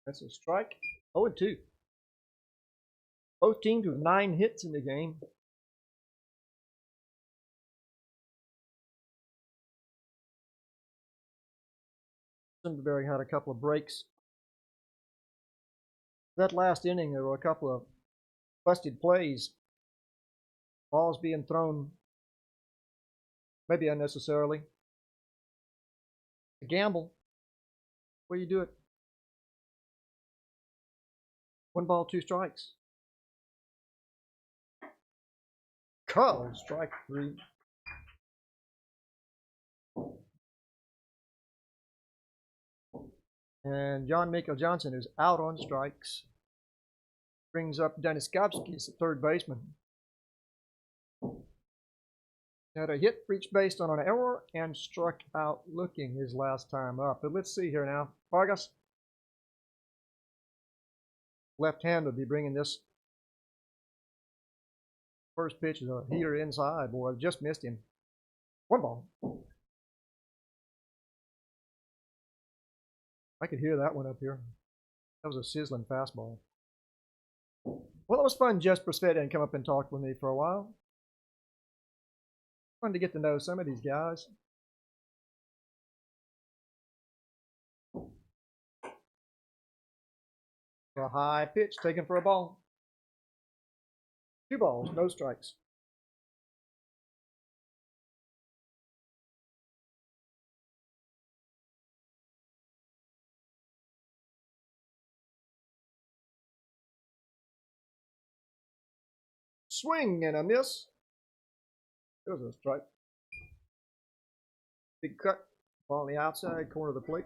That's a strike. 0-2. Both teams with 9 hits in the game. Sundbyberg had a couple of breaks. That last inning, there were a couple of busted plays. Balls being thrown maybe unnecessarily. A gamble. Where you do it? 1 ball, 2 strikes. Called strike 3. And John Michael Johnson is out on strikes. Brings up Dennis Skopskis at third baseman. Had a hit reached base on an error and struck out looking his last time up. But let's see here now. Vargas, left-handed, be bringing this. First pitch is a heater inside. Boy, just missed him. 1 ball. I could hear that one up here. That was a sizzling fastball. Well, it was fun. Jesper Svedin come up and talked with me for a while. Fun to get to know some of these guys. A high pitch taken for a ball. 2 balls, no strikes. Swing and a miss. There was a strike. Big cut. Ball on the outside corner of the plate.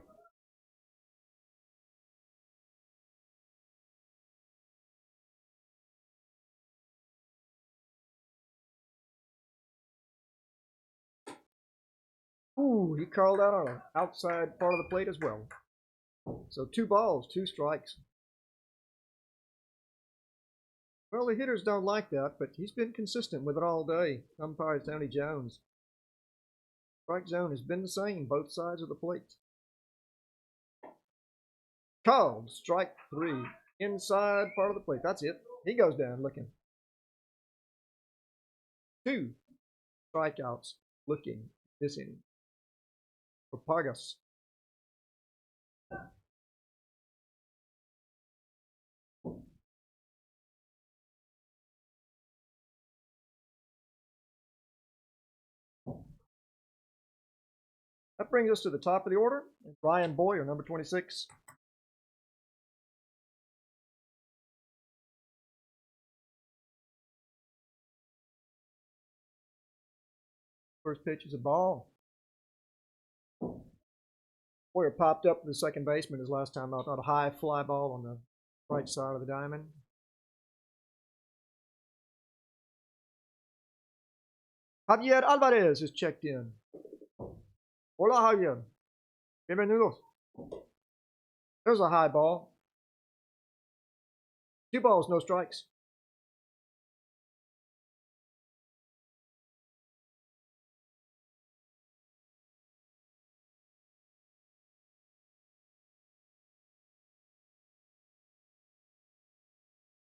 Ooh, he called out on the outside part of the plate as well. So 2 balls, 2 strikes. Well, the hitters don't like that, but he's been consistent with it all day. Umpire Tony Jones. Strike zone has been the same, both sides of the plate. Called strike 3, inside part of the plate. That's it. He goes down looking. 2 strikeouts looking this inning for Pargas. That brings us to the top of the order. Brian Boyer, number 26. First pitch is a ball. Boyer popped up to the second baseman his last time out on a high fly ball on the right side of the diamond. Javier Alvarez is checked in. Hola, Javier. Bienvenidos. There's a high ball. 2 balls, no strikes.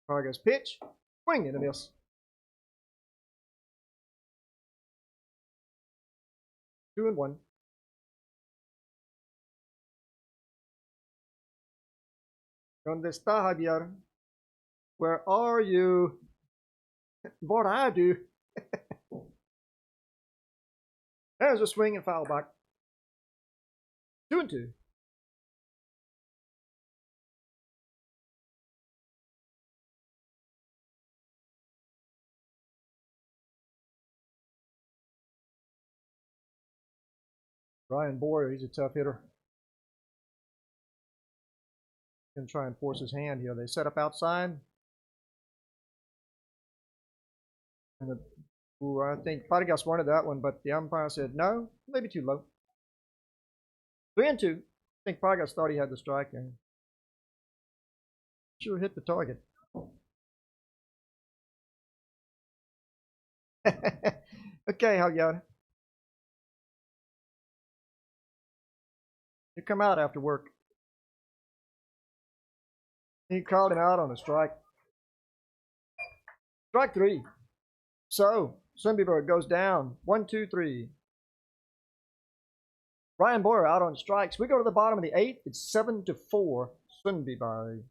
Vargas pitch. Swing and a miss. 2-1. ¿Dónde está Javier? Where are you? What I do? There's a swing and foul back. 2-2. Ryan Boyer, he's a tough hitter. Going to try and force his hand here. They set up outside. And I think Pargas wanted that one, but the umpire said no, maybe too low. 3-2. I think Pargas thought he had the strike there. Sure hit the target. Okay, Hagyar. You come out after work. He called him out on a strike. Strike 3. So, Sundbyberg goes down. 1-2-3. Ryan Boyer out on strikes. We go to the bottom of the 8th. It's 7-4 Sundbyberg.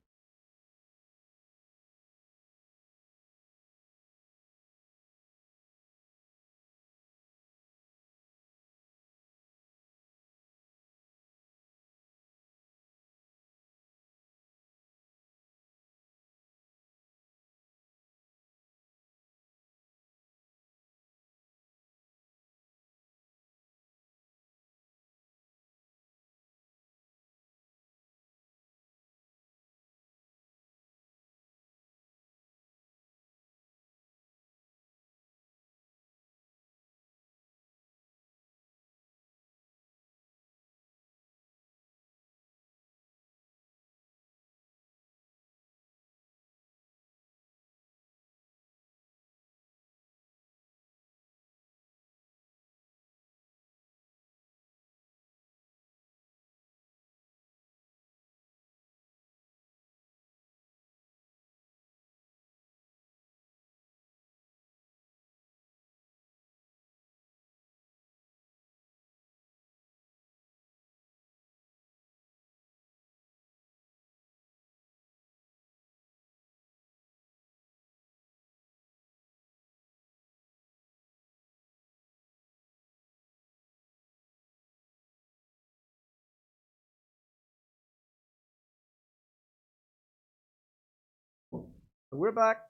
We're back.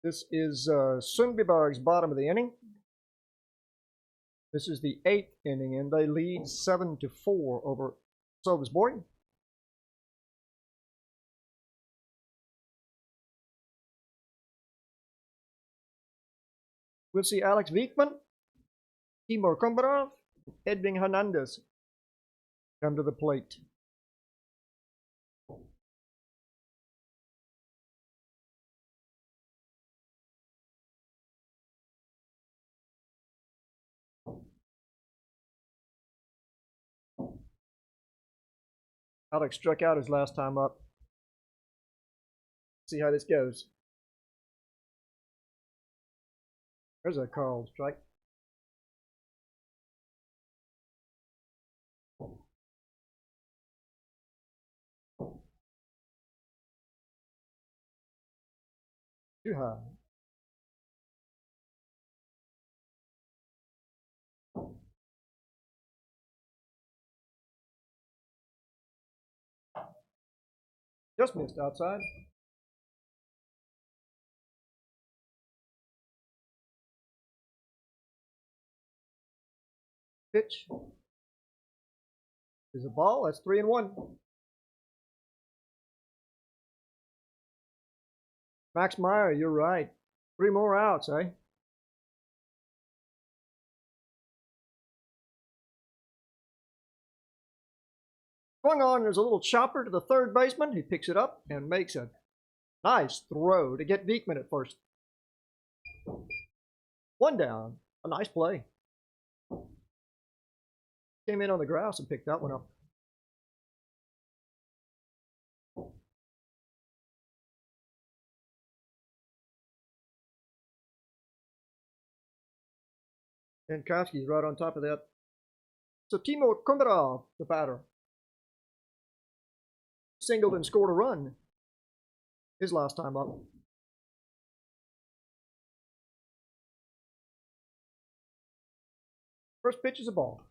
This is Sundbyberg's bottom of the inning. This is the 8th inning, and they lead 7-4 over Sölvesborg. We'll see Alex Wikman, Timur Kombarov, Edvin Hernandez come to the plate. Alex struck out his last time up. See how this goes. There's a called strike. Too high. Just missed outside. Pitch is a ball. That's 3-1. Max Meyer, you're right. 3 more outs, eh? Swung on, there's a little chopper to the third baseman. He picks it up and makes a nice throw to get Wikman at first. 1 down. A nice play. Came in on the grouse and picked that one up. Jankowski's right on top of that. So Timur Kombarov, the batter, singled and scored a run his last time up. First pitch is a ball.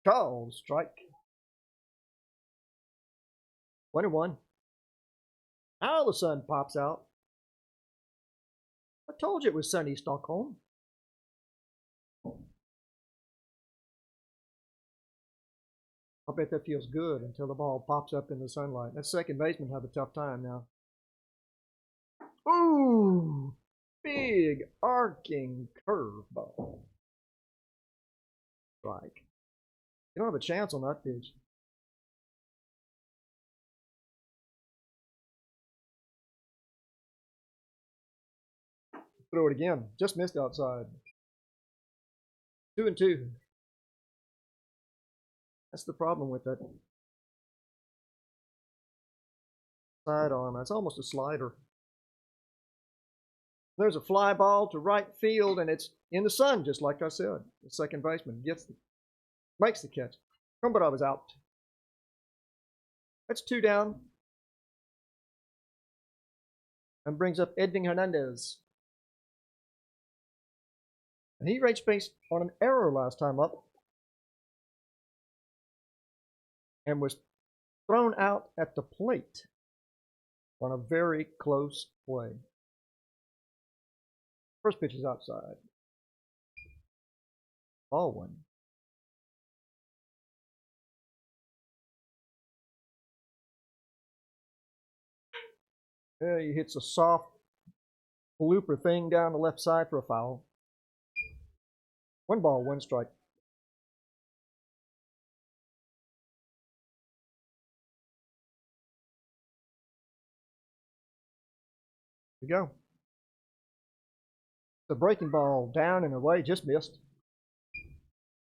Call strike. 21. Now the sun pops out. I told you it was sunny Stockholm. I bet that feels good until the ball pops up in the sunlight. That second baseman have a tough time now. Ooh, big arcing curveball. Strike. You don't have a chance on that pitch. Throw it again. Just missed outside. 2-2. That's the problem with that sidearm. That's almost a slider. There's a fly ball to right field, and it's in the sun, just like I said. The second baseman makes the catch. But I was out. That's 2 down. And brings up Edwin Hernandez. And he reached base on an error last time up. And was thrown out at the plate on a very close play. First pitch is outside. Ball 1. He hits a soft blooper thing down the left side for a foul. 1 ball, 1 strike. Here we go. The breaking ball down and away, just missed.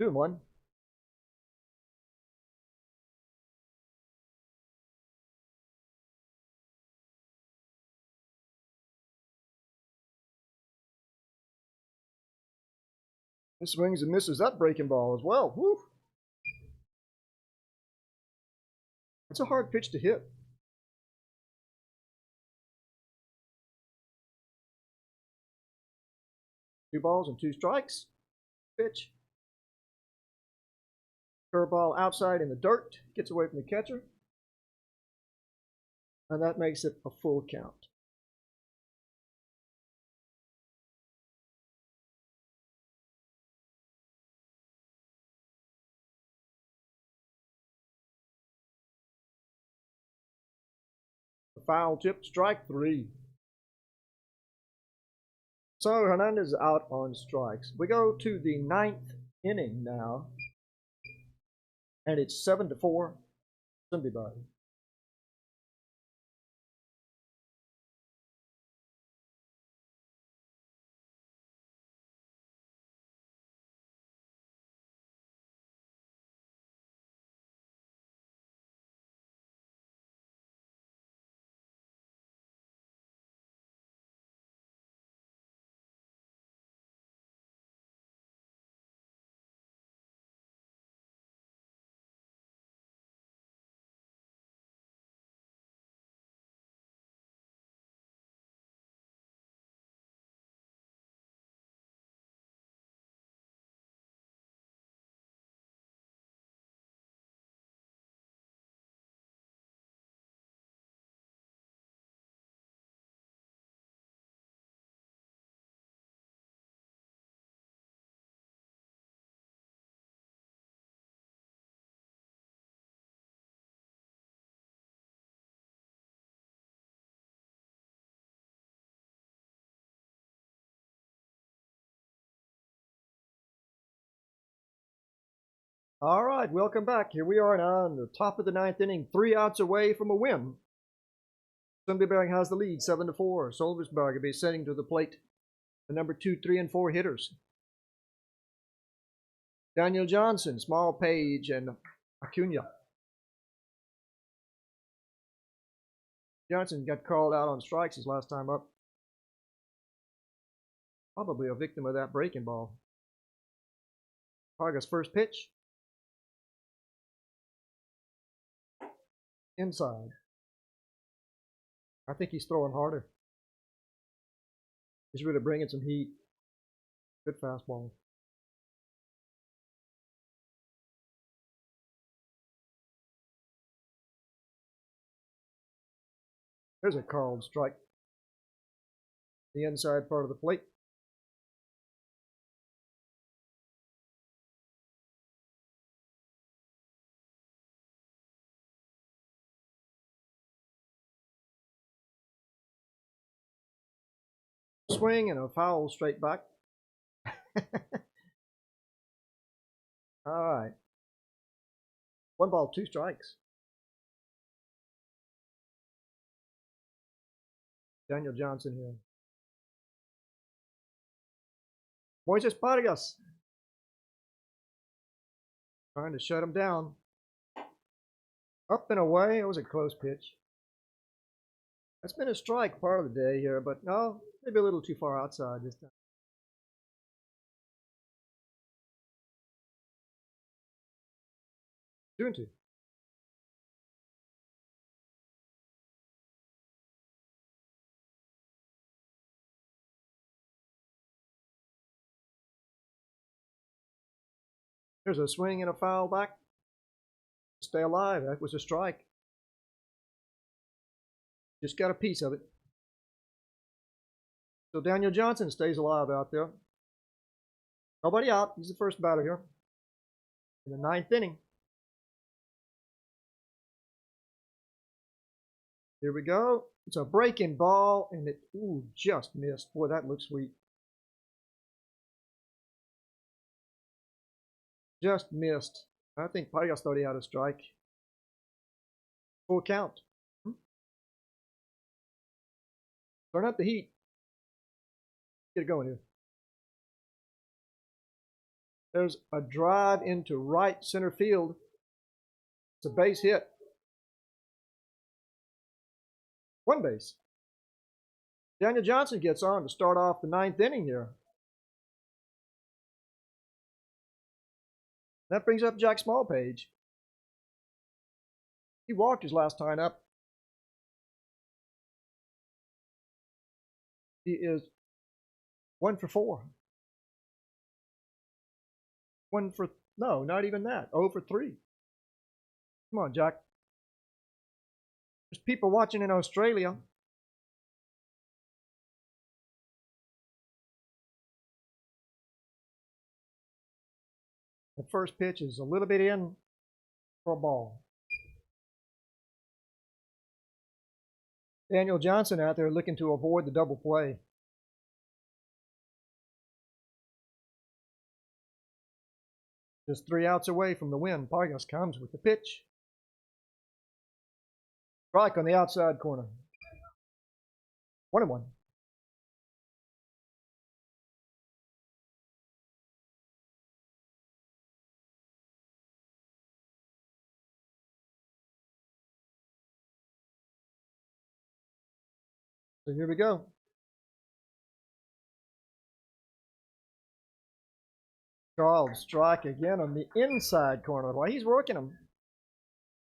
2-1. He swings and misses that breaking ball as well. Woo. It's a hard pitch to hit. Two balls and 2 strikes. Pitch. Curveball outside in the dirt. Gets away from the catcher. And that makes it a full count. The foul tip, strike 3. So Hernandez is out on strikes. We go to the 9th inning now. And it's 7-4, Sundbyberg. All right, welcome back. Here we are now in the top of the 9th inning, 3 outs away from a win. Sundbyberg has the lead, 7-4. Sölvesborg will be sending to the plate the number 2, 3, and 4 hitters. Daniel Johnson, Small Page, and Acuna. Johnson got called out on strikes his last time up. Probably a victim of that breaking ball. Vargas' first pitch. Inside. I think he's throwing harder. He's really bringing some heat. Good fastball. There's a called strike. The inside part of the plate. Swing and a foul straight back. All right. 1 ball, 2 strikes. Daniel Johnson here. Moises Vargas. Trying to shut him down. Up and away. It was a close pitch. That's been a strike part of the day here, but no, maybe a little too far outside this time. 2-2. There's a swing and a foul back. Stay alive. That was a strike. Just got a piece of it. So Daniel Johnson stays alive out there. Nobody out. He's the first batter here in the 9th inning. Here we go. It's a breaking ball, and it just missed. Boy, that looks sweet. Just missed. I think Vargas thought he had a strike. Full count. Turn up the heat. Get it going here. There's a drive into right center field. It's a base hit. 1 base. Daniel Johnson gets on to start off the 9th inning here. That brings up Jack Smallpage. He walked his last time up. He is 1 for 4. No, not even that. 0 for 3. Come on, Jack. There's people watching in Australia. The first pitch is a little bit in for a ball. Daniel Johnson out there looking to avoid the double play. Just 3 outs away from the win. Vargas comes with the pitch. Strike on the outside corner. 1-1. So here we go. Called strike again on the inside corner. Well, he's working him.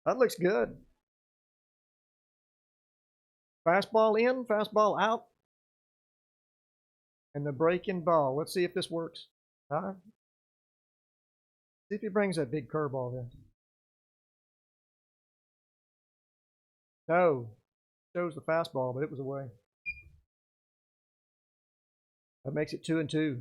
That looks good. Fastball in, fastball out. And the breaking ball. Let's see if this works. See if he brings that big curveball in. No. Shows the fastball, but it was away. That makes it 2-2.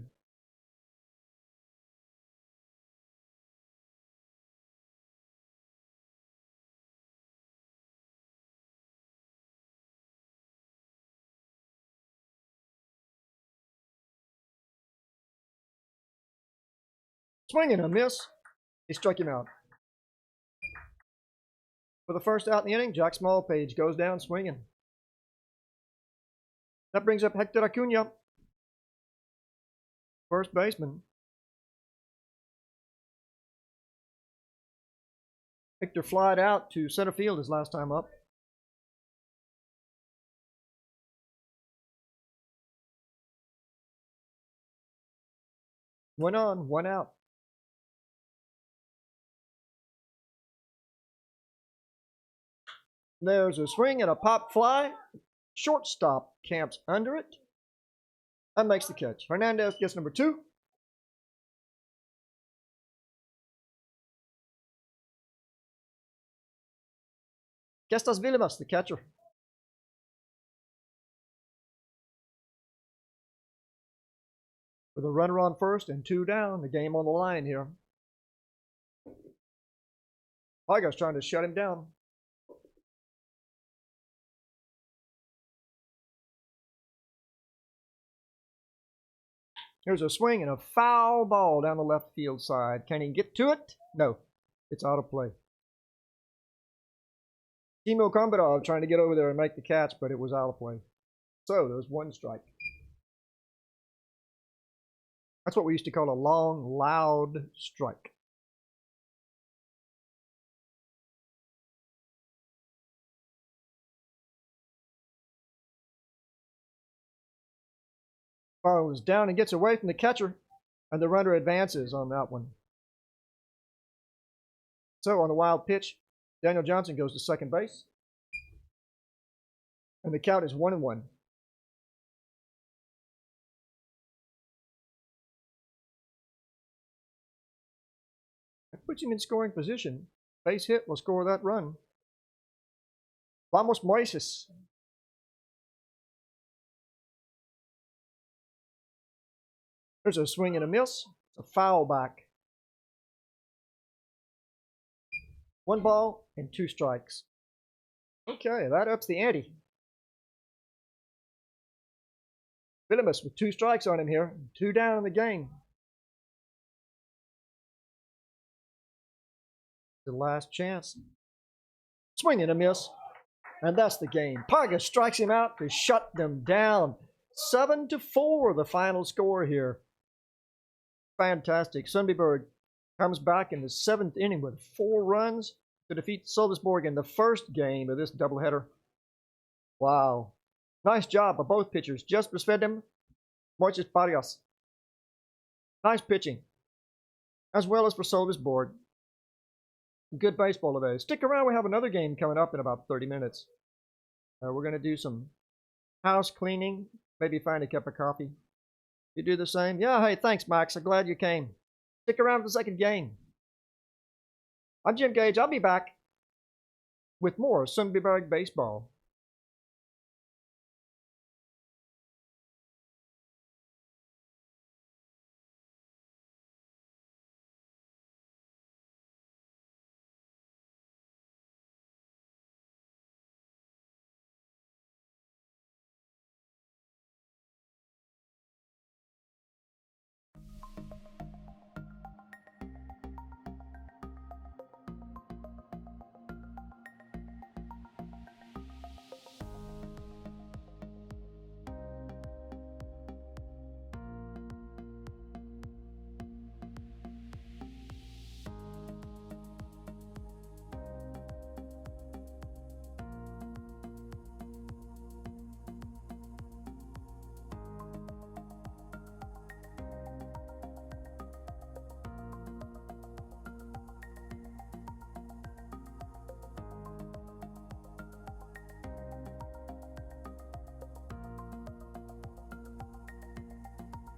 Swing and a miss. He struck him out. For the first out in the inning, Jack Smallpage goes down swinging. That brings up Hector Acuna, first baseman. Hector flied out to center field his last time up. One on, 1 out. There's a swing and a pop fly. Shortstop camps under it. That makes the catch. Hernandez gets number 2. Gestas Villimas, the catcher. With a runner on first and 2 down, the game on the line here. Tigers trying to shut him down. Here's a swing and a foul ball down the left field side. Can he get to it? No, it's out of play. Timo Kombadov trying to get over there and make the catch, but it was out of play. So there's 1 strike. That's what we used to call a long, loud strike. Ball is down and gets away from the catcher, and the runner advances on that one. So on the wild pitch, Daniel Johnson goes to second base, and the count is 1-1. That puts him in scoring position. Base hit will score that run. Vamos Moises. There's a swing and a miss. It's a foul back. 1 ball and 2 strikes. Okay, that ups the ante. Vilimus with 2 strikes on him here. 2 down in the game. The last chance. Swing and a miss. And that's the game. Parga strikes him out to shut them down. 7-4 the final score here. Fantastic. Sundbyberg comes back in the 7th inning with 4 runs to defeat Sölvesborg in the first game of this doubleheader. Wow. Nice job by both pitchers. Jesper Svedem, Moises Parias. Nice pitching. As well as for Sölvesborg. Good baseball today. Stick around. We have another game coming up in about 30 minutes. We're going to do some house cleaning. Maybe find a cup of coffee. You do the same? Yeah, hey, thanks, Max. I'm glad you came. Stick around for the second game. I'm Jim Gage. I'll be back with more Sundbyberg baseball.